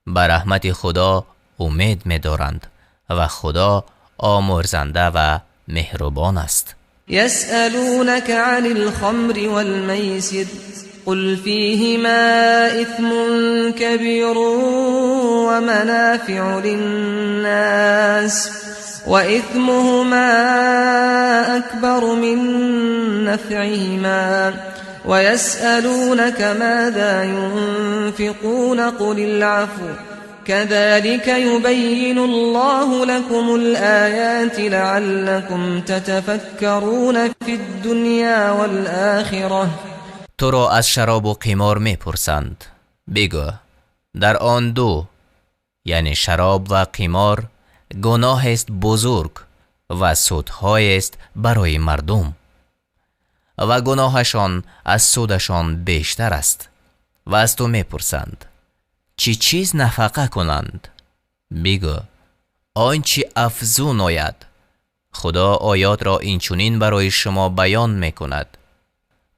به رحمت خدا امید می‌دارند و خدا آمرزنده و مهربان است. يسألونك عن الخمر والميسر قل فيهما إثم كبير ومنافع للناس وإثمهما أكبر من نفعهما ويسألونك ماذا ينفقون قل العفو كذلك يبين الله لكم الآيات لعلكم تتفكرون في الدنيا والآخرة. تو را از شراب و قمار می پرسند. بگو در آن دو یعنی شراب و قمار گناه است بزرگ و سودهای است برای مردم و گناهشان از سودشان بیشتر است. و از تو می پرسند چی چیز نفقه کنند؟ بگو آنچه افزون آید. خدا آیات را اینچنین برای شما بیان می کند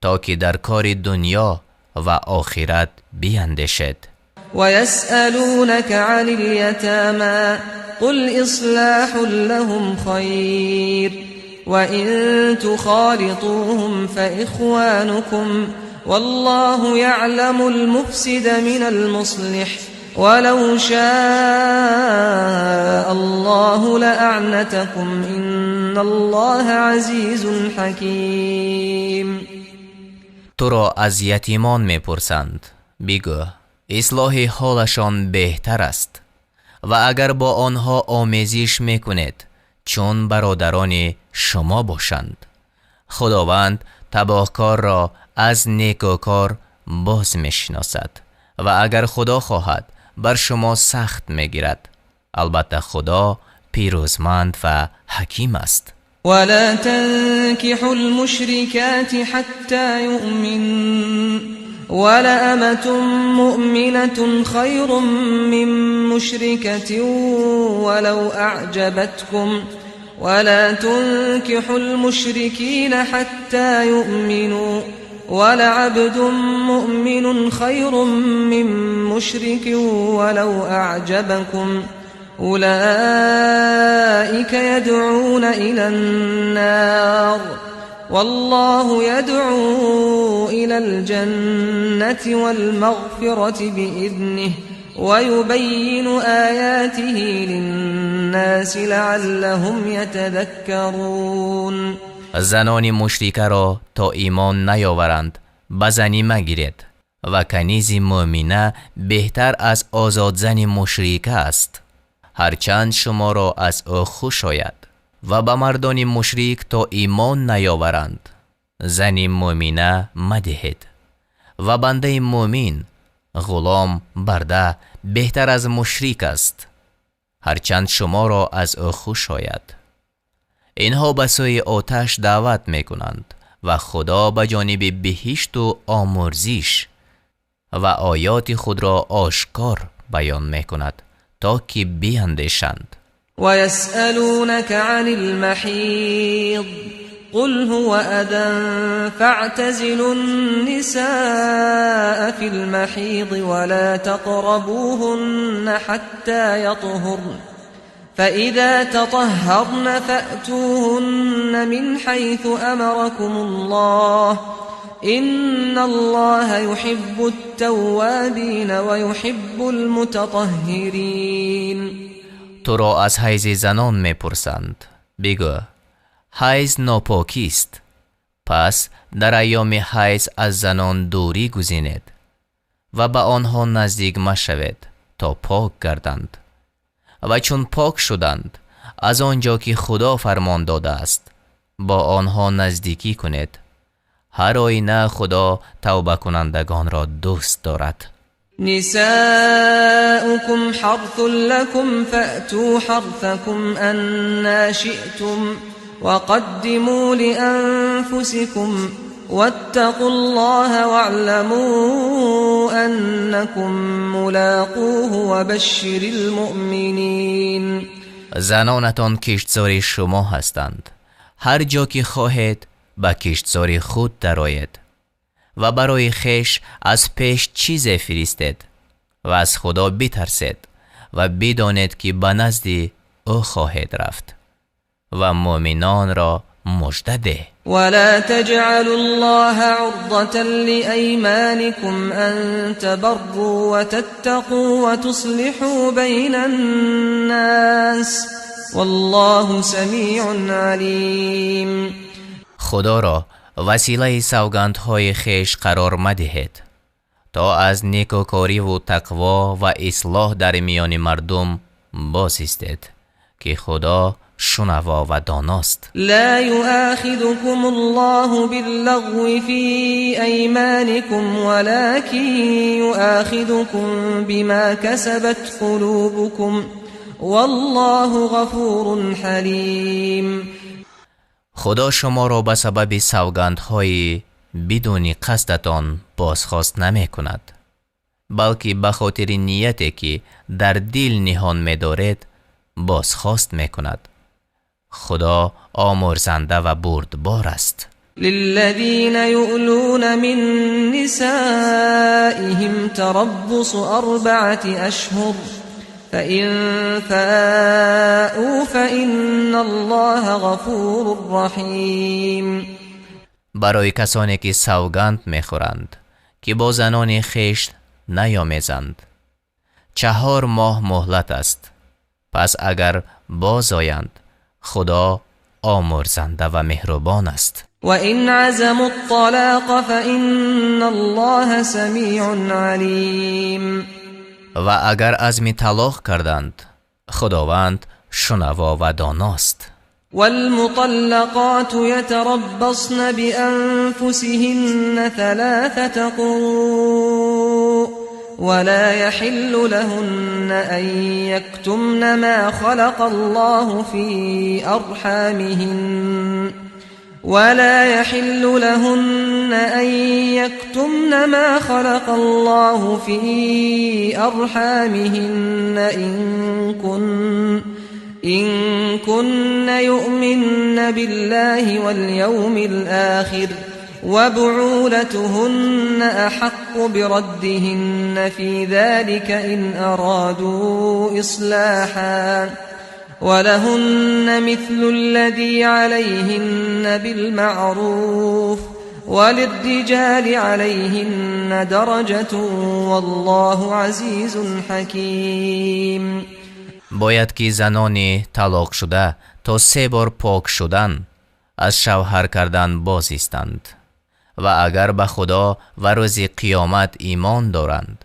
تا که در کار دنیا و آخرت بیندیشید. و یسألونک عن الیتامی قل اصلاح لهم خیر و ان تخالطوهم فاخوانكم والله يعلم المفسد من المصلح ولو شاء الله لأعنتكم إن الله عزيز حكيم. تو را از یتیمان می پرسند. بگو اصلاح حالشان بهتر است و اگر با آنها آمیزش می کنید چون برادران شما باشند. خداوند تباهکار را از نیکوکار باز می شناسد و اگر خدا خواهد بر شما سخت می گیرد. البته خدا پیروزمند و حکیم است. ولا تنكحوا المشركات حتى يؤمن ولأمة مؤمنة خير من مشركة ولو أعجبتكم ولا تنكحوا المشركين حتى يؤمنوا ولعبد مؤمن خير من مشرك ولو أعجبكم أولئك يدعون إلى النار والله يدعو إلى الجنة والمغفرة بإذنه ويبين آياته للناس لعلهم يتذكرون. زنان مشرکه را تا ایمان نیاورند به زنی مگیرید و کنیز مؤمنه بهتر از آزاد زن مشرکه است، هرچند شما را از او خوش آید. و به مردان مشرک تا ایمان نیاورند زن مؤمنه مدهید و بنده مؤمن غلام برده بهتر از مشرک است، هرچند شما را از او خوش آید. اینها به سوی آتش دعوت میکنند و خدا به جانب بهشت و آمرزش و آیات خود را آشکار بیان میکند تا که بیندیشند. ويسألونك عن المحيض قل هو أذى فاعتزلوا النساء في المحيض ولا تقربوهن حتى يطهرن فإذا تطهرن فأتوهن من حيث أمركم الله إن الله يحب التوابين ويحب المتطهرين. تو را از حیض زنان میپرسند، بگو حیض ناپاکی است، پس در ایام حیض از زنان دوری گزینید و به آنها نزدیک مشوید تا پاک گردند و چون پاک شدند از آنجا که خدا فرمان داده است با آنها نزدیکی کنید. هر آینه خدا توبه کنندگان را دوست دارد. نساؤكم حرث لكم فأتوا حرثكم أنا شئتم وقدموا لأنفسكم واتقوا الله واعلموا أنكم ملاقوه وبشر المؤمنين. زنانتان کشتزار شما هستند، هر جا که خواهید به کشتزار خود درآیید و برای خویش از پیش چیز فرستید و از خدا بترسید و بدانید که به نزد او خواهید رفت و مؤمنان را مژده ده. ولا تجعلوا الله عرضة لأيمانكم أن تبروا وتتقوا وتصلحوا بين الناس والله سمیع علیم. خدا را وسیله سوگندهای خویش قرار مدهید تا از نیکوکاری و تقوا و اصلاح در میان مردم باز ایستید که خدا شنوا و داناست. لا يؤاخذكم الله باللغو في أيمانكم ولكن يؤاخذكم بما كسبت قلوبكم والله غفور حلیم. خدا شما را به سبب سوگندهای بدون قصدتان بازخواست نمی کند، بلکه به خاطر نیتی که در دل نهان می دارید بازخواست می کند. خدا آمرزنده و بردبار است. للذین یؤلون من نسائهم تربص 4 اشهر فإن فاءوا فإن الله غفور رحیم. برای کسانی که سوگند میخورند که با زنان خویش نیامیزند 4 ماه مهلت است، پس اگر باز آیند خدا آمرزنده و مهربان است. و این عزموا الطلاق فإن الله سمیع علیم. و اگر عزم طلاق کردند خداوند شنوا و داناست. والمطلقات يتربصن بأنفسهن 3 قروء ولا يحل لهن أن يكتمن ما خلق الله في أرحامهن ولا يحل لهن أن يكتمن ما خلق الله في أرحامهن إن كن يؤمن بالله واليوم الآخر وبعولتهن أحق بردهن في ذلك إن أرادوا إصلاحا ولهن مثل الذي عليهن بالمعروف وللرجال عليهن درجة والله عزيز حكيم. باید که زنان طلاق شده تا 3 بار پاک شدن از شوهر کردن باز ایستند و اگر به خدا و روز قیامت ایمان دارند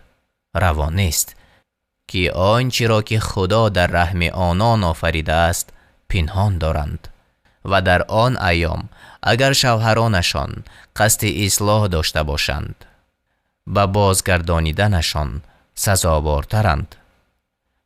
روا نیست که آنچه را که خدا در رحم آنان آفریده است پنهان دارند و در آن ایام اگر شوهرانشان قصد اصلاح داشته باشند به بازگردانیدنشان سزاوارترند.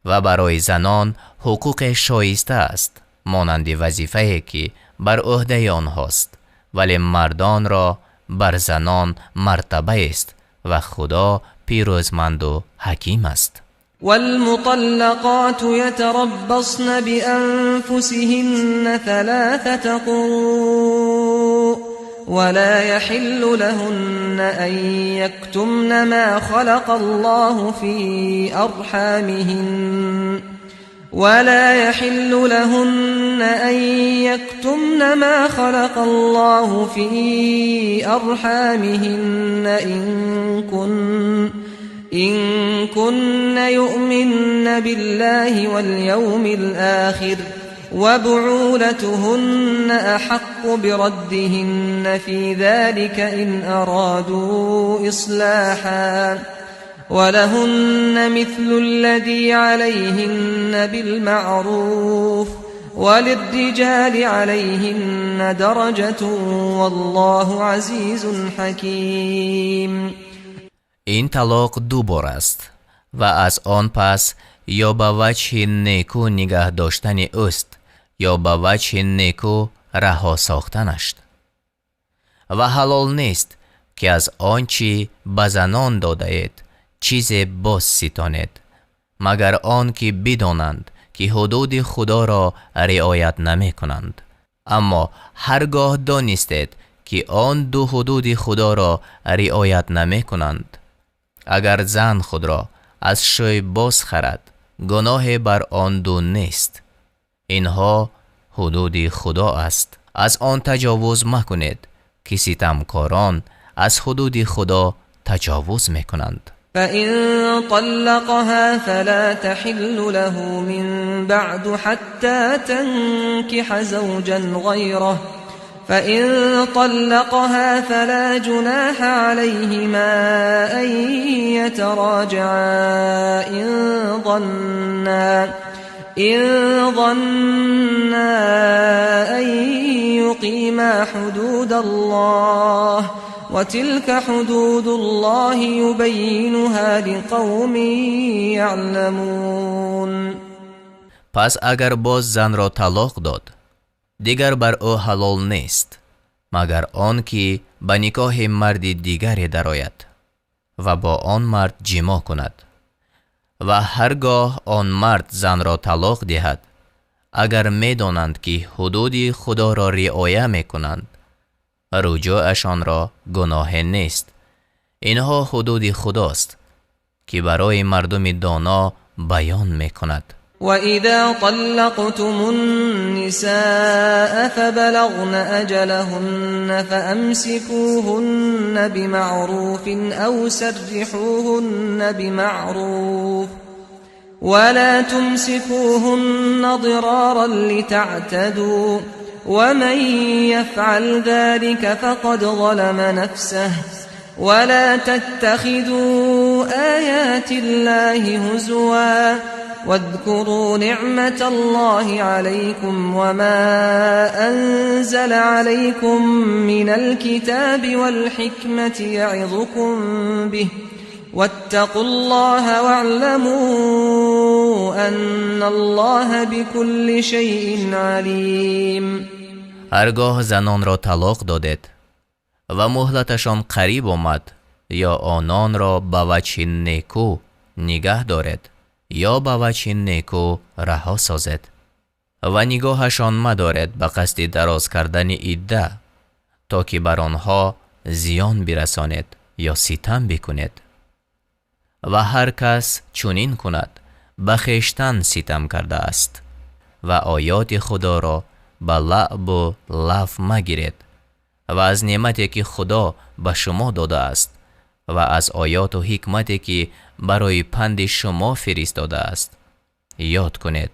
و برای زنان حقوق شایسته است مانند وظیفه‌ای که بر عهده آنهاست، ولی مردان را بر زنان مرتبه است و خدا پیروزمند و حکیم است. والمطلقات يتربصن بأنفسهن 3 قروء ولا يحل لهن أن يكتمن ما خلق الله في أرحامهن ولا يحل لهن أن يكتمن ما خلق الله في أرحامهن إن كن يؤمن بالله واليوم الآخر وبعولتهن أحق بردهن في ذلك إن أرادوا إصلاحا ولهن مثل الذي عليهن بالمعروف وللرجال عليهن درجة والله عزيز حكيم. این طلاق 2 بار است و از آن پس یا به وجه نیکو نگه داشتن اوست یا به وجه نیکو رها ساختنش و حلال نیست که از آنچه به زنان داده اید چیز باز ستانید مگر آن که بدانند که حدود خدا را رعایت نمی کنند. اما هرگاه دانستید که آن 2 حدود خدا را رعایت نمی کنند، اگر زن خود را از شوی باز خرد گناه بر آن 2 نیست. اینها حدود خدا است. از آن تجاوز مکنید که ستمکاران از حدود خدا تجاوز میکنند. فإن طلقها فلا تحل له من بعد حتى تنكح زوجا غيره فإن طلقها فلا جناح عليهما أن يتراجعا إن ظنا أن يقيما حدود الله وتلك حدود الله يبينها لقوم يعلمون. پس اگر باز زن را طلاق داد دیگر بر او حلال نیست مگر آن که به نکاح مرد دیگری درآید و با آن مرد جما کند و هرگاه آن مرد زن را طلاق دهد اگر می دانند که حدود خدا را رعایت می کنند رجوعشان را گناه نیست. اینها حدود خداست که برای مردم دانا بیان می کند. وَإِذَا طَلَّقْتُمُ النِّسَاءَ فَبَلَغْنَ أَجَلَهُنَّ فَأَمْسِكُوهُنَّ بِمَعْرُوفٍ أَوْ سَرِّحُوهُنَّ بِمَعْرُوفٍ وَلَا تُمْسِكُوهُنَّ ضِرَارًا لِتَعْتَدُوا وَمَنْ يَفْعَلْ ذَلِكَ فَقَدْ ظَلَمَ نَفْسَهُ وَلَا تَتَّخِذُوا آيَاتِ اللَّهِ هُزُوًا واذكروا نعمة الله عليكم وما أنزل عليكم من الكتاب والحكمة يعظكم به واتقوا الله واعلموا أن الله بكل شيء عليم. هرگاه زنان را طلاق دادید و مهلتشان قریب آمد یا آنان را به وجه نیکو نگه دارید یا به وجه نیکو رها سازد و نگاهشان مدارد به قصد دراز کردن عده تا که بر آنها زیان برسانید یا ستم بکنید. و هر کس چنین کند به خویشتن ستم کرده است و آیات خدا را به لعب و لف مگیرید و از نعمتی که خدا به شما داده است و از آیات و حکمتی که برای پند شما فرستاده است یاد کنید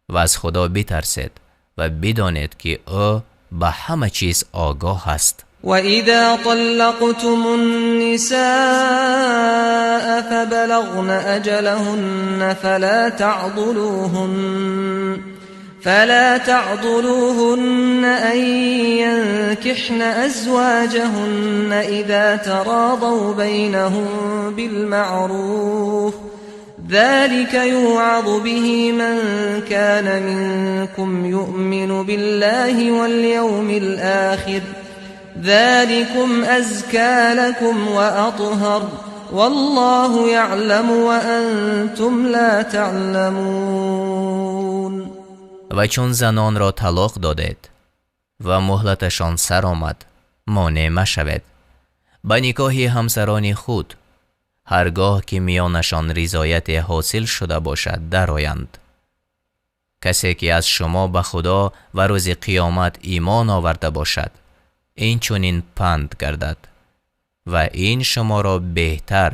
و از خدا بترسید و بدانید که او به همه چیز آگاه است. وَإِذَا طَلَّقْتُمُ النِّسَاءَ فَبَلَغْنَ أَجَلَهُنَّ فلا تعضلوهن أن ينكحن أزواجهن إذا تراضوا بينهم بالمعروف ذلك يوعظ به من كان منكم يؤمن بالله واليوم الآخر ذلكم أزكى لكم وأطهر والله يعلم وأنتم لا تعلمون. و چون زنان را طلاق دادید و مهلتشان سر آمد مانع مشوید به نکاح همسران خود هرگاه که میانشان رضایت حاصل شده باشد درآیند. کسی که از شما به خدا و روز قیامت ایمان آورده باشد این چنین پند گردد و این شما را بهتر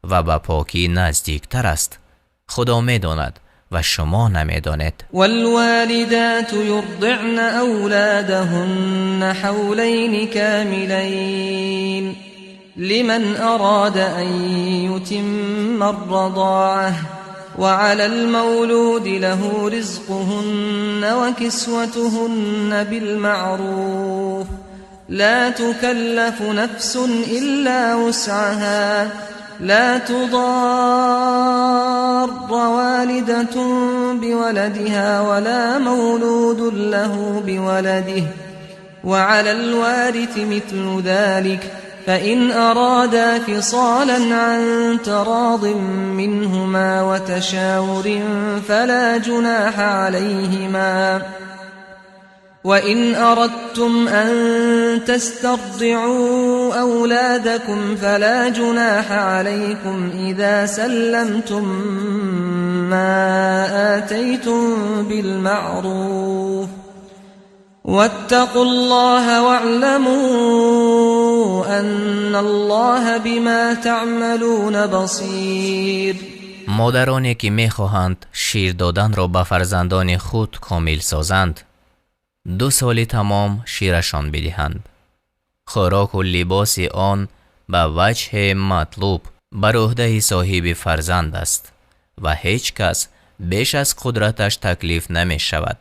و به پاکی نزدیکتر است. خدا میداند و شما نمیدانید. والوالدات يرضعن أولادهن حولين كاملين لمن أراد أن يتم الرضاعة وعلى المولود له رزقهن وكسوتهن بالمعروف لا تكلف نفس إلا وسعها لا تضار والدة بولدها ولا مولود له بولده وعلى الوارث مثل ذلك فإن أرادا فصالا عن تراض منهما وتشاور فلا جناح عليهما وإن أردتم أن تسترضعوا أولادكم فلا جناح عليكم إذا سلمتم ما آتيتم بالمعروف واتقوا الله واعلموا أن الله بما تعملون بصير. مادرانی که میخواهند شیر دادن را به فرزندان خود کامل سازند 2 سال تمام شیرشان بدهند. خوراک و لباس آن به وجه مطلوب بر عهده صاحب فرزند است و هیچ کس بیش از قدرتش تکلیف نمی شود.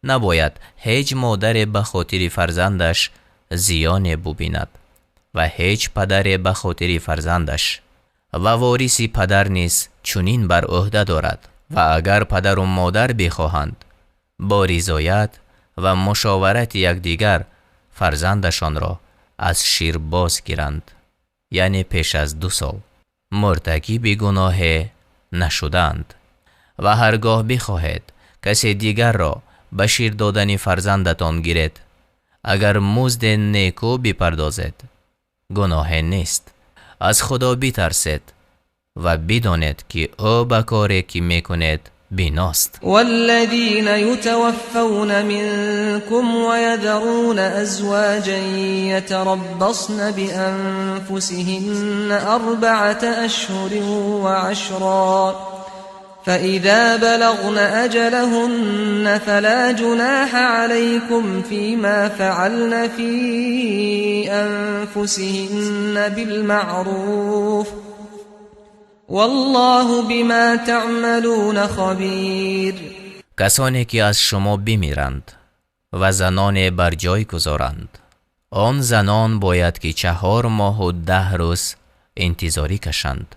نباید هیچ مادر به خاطر فرزندش زیان ببیند و هیچ پدر به خاطر فرزندش و وارث پدر نیز چنین بر عهده دارد و اگر پدر و مادر بخواهند با رضایت و مشاورت یکدیگر فرزندشان را از شیر باز گیرند یعنی پیش از 2 سال مرتکب گناه نشدند و هرگاه بخواهید کسی دیگر را به شیر دادن فرزندتان گیرید اگر مزد نیکو بپردازید گناه نیست. از خدا بترسید و بدانید که او به کاری که میکنید بیناست. والذین یتوفون منکم ویذرون ازواجا یتربصن بانفسهن 4 اشهر وعشرا فإذا بلغن أجلهن فلا جناح عليكم فيما فعلن في أنفسهن بالمعروف والله بما تعملون خبیر. کسانی که از شما بمیرند و زنان بر جای گذارند آن زنان باید که 4 ماه و 10 روز انتظاری کشند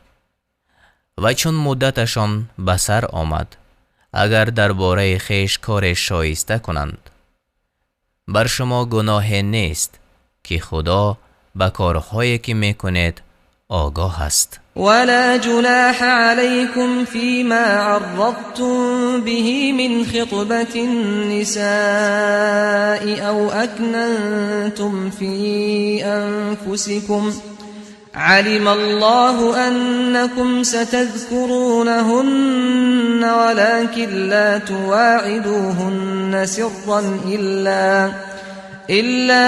و چون مدتشان به سر آمد اگر درباره خویش کار شایسته کنند بر شما گناه نیست که خدا به کارهایی که میکنید آگاه است. ولا جناح عليكم فيما عرضتم به من خطبة النساء أو أكننتم في أنفسكم علم الله أنكم ستذكرونهن ولكن لا تواعدوهن سرا إلا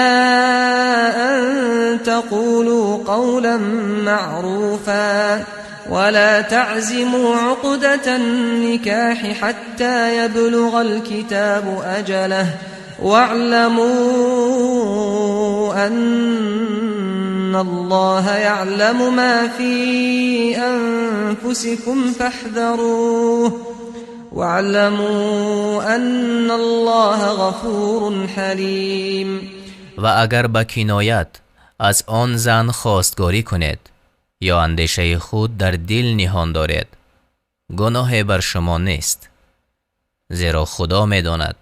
أن تقولوا قولا معروفا ولا تعزموا عقدة النكاح حتى يبلغ الكتاب أجله واعلموا أن الله يعلم ما في أنفسكم فاحذروه واعلموا أن الله غفور حليم. و اگر به کنایت از آن زن خواستگاری کنید یا اندیشه خود در دل نهان دارید، گناه بر شما نیست، زیرا خدا می‌داند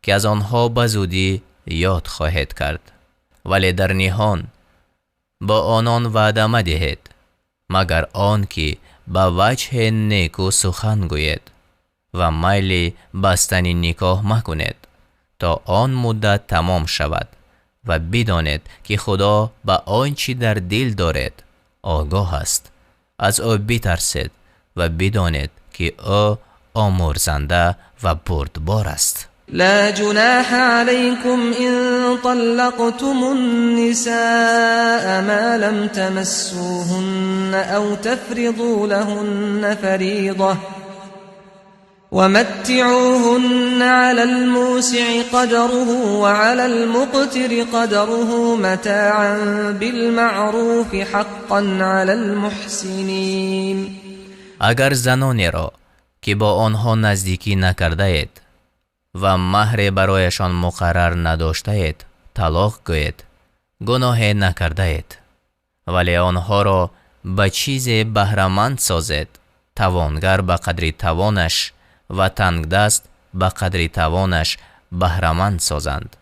که از آنها به زودی یاد خواهید کرد. ولی در نهان با آنان وعده مدهید مگر آن که به وجه نیکو سخن گوید و میل بستن نکاح مکنید تا آن مدت تمام شود و بدانید که خدا به آنچه در دل دارید آگاه است. از او بترسید و بدانید که او آمرزنده و بردبار است. لا جناح عليكم إن طلقتم النساء ما لم تمسوهن أو تفرضوا لهن فريضة ومتعوهن على الموسع قدره وعلى المقتر قدره متاعا بالمعروف حقا على المحسنين. اگر زنانی را که با آنها نزدیکی نکرده اید و مهر برایشان مقرر نداشته اید طلاق گوید، گناه نکرده اید، ولی آنها را به چیز بهره‌مند سازید، توانگر به قدر توانش و تنگ دست به قدر توانش بهره‌مند سازند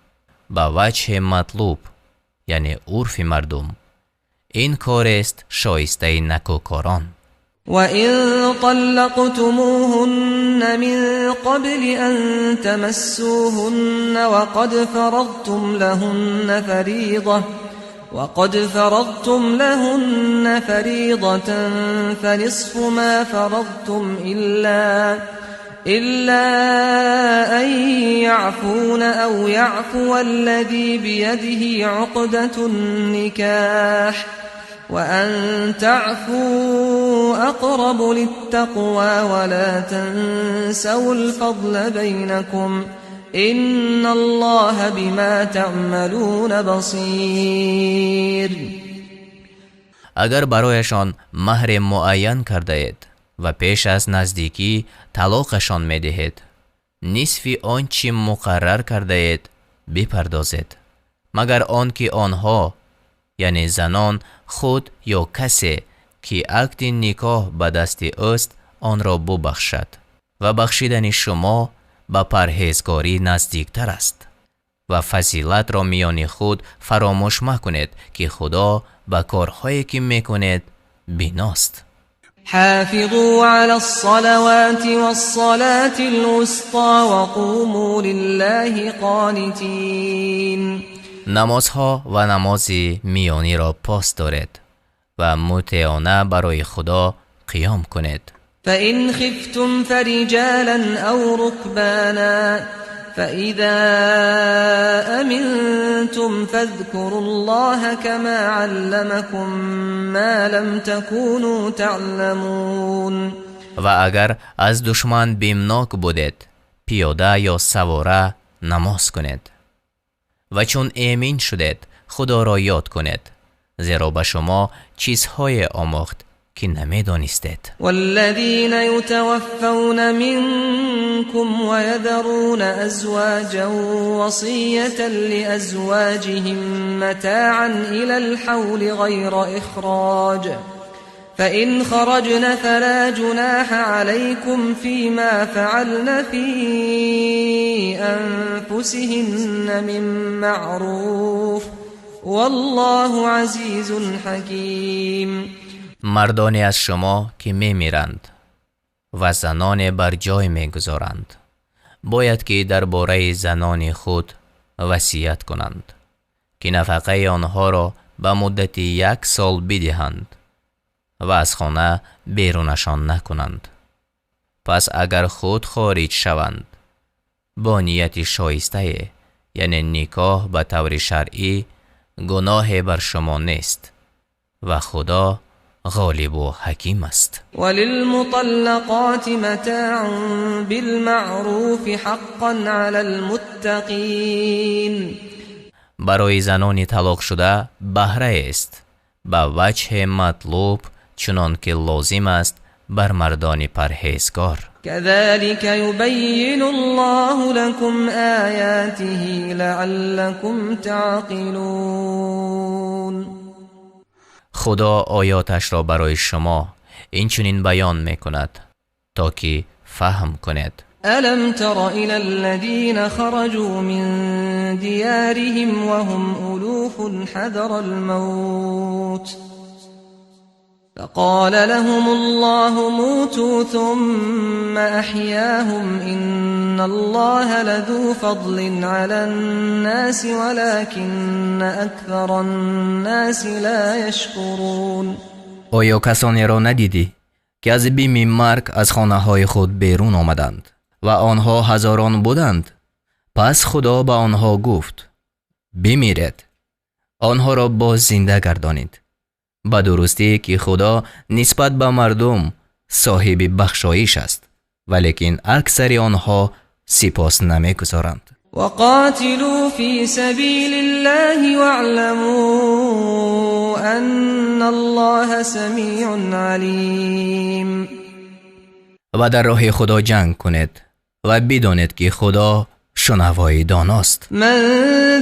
به وجه مطلوب، یعنی عرف مردم. این کار است شایسته نکوکاران. وَإِن طَلَّقْتُمُوهُنَّ مِن قَبْلِ أَن تَمَسُّوهُنَّ وَقَدْ فَرَضْتُمْ لَهُنَّ فَرِيضَةً فَنِصْفُ مَا فَرَضْتُمْ إِلَّا أَن يَعْفُونَ أَوْ يَعْفُوَ الَّذِي بِيَدِهِ عُقْدَةُ النِّكَاحِ وَأَن تَعْفُوا أَقْرَبُ لِلتَّقْوَى وَلَا تَنسَوُا الْفَضْلَ بَيْنَكُمْ إِنَّ اللَّهَ بِمَا تَعْمَلُونَ بَصِيرٌ. اگر برایشان مهر معین کرده اید و پیش از نزدیکی طلاقشان می دهید، نصف آنچه مقرر کرده اید بپردازید، مگر آنکه آنها یعنی زنان خود یا کسی که عقد نکاح به دست اوست آن را ببخشد و بخشیدن شما به پرهیزگاری نزدیکتر است و فضیلت را میان خود فراموش مکنید که خدا به کارهایی که میکنید بیناست. حافظوا على الصلوات والصلاة الوسطى وقوموا لله قانتين. نمازها و نماز میانی را پاس دارید و مطیعانه برای خدا قیام کنید. فإن خفتم فرجالا أو ركبانا فإذا أمنتم فاذكروا الله كما علمكم ما لم تكونوا تعلمون. و اگر از دشمن بیمناک بودید پیاده یا سواره نماز کنید و چون امین شدید خدا را یاد کنید، زیرا به شما چیزهای آموخت که نمیدانستید. والذین یتوفون منکم ویذرون ازواجا وصیة لازواجهم متاعا الى الحول غیر اخراج فإن خرجن فلا جناح عليكم فيما فعلن في أنفسهن من معروف والله عزيز حكيم. مردانی از شما که می میرند و زنان بر جای می گذارند باید که درباره زنان خود وصیت کنند که نفقه آنها را به مدت 1 سال بدهند و از خانه بیرونشان نکنند. پس اگر خود خارج شوند با نیت شایسته، یعنی نکاح به طور شرعی، گناه بر شما نیست و خدا غالب و حکیم است. وللمطلقات متاع بالمعروف حقا علی المتقین. برای زنان طلاق شده بهره است به وجه مطلوب چنان که لازم است بر مردان پرهیزگار. كذلك يبين الله لكم آياته لعلكم تعقلون. خدا آیاتش را برای شما اینچنین بیان میکند تا که فهم کنید. ألم تر إلى الذين خرجوا من ديارهم وهم ألوف حذر الموت فقال لهم الله موتوا ثم أحياهم إن الله لذو فضل على الناس ولكن أكثر الناس لا يشكرون. آیا کسانی را ندیدی که از بیم مرگ از خانه های خود بیرون آمدند و آنها هزاران بودند؟ پس خدا به آنها گفت بمیرید، آنها را باز زنده گردانید. به درستی که خدا نسبت به مردم صاحب بخشایش است، ولیکن اکثر آنها سپاس نمی‌گزارند. وقاتلوا في سبيل الله واعلموا أن الله سميع عليم. و در راه خدا جنگ کنید و بدانید که خدا شنوای داناست. من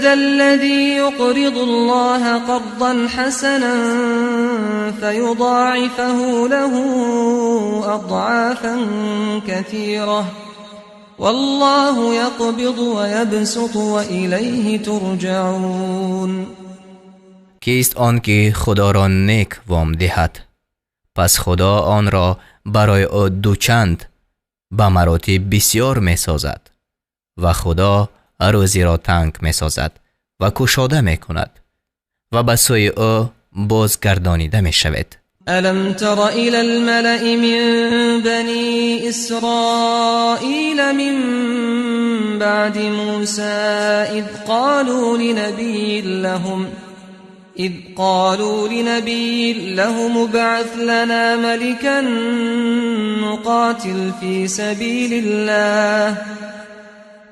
ذا الذي يقرض الله قرضا حسنا فيضاعفه له أضعافا كثيرة والله يقبض ويبسط وإليه ترجعون. کیست آن که خدا را نیک وام دهد پس خدا آن را برای او دوچند به مراتب بسیار می سازد و خدا روزی را تنگ می سازد و کشاده می کند و به سوی او بازگردانیده می شود. ألم تر إلى الملأ من بني إسرائيل من بعد موسى إذ قالوا لنبي لهم ابعث لنا ملكا نقاتل في سبيل الله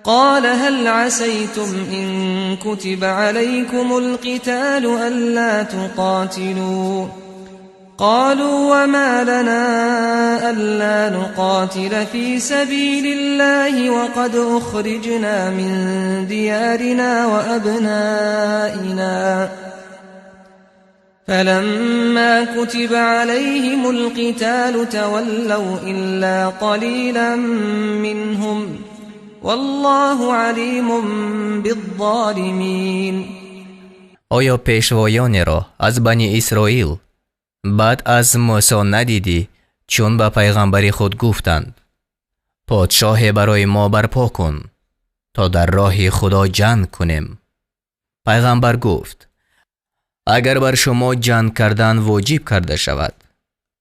قال هل عسيتم إن كتب عليكم القتال ألا تقاتلوا قالوا وما لنا ألا نقاتل في سبيل الله وقد أخرجنا من ديارنا وأبنائنا فلما كتب عليهم القتال تولوا إلا قليلا منهم والله عليم بالظالمين. آیا پیشوایان را از بنی اسرائیل بعد از موسی ندیدی چون به پیغمبر خود گفتند پادشاه برای ما برپا کن تا در راه خدا جنگ کنیم؟ پیغمبر گفت اگر بر شما جنگ کردن واجب کرده شود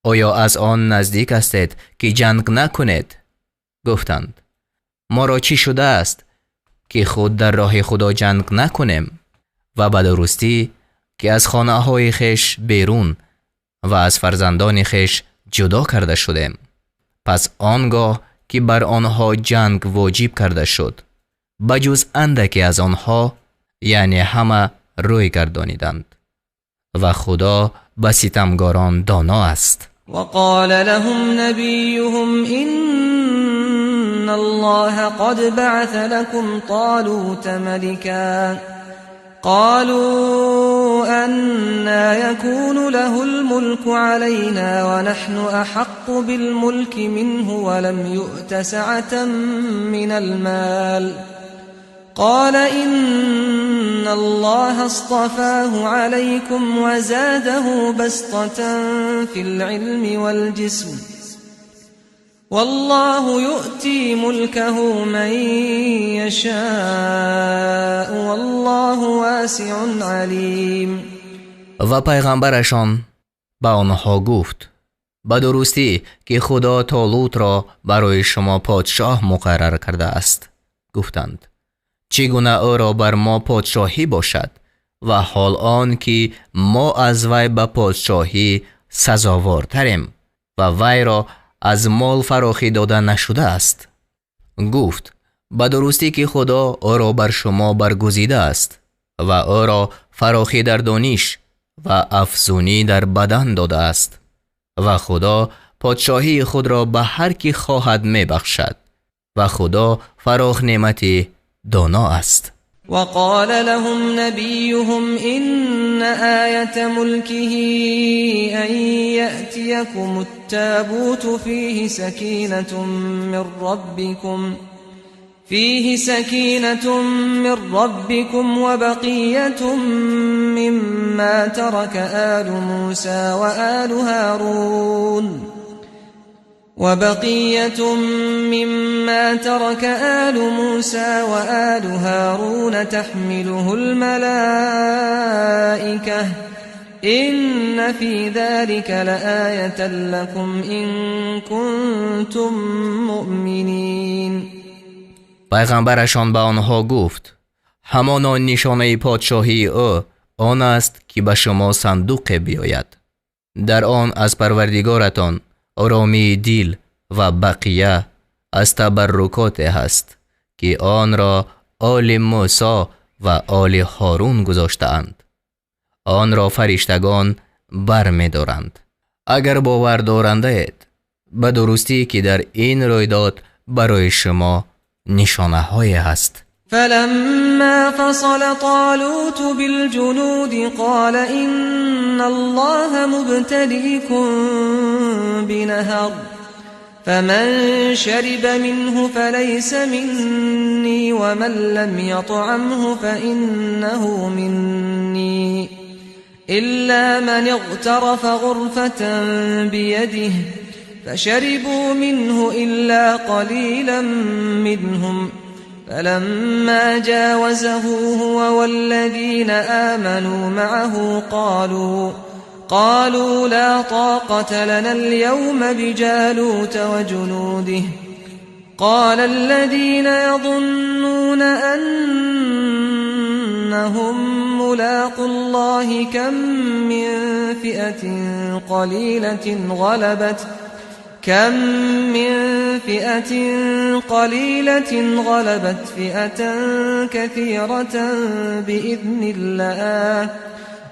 آیا از آن نزدیک استید که جنگ نکنید؟ گفتند ما را چی شده است که خود در راه خدا جنگ نکنیم و به درستی که از خانه های خیش بیرون و از فرزندان خیش جدا کرده شدیم. پس آنگاه که بر آنها جنگ واجب کرده شد بجز اندکی از آنها یعنی همه روی گردانیدند و خدا به ستمگاران دانا است. وقال لهم نبيهم إن الله قد بعث لكم طالوت ملكا قالوا أنا يكون له الملك علينا ونحن أحق بالملك منه ولم يؤت سعة من المال قال إن الله اصطفاه عليكم وزاده بسطة في العلم والجسم والله يؤتي ملكه من يشاء والله واسع علیم. و پیغمبرشان به آنها گفت به درستی که خدا طالوت را برای شما پادشاه مقرر کرده است. گفتند چگونه او را بر ما پادشاهی باشد و حال آن که ما از وی به پادشاهی سزاوارتریم و وی را از مال فراخی داده نشده است. گفت به درستی که خدا او را بر شما برگزیده است و او را فراخی در دانش و افزونی در بدن داده است و خدا پادشاهی خود را به هر کی خواهد می بخشد و خدا فراخ نعمتی دانا است. وقال لهم نبيهم إن آية ملكه أن يأتيكم التابوت فيه سكينة من ربكم وبقية مما ترك آل موسى وآل هارون تحمله الملائكة إن في ذلك لآية لكم إن كنتم مؤمنين. پیغمبرشان به آنها گفت همان نشانه پادشاهی او آن است که به شما صندوق بیاید. در آن از پروردگارتان آرامی دل و بقیه از تبرکات هست که آن را آل موسی و آل هارون گذاشتند. آن را فرشتگان بر می دارند. اگر باور دارنده اید به درستی که در این رویداد برای شما نشانه های هست. فلما فصل طالوت بالجنود قال إن الله مبتليكم بنهر فمن شرب منه فليس مني ومن لم يطعمه فإنه مني إلا من اغترف غرفة بيده فشربوا منه إلا قليلا منهم فلما جاوزه هو والذين آمنوا معه قالوا لا طاقة لنا اليوم بجالوت وجنوده قال الذين يظنون أنهم ملاقو الله كم من فئة قليلة غلبت فئة كثيرة بإذن الله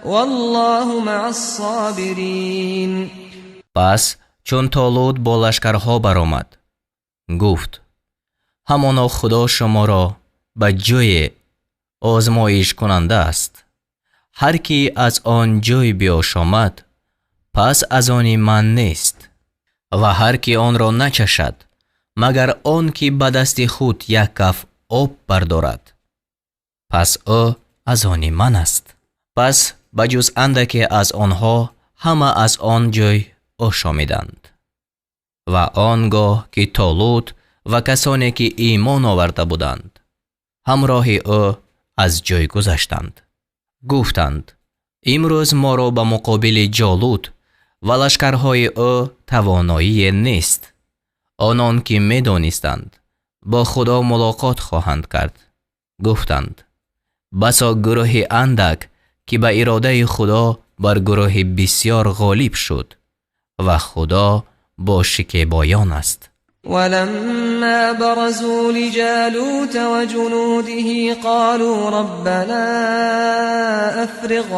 والله مع الصابرین. پس چون طالوت با لشکرها برآمد گفت همانا خدا شما را به جای آزمایش کننده است. هر کی از آن جای بیاشامد پس از آن من نیست و هر کی آن را نچشد مگر آن که به دست خود یک کف آب بردارد پس او از آن من است. پس بجز اندکی از آنها همه از آن جای آشامیدند. و آنگاه که طالوت و کسانی که ایمان آورده بودند همراه او از جای گذشتند. گفتند امروز ما را به مقابل جالوت و لشکرهای او توانایی نیست. آنان که می دانستند با خدا ملاقات خواهند کرد گفتند بسا گروه اندک که به اراده خدا بر گروه بسیار غالب شد و خدا با شکیبایان است. ولما برزوا لجالوت وجنوده قالوا ربنا أفرغ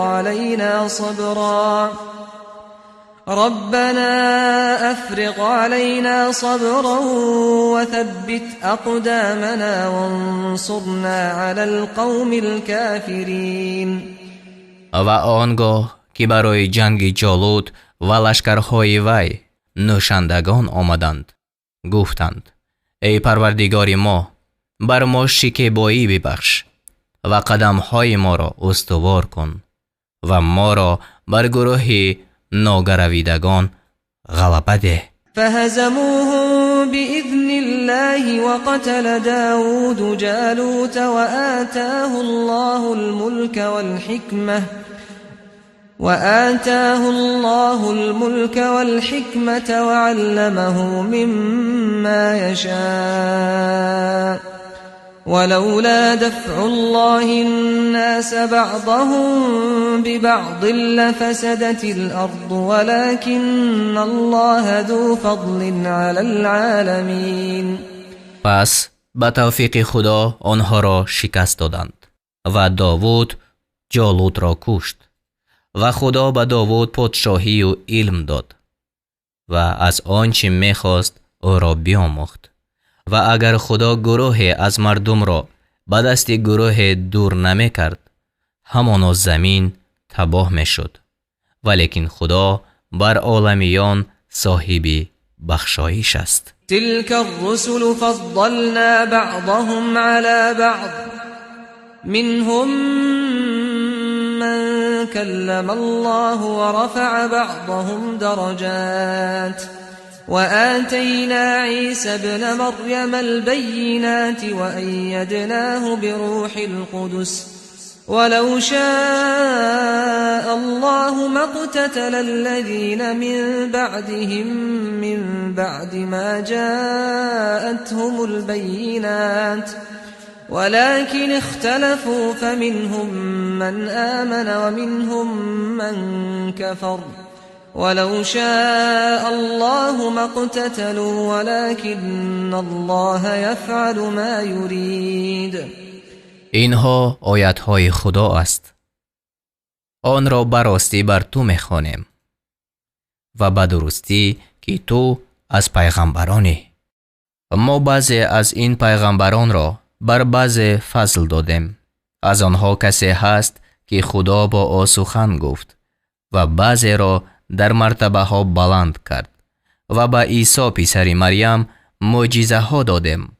علينا صبرا وثبت أقدامنا وانصرنا على القوم الكافرين. و آنگاه که برای جنگ جالوت و لشکرهای وی نوشندگان آمدند گفتند ای پروردگار ما بر ما شکیبایی ببخش و قدمهای ما را استوار کن و ما را بر گروه ناگرویدگان غلبه ده. فهزموهم بإذن الله وقتل داود جالوت وآتاه الله الملك والحكمة وعلمه مما يشاء ولولا دفع الله الناس بعضهم ببعض لفسدت الأرض ولكن الله ذو فضل على العالمين. پس به توفیق خدا آنها را شکست دادند و داوود جالوت را کشت و خدا به داوود پادشاهی و علم داد و از آنچه می‌خواست او را بیاموخت. و اگر خدا گروه از مردم را به دست گروه دور نمی کرد، همانا زمین تباه می شد. ولیکن خدا بر عالمیان صاحب بخشایش است. تلك الرسل فضلنا بعضهم على بعض منهم من كلم الله ورفع بعضهم درجات وآتينا عيسى ابن مريم البينات وأيدناه بروح القدس ولو شاء الله ما اقتتل الذين من بعدهم من بعد ما جاءتهم البينات ولكن اختلفوا فمنهم من آمن ومنهم من كفر ولو شاء الله ما اقتتلوا ولكن الله يفعل ما يريد. اینها آیت‌های خدا است. آن را براستی بر تو می‌خوانیم و به درستی که تو از پیغمبرانی. ما بعضی از این پیغمبران را بر بعضی فضل دادیم. از آنها کسی هست که خدا با او سخن گفت و بعضی را در مرتبه ها بلند کرد و به عیسی پسر مریم معجزه ها دادیم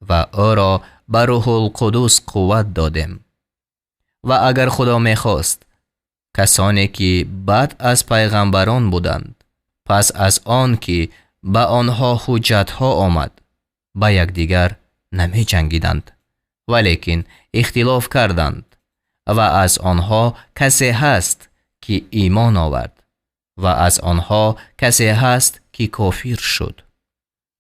و او را به روح القدس قوت دادیم. و اگر خدا میخواست کسانی که بعد از پیغمبران بودند پس از آن که به آنها حجت ها آمد با یکدیگر نمی جنگیدند، ولیکن اختلاف کردند و از آنها کسی هست که ایمان آورد و از آنها کسی هست که کافر شد.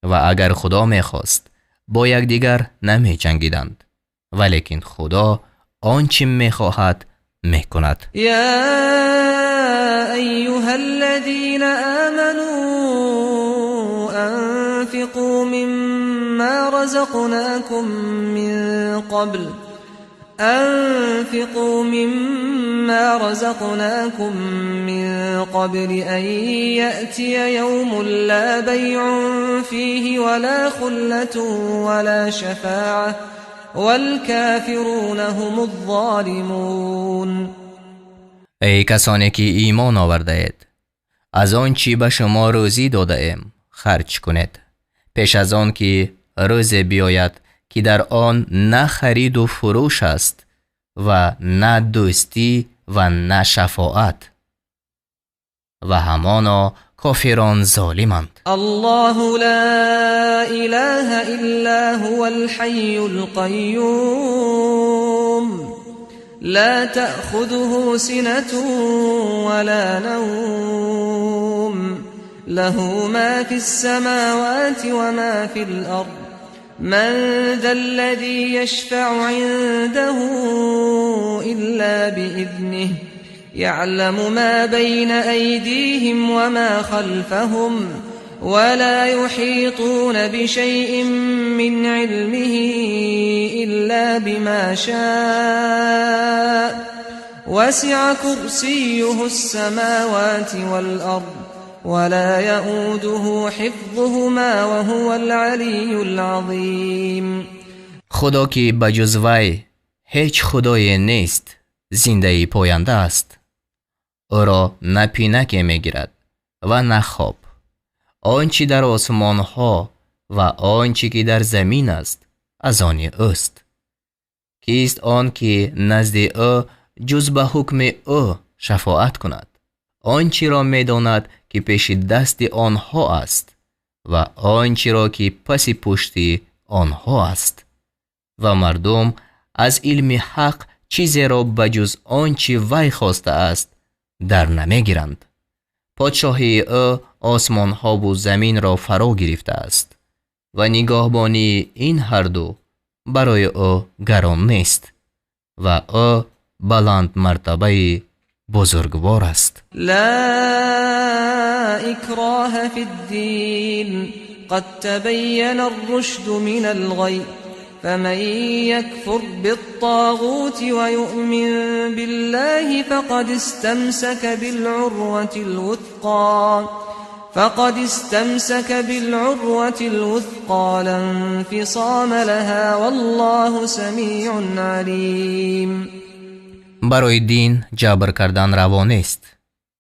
و اگر خدا میخواست با یکدیگر نمی جنگیدند، ولیکن خدا آنچه میخواهد میکند. یا ایها الذین آمنوا انفقوا مما رزقناكم من قبل أن يأتي يوم لا بيع فيه ولا خلة ولا شفاعة والكافرون هم الظالمون. ای کسانی که ایمان آورده اید، از آن چی به شما روزی داده ایم خرج کنید، پیش از آن که روز بیاید که در آن نه خرید و فروش است و نه دوستی و نه شفاعت و همانا کافران ظالمند. الله لا اله الا هو الحي القيوم لا تأخذه سنة ولا نوم له ما في السماوات وما في الأرض من ذا الذي يشفع عنده إلا بإذنه يعلم ما بين أيديهم وما خلفهم ولا يحيطون بشيء من علمه إلا بما شاء وسع كرسيه السماوات والأرض ولا يؤوده حفظهما وهو العلي العظيم. خدا که بجز وی هیچ خدای نیست زنده پاینده است. او را نه پینک میگیرد و نه خواب. آنچه در آسمان ها و آنچه که در زمین است از آن اوست. کیست آن که نزد او جز به حکم او شفاعت کند؟ آنچه را می‌داند که پیش دست آنها است و آنچه را که پس پشت آنها است. و مردم از علم حق چیزی را بجز آنچه وی خواسته است در نمیگیرند. پادشاهی او آسمان ها و زمین را فرا گرفته است و نگاهبانی این هر دو برای او گران نیست و او بلند مرتبه بزرگوار است. لا اکراه فی الدین قد تبین الرشد من الغی فمن يكفر بالطاغوت ويؤمن بالله فقد استمسك بالعروة الوثقى لا انفصام لها والله سمیع علیم. برای دین جبر کردن روا نیست،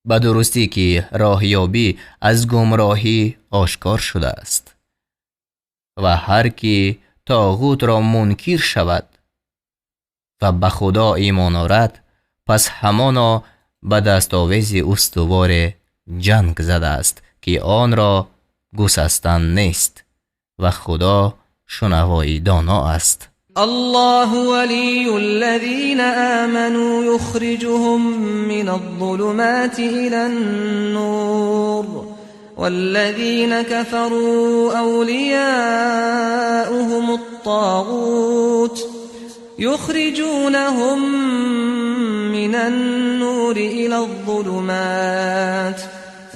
به درستی که راهیابی از گمراهی آشکار شده است و هر کی طاغوت را منکر شود و به خدا ایمان آورد پس همانا به دستاویز استوار جنگ زده است که آن را گسستن نیست و خدا شنوای دانا است. الله ولي الذين آمنوا يخرجهم من الظلمات إلى النور والذين كفروا أولياؤهم الطاغوت يخرجونهم من النور إلى الظلمات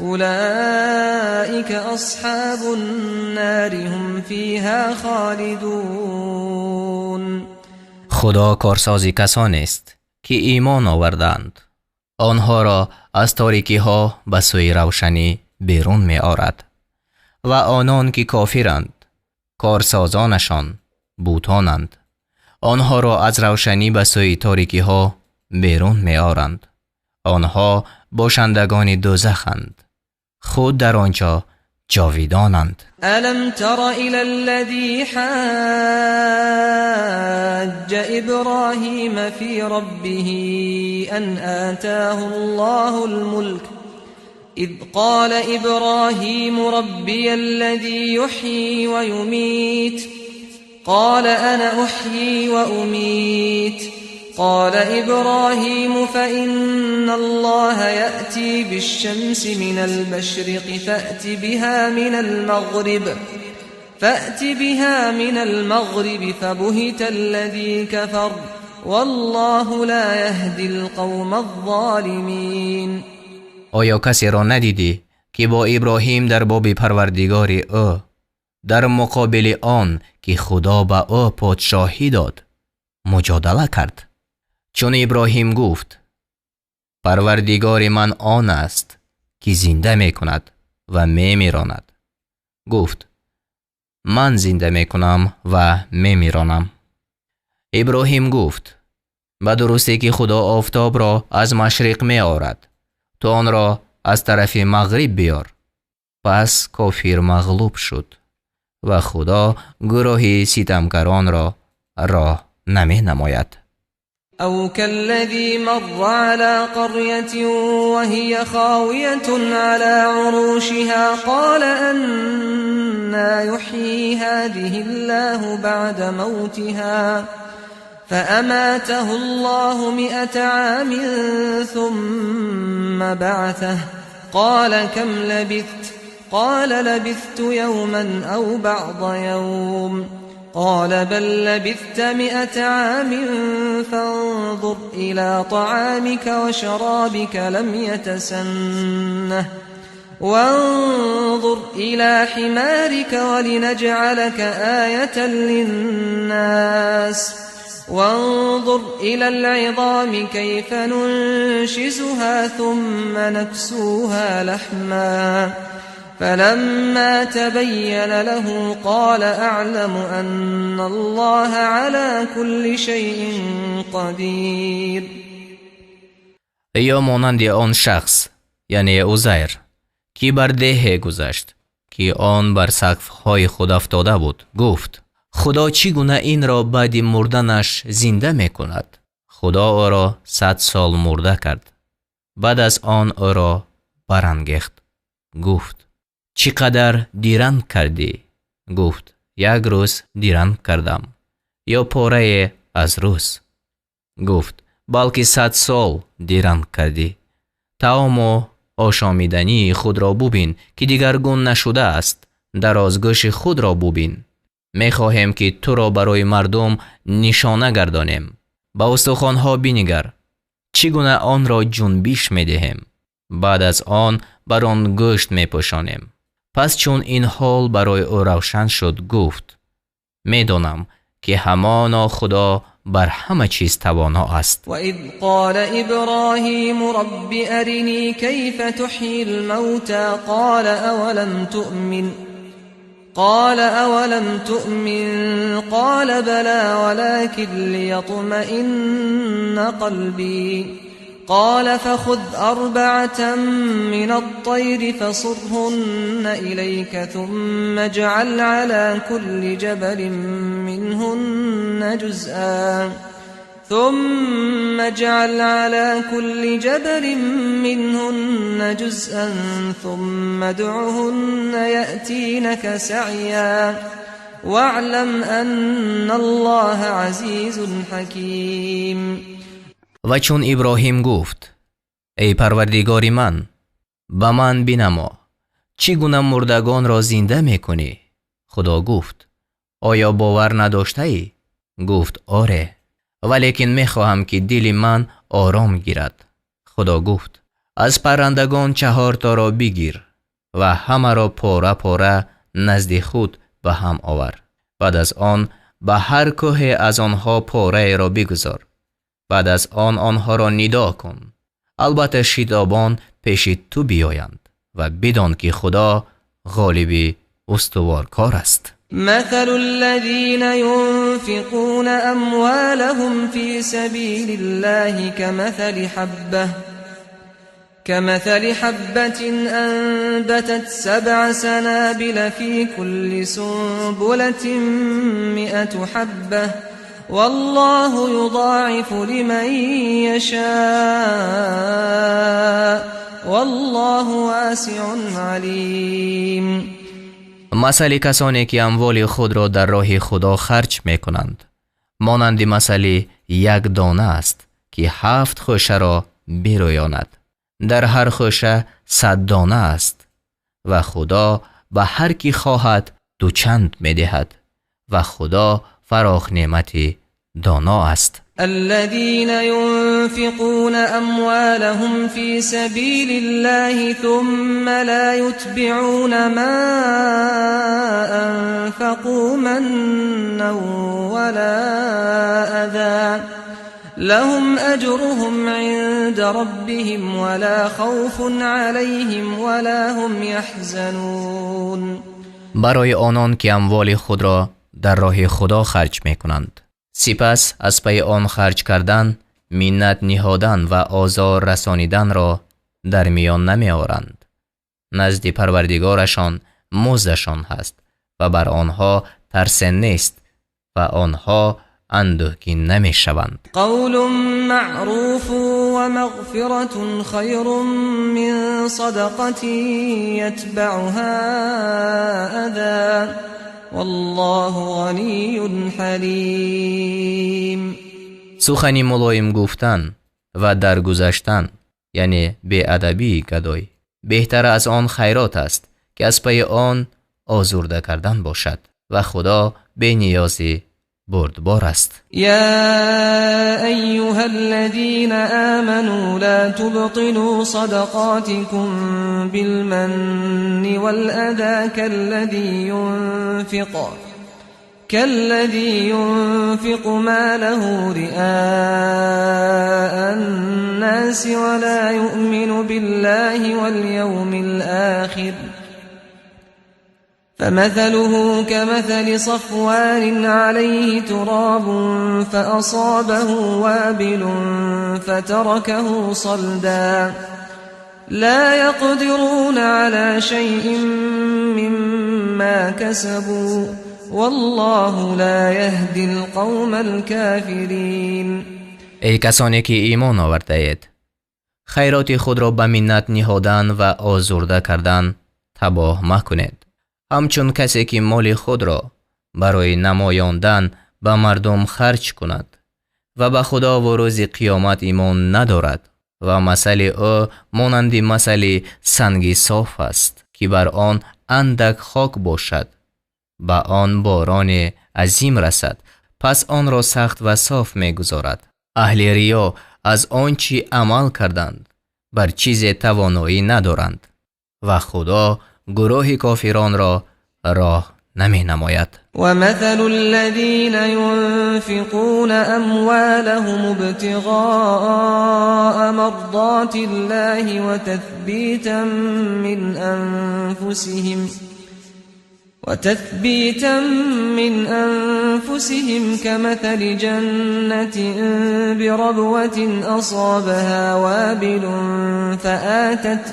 أولئك أصحاب النار هم فيها خالدون. خدا کارسازی کسانی است که ایمان آوردند، آنها را از تاریکی ها به سوی روشنی بیرون می آورد و آنان که کافرند کارسازانشان بوتانند، آنها را از روشنی به سوی تاریکی ها بیرون می آورند. آنها باشندگان دوزخند، خود در آنجا جاویدانند. الم تر الى الذي حاج ابراهیم فی ربه ان آتاه الله الملك اذ قال ابراهیم ربی الذي يحيي ويميت قال انا احيي واميت قال إبراهيم فإن الله يأتي بالشمس من المشرق فأت بها من المغرب فبهت الذي كفر والله لا يهدي القوم الظالمين. آیا کسی را ندیدی که با ابراهیم در باب پروردگار او در مقابل آن که خدا به او پادشاهی داد مجادله کرد؟ چون ابراهیم گفت پروردگار من آن است که زنده می کند و می میراند، گفت من زنده می کنم و می میرانم. ابراهیم گفت به درستی که خدا آفتاب را از مشرق می آورد، تو آن را از طرف مغرب بیار. پس کافر مغلوب شد و خدا گروه ستمگران را راه نمی نماید. او كالذي مر على قرية وهي خاوية على عروشها قال أنا يحيي هذه الله بعد موتها فأماته الله 100 عام ثم بعثه قال كم لبثت قال لبثت يوما أو بعض يوم قال بل لبثت 100 عام فانظر إلى طعامك وشرابك لم يتسنه وانظر إلى حمارك ولنجعلك آية للناس وانظر إلى العظام كيف ننشزها ثم نكسوها لحما فلما تبين له قال أعلم أن الله على كل شيء قدير. یا مانند آن شخص یعنی عزیر که بر ده گذشت که آن بر سقف‌های خود افتاده بود، گفت خدا چی گونه این را بعد مردنش زنده می کند؟ خدا او را 100 سال مرده کرد. بعد از آن او را برانگیخت. گفت چقدر دیران کردی؟ گفت 1 روز دیران کردم، یا پاره از روز. گفت بلکه 100 سال دیران کردی. طعام و آشامیدنی خود را ببین که دیگرگون نشده است. درازگوش خود را ببین. می خواهیم که تو را برای مردم نشانه گردانیم. با استخوان‌ها بنگر چگونه آن را جنبش می دهیم. بعد از آن بر آن گوشت می پوشانیم. پس چون این حال برای او روشن شد گفت می دانم که همانا خدا بر همه چیز توانا است. و اذ قال ابراهیم رب ارنی کیف تحیی الموتى قال اولم تؤمن قال بلى ولكن ليطمئن قلبي قال فخذ 4 من الطير فصرهن إليك ثم اجعل على كل جبل منهن جزءا ثم ادعهن يأتينك سعيا واعلم أن الله عزيز حكيم. و چون ابراهیم گفت ای پروردگار من، به من بنما چگونه مردگان را زنده می کنی؟ خدا گفت آیا باور نداشته ای؟ گفت آره، ولیکن می خواهم که دل من آرام گیرد. خدا گفت از پرندگان 4 تا را بگیر و همه را پاره پاره نزد خود به هم آور. بعد از آن به هر کوه از آنها پاره را بگذار. بعد از آن آنها را ندا کن. البته شتابان پیش تو بیایند و بدان که خدا غالب استوارکار است. مثل الذين ينفقون أموالهم في سبيل الله كمثل حبة أنبتت 7 سنابل في كل سنبلة 100 حبة والله يضاعف لمن يشاء والله واسع عليم. مثل کسانی که اموال خود را در راه خدا خرج می کنند مانند مثل 1 دانه است که 7 خوشه را برویاند. در هر خوشه 100 دانه است و خدا به هر کی خواهد 2 چند می دهد و خدا فراخ نعمتی دانا است. الذين ينفقون أموالهم في سبيل الله ثم لا يتبعون ما أنفقوا منا ولا أذى لهم أجرهم عند ربهم ولا خوف عليهم ولا هم يحزنون. برای آنان که اموال خود را در راه خدا خرج می کنند سپس از پی آن خرج کردن، منت نهادن و آزار رسانیدن را در میان نمی آورند. نزد پروردگارشان مزدشان هست و بر آنها ترس نیست و آنها اندوهگین نمی شوند. قول معروف و مغفرة خیر من صدقة یتبعها اذى والله غنی حلیم. سخنی ملایم گفتن و درگذشتن یعنی بی‌ادبی گدای بهتر از آن خیرات است که از پی آن آزرده کردن باشد و خدا بی نیازی بردبار است. یا ایها الذین آمنوا لا تبطلوا صدقاتكم بالمن والأذى كالذي ينفق ماله رئاء الناس ولا يؤمن بالله واليوم الآخر فمثله كمثل صفوان عليه تراب فأصابه وابل فتركه صلدا لا يقدرون على شيء مما كسبوا والله لا يهدي القوم الكافرين. ای کسانی که ایمان آورده‌اید، خیرات خود را به منت نهادن و آزرده کردن تباه مکنید. همچون کسی که مال خود را برای نمایاندن به مردم خرج کند و به خدا و روز قیامت ایمان ندارد و مثل او مانند مثل سنگ صاف است که بر آن اندک خاک باشد، به آن باران عظیم رسد، پس آن را سخت و صاف می گذارد. اهل ریا از آنچه عمل کردند بر چیز توانایی ندارند و خدا گروه کافران را راه نمی نماید. ومثل الذين ينفقون أموالهم ابتغاء مرضات الله وتثبيتا من أنفسهم كمثل جنة بربوة أصابها وابل فآتت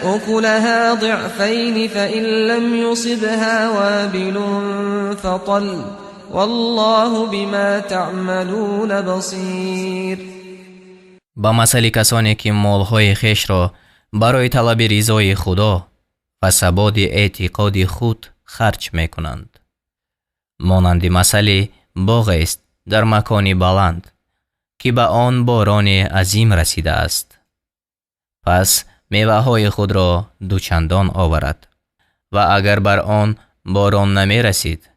أكلها ضعفين فإن لم يصبها وابل فطل والله بما تعملون بصير. با مثل کسانی که مالهای خیش را برای طلب رضای خدا و ثبات اعتقاد خود خرج می کنند، مانند مثل باغ است در مکانی بلند که به آن باران عظیم رسیده است، پس میوه های خود را دوچندان آورد و اگر بر آن باران نمی رسید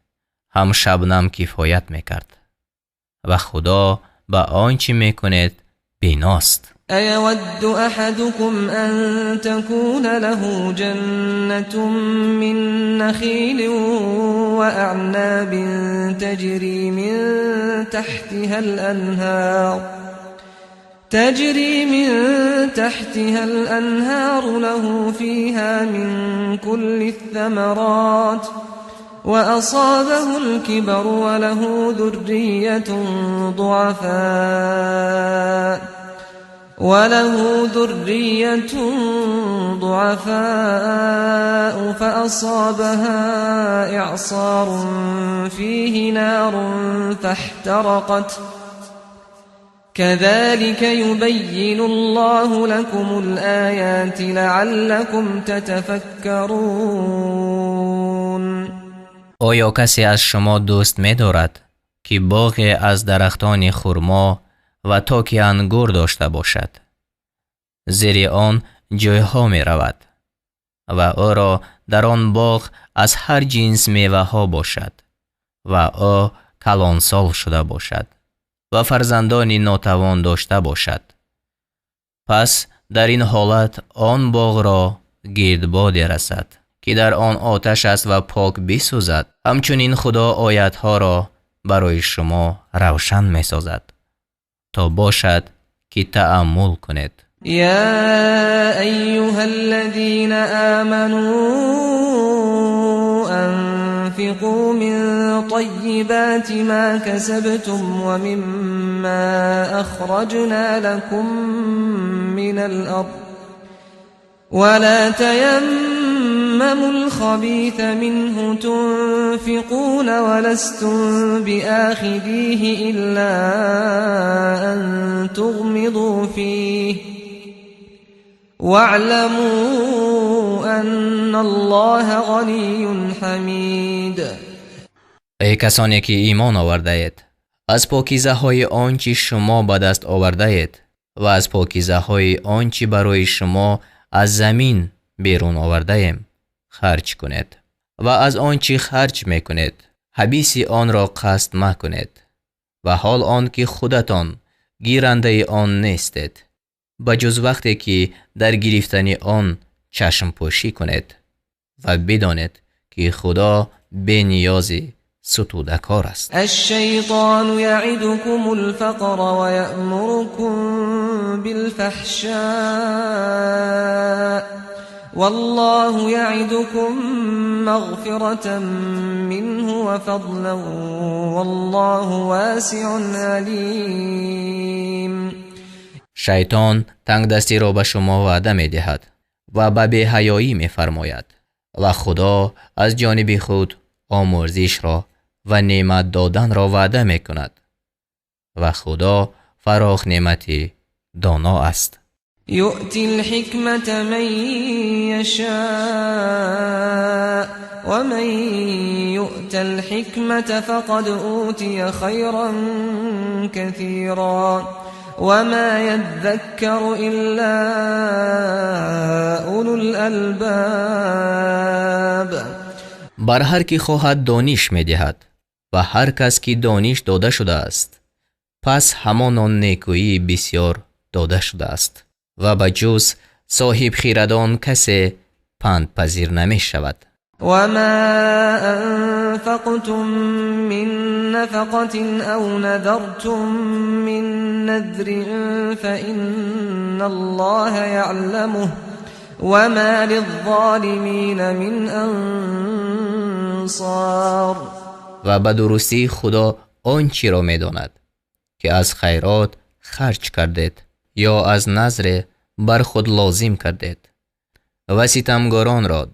هم شبنم کفایت می کرد و خدا به آنچه می کند بیناست. أيود أحدكم أن تكون له جنة من نخيل وأعناب تجري من تحتها الأنهار له فيها من كل الثمرات وأصابه الكبر وله ذرية ضعفاء فأصابها إعصار فيه نار فاحترقت كذلك يبين الله لكم الآيات لعلكم تتفكرون. آیا کسی از شما دوست می دارد که باغ از درختان خرما و تاک انگور داشته باشد؟ زیر آن جایها می رود و او را در آن باغ از هر جنس میوه ها باشد و او کلانسال شده باشد و فرزندانی ناتوان داشته باشد. پس در این حالت آن باغ را گردبادی رسد که در آن آتش است و پاک بسوزد. همچنین خدا آیتها را برای شما روشن می سازد تا باشد که تأمل کنید. یا ایها الذین آمنوا انفقوا من طیبات ما کسبتم ومما اخرجنا لكم من الارض ولا تيمموا الخبيث منه تنفقون ولستم بآخذيه إلا أن تغمضوا فيه واعلموا أن الله غني حمید. ای کسانی که ایمان آورده اید، از پاکیزه های آنچه شما به دست آورده اید و از پاکیزه های آنچه برای شما از زمین بیرون آورده ایم خرج کنید و از آنچه خرج میکنید حبیس آن را قصد مکنید و حال آن که خودتان گیرنده آن نیستید، بجز وقتی که در گرفتن آن چشم پوشی کنید و بدانید که خدا بی نیازی ستوده کار است. الشیطان یعدکم الفقر و یأمرکم بالفحشاء والله یعدکم مغفرة منه و فضلا والله واسع علیم. شیطان تنگ دستی را به شما وعده می دهد و به بی‌حیایی می‌فرماید و خدا از جانب خود آمرزش را و نعمت دادن را وعده می‌کند و خدا فراخ نعمتی دانا است. يؤتي الحكمة من يشاء ومن يؤت الحكمة فقد أوتي خيرا كثيرا وما يذكر إلا أولو الألباب. بر هر کی خواهد دانش می‌دهد و هر کس که دانش داده شده است پس همان نیکویی بسیار داده شده است و به جز صاحب خیردان کسی پند پذیر نمی شود. و ما انفقتم من نفقة او نذرتم من نذر فإن الله يعلمه وما للظالمین من انصار. و به درستی خدا آنچه را می داند که از خیرات خرج کردید یا از نذر بر خود لازم کردید و ستمگاران را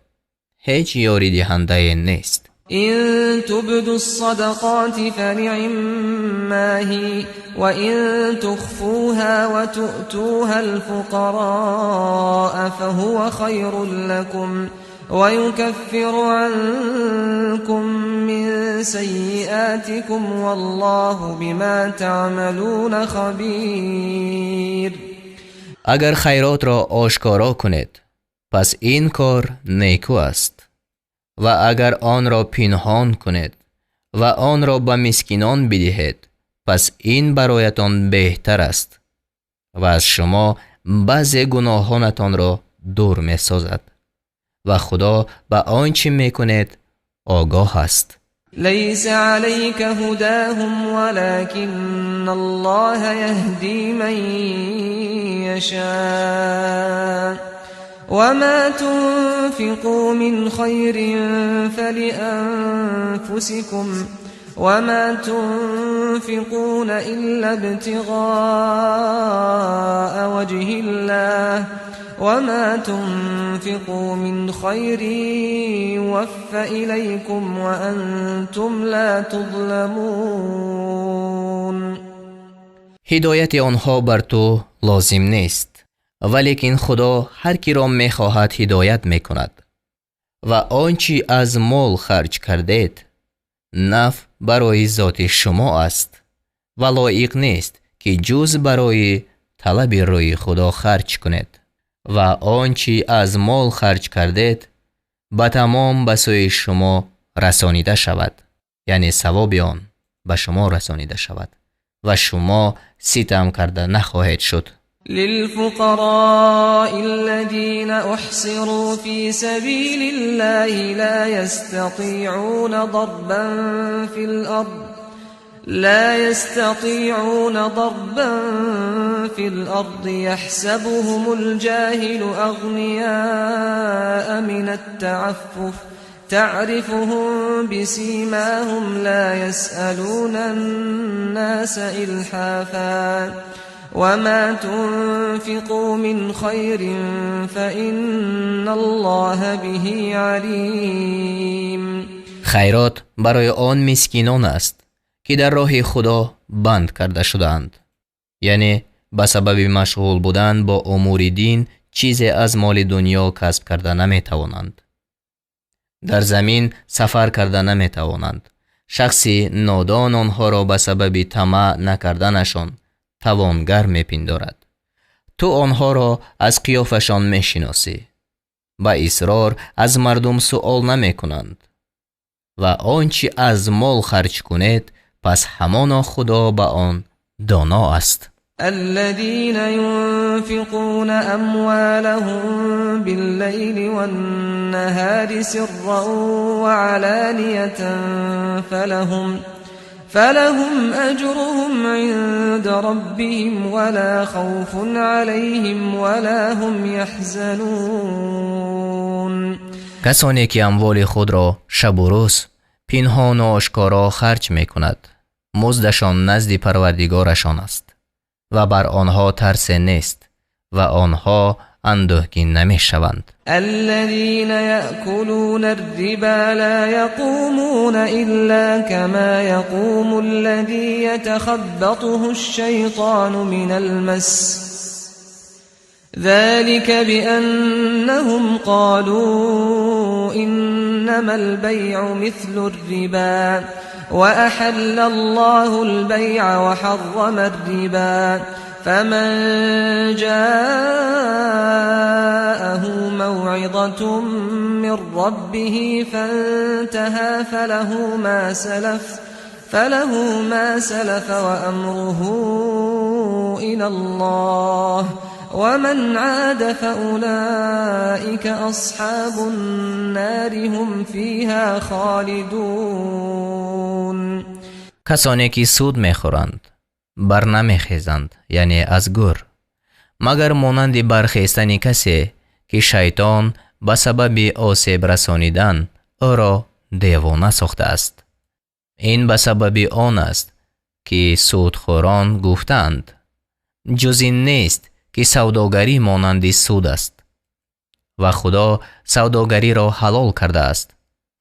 هیچ یاری دهنده نیست. إن تبدوا الصدقات فنعما هي وإن تخفوها وتؤتوها الفقراء فهو خير لكم ويكفر عنكم من سيئاتكم والله بما تعملون خبير. اگر خیرات را آشکارا کنید پس این کار نیکو است و اگر آن را پنهان کنید و آن را به مسکینان بدهید پس این برایتان بهتر است و از شما بعضی گناهانتان را دور می سازد و خدا به آنچه می کنید آگاه است. ليس عليك هداهم ولكن الله يهدي من يشاء وما تنفقوا من خير فلأنفسكم وما تنفقون إلا ابتغاء وجه الله وما تنفقوا من خير يوفى إليكم وأنتم لا تظلمون. هدایت آنها بر تو لازم نیست ولیکن خدا هر کی را می خواهد هدایت می کند و آنچه از مال خرج کردید نفع برای ذات شما است و لایق نیست که جز برای طلب روی خدا خرج کنید و آنچه از مال خرج کردید به تمام به سوی شما رسانیده شود، یعنی ثواب آن به شما رسانیده شود و شما ستم کرده نخواهید شد. للفقراء الذين احصروا في سبيل الله لا يستطيعون ضربا في الأرض يحسبهم الجاهل أغنياء من التعفف تعرفهم بسيماهم لا يسألون الناس إلحافا وما تنفقوا من خير فإن الله به عليم. خیرات برای آن مسکینان است که در راه خدا بند کرده شدند، یعنی به سبب مشغول بودن با امور دین چیزی از مال دنیا کسب کرده نمی توانند. در زمین سفر کرده نمی توانند. شخصی نادان آنها را به سبب طمع نکردنشان توانگر می پندارد. تو آنها را از قیافشان می شناسی. با اصرار از مردم سؤال نمی کنند و آنچه از مال خرج کنید پس همان خدا به آن دانا است. الذين ينفقون أموالهم بالليل والنهار سرا وعلانية فلهم أجرهم عند ربهم ولا خوف عليهم ولا هم يحزنون. کسانی که اموال خود را شب و روز پنهان و آشکارا خرج می کند مزدشان نزد پروردگارشان است و بر آنها ترس نیست و آنها اندوهگین نمی شوند. الذين يأكلون الربا لا يقومون إلا كما يقوم الذي يتخبطه الشيطان من المس ذلك بأنهم قالوا إنما البيع مثل الربا وأحل الله البيع وحرم الربا فمن جاءه موعظة من ربه فانتهى فله ما سلف وأمره إلى الله ومن عاد فأولئك أصحاب النار هم فيها خالدون. کسانی که سود میخورند بر نمیخیزند، یعنی از گور، مگر مانند برخیستن کسی که شیطان به سبب آسیب رسانیدن او را دیوانه ساخته است. این به سبب آن است که سودخوران گفتند جز این نیست که سوداگری مانند سود است و خدا سوداگری را حلال کرده است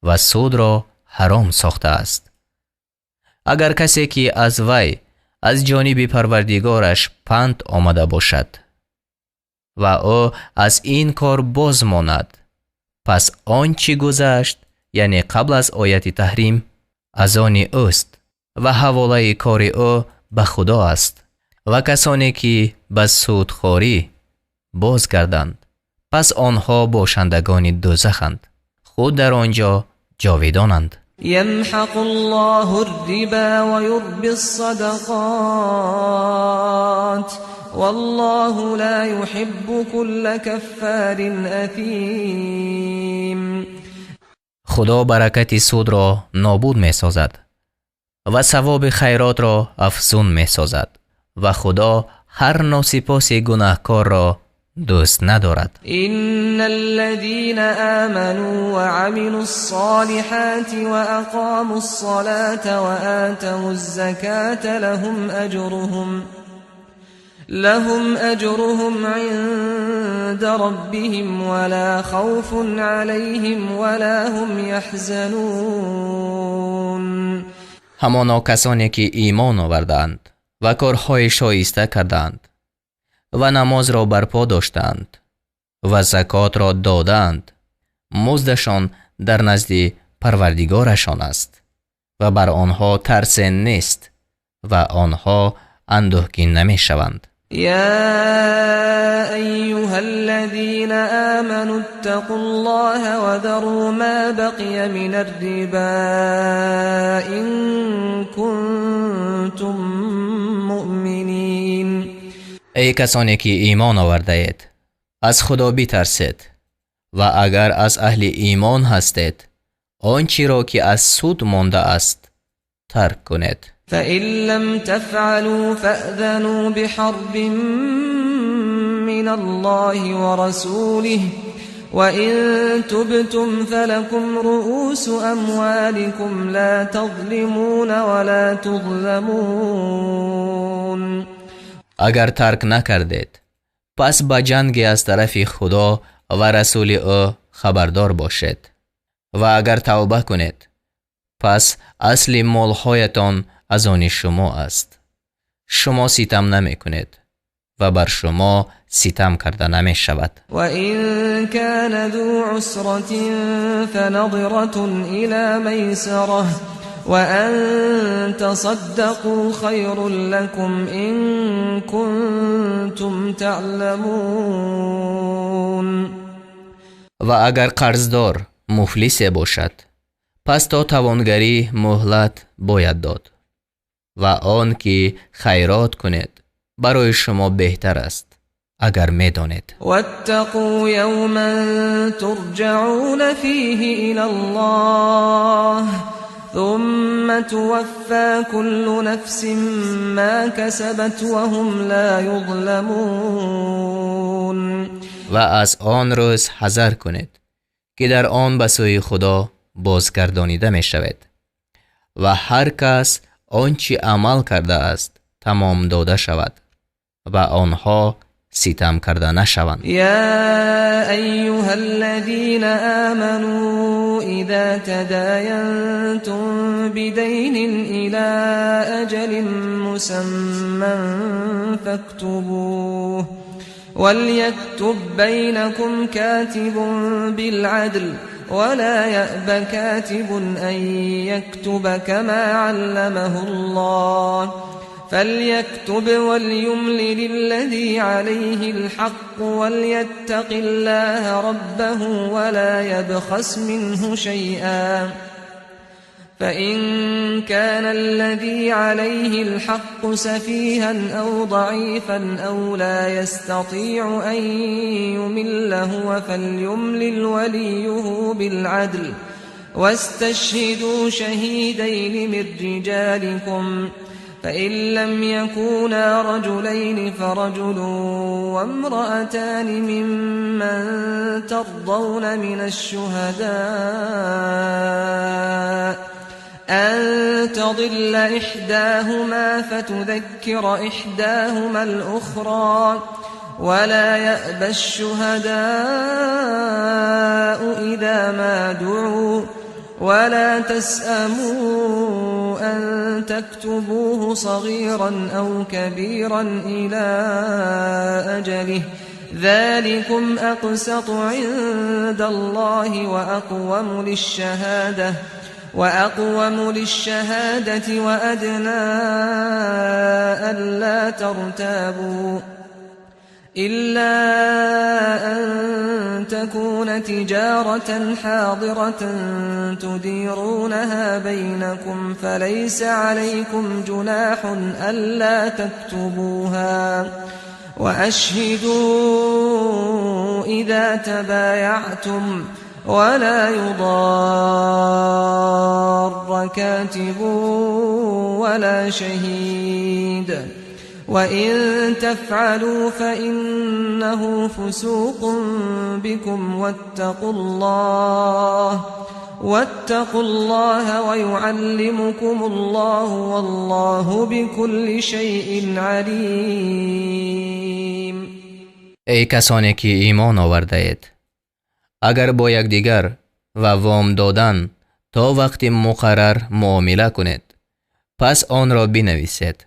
و سود را حرام ساخته است. اگر کسی که از وی از جانب پروردگارش پند آمده باشد و او از این کار باز ماند، پس آنچه گذشت، یعنی قبل از آیت تحریم، از آن اوست و حواله کار او به خدا است. و کسانی که به سودخوری باز گردند، پس آنها باشندگان دوزخند، خود در آنجا جاویدانند. يمحق الله الربا ويربي الصدقات والله لا يحب كل كفار اثیم. خدا برکت سود را نابود می سازد و ثواب خیرات را افزون می سازد و خدا هر ناسپاس گناهکار را دوست ندارد. ان الذين آمنوا وعملوا الصالحات واقاموا الصلاة وآتوا الزكاة لهم اجرهم عند ربهم ولا خوف عليهم ولا هم يحزنون. همانا کسانی که ایمان آوردند و کارهای شایسته کردند و نماز را برپا داشتند و زکات را دادند، مزدشان در نزد پروردگارشان است و بر آنها ترس نیست و آنها اندوهگین نمی شوند. يا أيها الذين آمنوا اتقوا الله وذروا ما بقي من الربا إن كنتم مؤمنين. ای کسانی که ایمان آورده اید، از خدا بترسید و اگر از اهل ایمان هستید، آنچه را که از سود مانده است ترک کنید. فإن لم تفعلوا فأذنوا بحرب من الله ورسوله وإن تبتم فلكم رؤوس أموالكم لا تظلمون ولا تظلمون. اگر ترک نکردید، پس با جنگ از طرف خدا و رسول او خبردار باشید و اگر توبه کنید، پس اصل مالهایتان از آن شما است. شما ستم نمی کنید و بر شما ستم کرده نمی شود. و این کان ذو عسرة فنظرة الى میسرة و ان تصدقوا خیر لكم ان کنتم تعلمون. و اگر قرضدار مفلس باشد، پس تا توانگری مهلت باید داد و آن که خیرات کنید برای شما بهتر است اگر میدانید. واتقوا یوما ترجعون فیه الی الله ثم توفى كل نفس ما كسبت وهم لا يظلمون. و از آن روز حذر کنید که در آن به سوی خدا بازگردانیده می شود و هر کس آنچه عمل کرده است تمام داده شود و آنها ستم کرده نشوند. يا أيها الذين آمنوا إذا تداينتم بدين إلى أجل مسمى فاكتبوه وليكتب بينكم كاتب بالعدل ولا يأب كاتب أن يكتب كما علمه الله فليكتب وليملل الذي عليه الحق وليتق الله ربه ولا يبخس منه شيئا فإن كان الذي عليه الحق سفيها أو ضعيفا أو لا يستطيع أن يمل هو فليملل وليه بالعدل واستشهدوا شهيدين من رجالكم فإن لم يكونا رجلين فرجل وامرأتان ممن ترضون من الشهداء أن تضل إحداهما فتذكر إحداهما الأخرى ولا يأبى الشهداء إذا ما دعوا ولا تسأموا أن تكتبوه صغيرا أو كبيرا إلى أجله ذلكم أقسط عند الله وأقوم للشهادة وأدنى ألا ترتابوا إلا أن تكون تجارة حاضرة تديرونها بينكم فليس عليكم جناح ألا تكتبوها وأشهدوا إذا تبايعتم ولا يضار كاتب ولا شهيد وإن تفعلوا فإنه فسوق بكم واتقوا الله ويعلمكم الله والله بكل شيء عليم. ای کسانی که ایمان آورده اید، اگر با یکدیگر و وام دادن تا وقتی مقرر معامله کنید، پس آن را بنویسید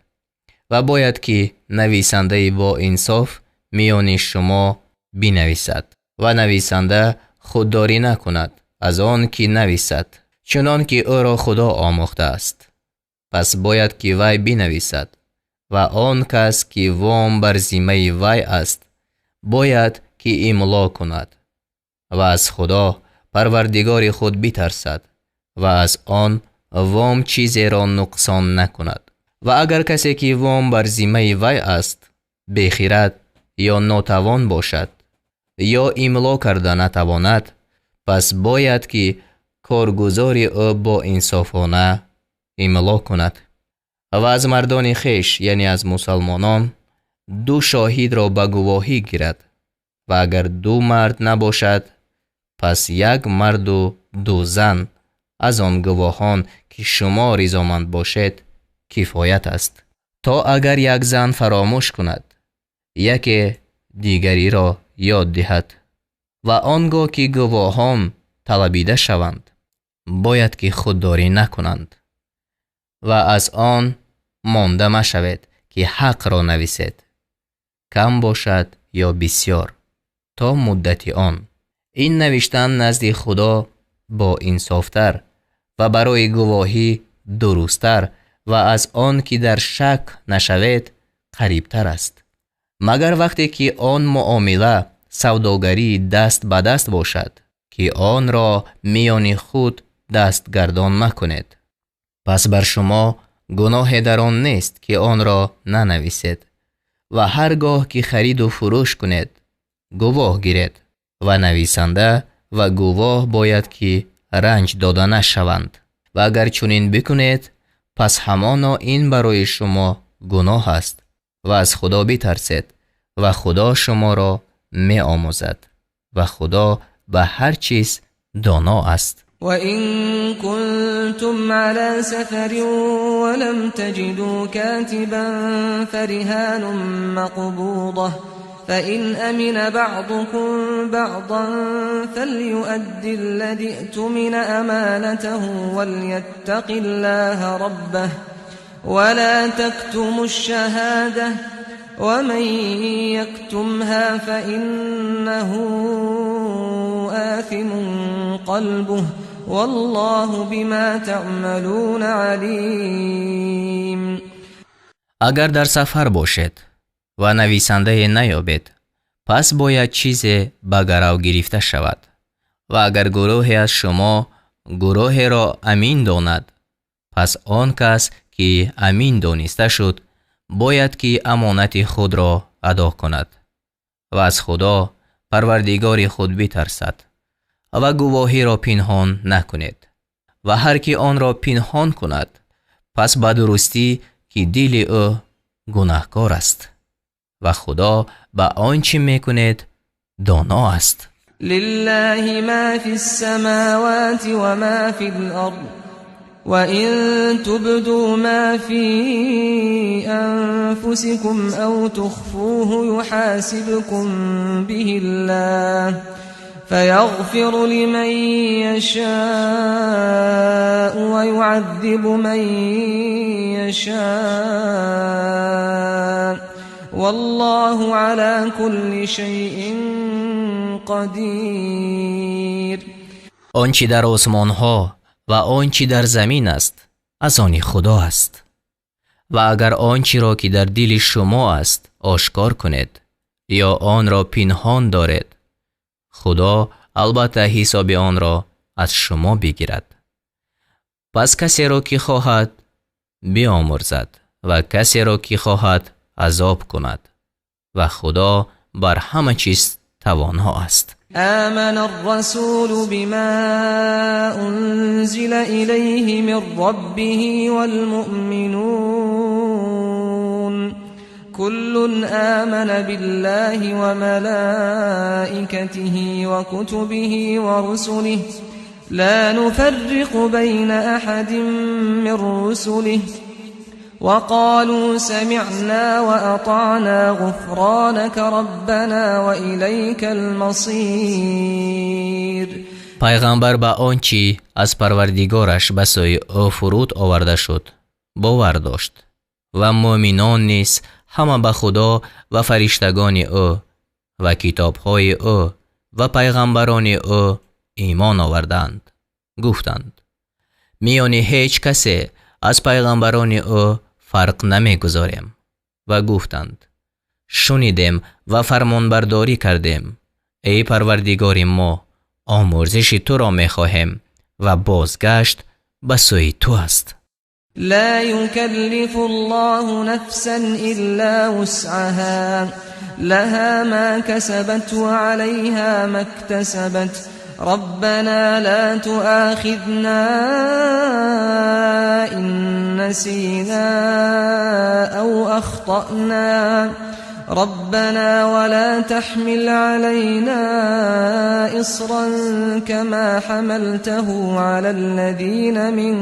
و باید که نویسنده با انصاف میان شما بنویسد و نویسنده خودداری نکند از آن که نویسد، چنان که او را خدا آموخته است. پس باید که وی بنویسد و آن کس که وام بر ذمه وی است باید که املا کند و از خدا پروردگار خود بترسد و از آن وام چیزی را نقصان نکند. و اگر کسی که وام بر ذمه وی است بخیرد یا ناتوان باشد یا املا کرده نتواند، پس باید که کارگزار او با انصافانه املا کند و از مردان خویش یعنی از مسلمانان 2 شاهد را به گواهی گیرد و اگر 2 مرد نباشد پس 1 مرد و 2 زن از آن گواهان که شما رضامند باشید کفایت است، تا اگر 1 زن فراموش کند یکی دیگری را یاد دهد و آنگاه که گواهان طلبیده شوند باید که خودداری نکنند و از آن مانده مشوید که حق را نویسید، کم باشد یا بسیار، تا مدت آن. این نوشتن نزد خدا با انصافتر و برای گواهی درستتر و از آن که در شک نشوید قریبتر است، مگر وقتی که آن معامله سوداگری دست به دست باشد که آن را میان خود دست گردان مکنید. پس بر شما گناه در آن نیست که آن را ننویسید و هرگاه که خرید و فروش کنید گواه گیرید و نویسنده و گواه باید که رنج داده نشوند و اگر چنین بکنید پس همانا این برای شما گناه است و از خدا بترسید و خدا شما را می آموزد و خدا به هر چیز دانا است. وَإِن كُنتُمْ عَلَى سَفَرٍ وَلَمْ تَجِدُوا كَاتِبًا فَرِهَانٌ مَّقْبُوضَةٌ فإن أمن بعضكم بعضا فليؤد الذي اؤتمن أمانته وليتق الله ربه ولا تكتموا الشهادة ومن يكتمها فإنه آثم قلبه والله بما تعملون علیم. اگر در سفر باشد و نویسنده نیابد، پس باید چیزی به گرو گرفته شود. و اگر گروهی از شما گروه را امین داند، پس آن کس که امین دانسته شد باید که امانت خود را ادا کند و از خدا پروردگار خود بترسد و گواهی را پنهان نکند. و هر کی آن را پنهان کند، پس به درستی که دل او گناهکار است و خدا به آنچه میکند دانا است. لله ما فی السماوات و ما فی الارض وَإِن تُبْدُوا مَا فِي أَنفُسِكُمْ أَوْ تُخْفُوهُ يُحَاسِبْكُم بِهِ اللَّهُ فَيَغْفِرُ لِمَن يَشَاءُ وَيُعَذِّبُ مَن يَشَاءُ وَاللَّهُ عَلَى كُلِّ شَيْءٍ قَدِيرٌ. آنچه در آسمان‌ها و آنچه در زمین است از آن خدا است. و اگر آنچه را که در دل شما است آشکار کنید یا آن را پنهان دارید، خدا البته حساب آن را از شما بگیرد. پس کسی را که خواهد بیامرزد و کسی را که خواهد عذاب کند و خدا بر همه چیز توانا است. آمن الرسول بما أنزل إليه من ربه والمؤمنون كل آمن بالله وملائكته وكتبه ورسله لا نفرق بين أحد من رسله وقالوا سمعنا وأطعنا غفرانك ربنا وإليك المصير. پیغمبر به آنچه از پروردگارش به سوی او فرود آورده شد باور داشت و مؤمنان نیز همه به خدا و فرشتگان او و کتابهای او و پیغمبران او ایمان آوردند. گفتند میان هیچ کسی از پیغمبران او فرق نمیگذاریم و گفتند شنیدیم و فرمانبرداری کردیم. ای پروردگار ما، آمرزش تو را میخواهیم و بازگشت به سوی تو است. لا يكلف الله نفسا إلا وسعها لها ما كسبت وعليها ما اكتسبت ربنا لا تؤاخذنا إن نسينا أو أخطأنا ربنا ولا تحمل علينا إصرا كما حملته على الذين من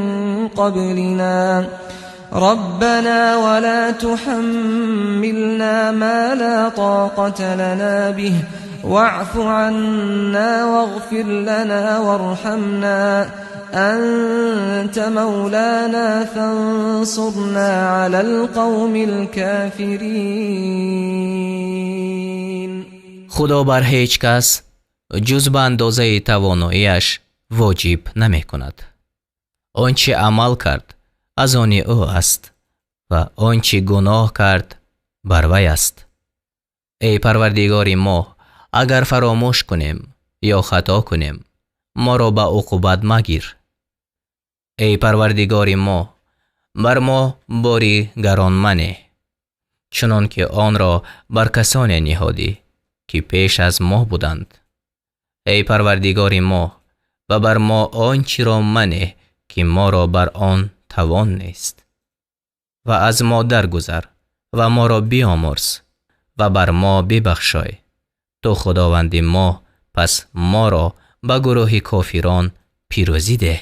قبلنا ربنا ولا تحملنا ما لا طاقة لنا به واعف عنا واغفر لنا وارحمنا أنت مولانا فانصرنا على القوم الكافرين. خدا بر هیچ کس جز به اندازه تواناییش واجب نمی کند. آنچه عمل کرد از آن او است و آنچه گناه کرد بر وی است. ای پروردگار ما، اگر فراموش کنیم یا خطا کنیم ما را به عقوبت مگیر. ای پروردگار ما، بر ما باری گران منه چنان که آن را بر کسان نهادی که پیش از ما بودند. ای پروردگار ما، و بر ما آنچه را منه که ما را بر آن توان نیست و از ما درگذر و ما را بیامرز و بر ما ببخشای. تو خداوند ما، پس ما را به گروه کافران پیروزی ده.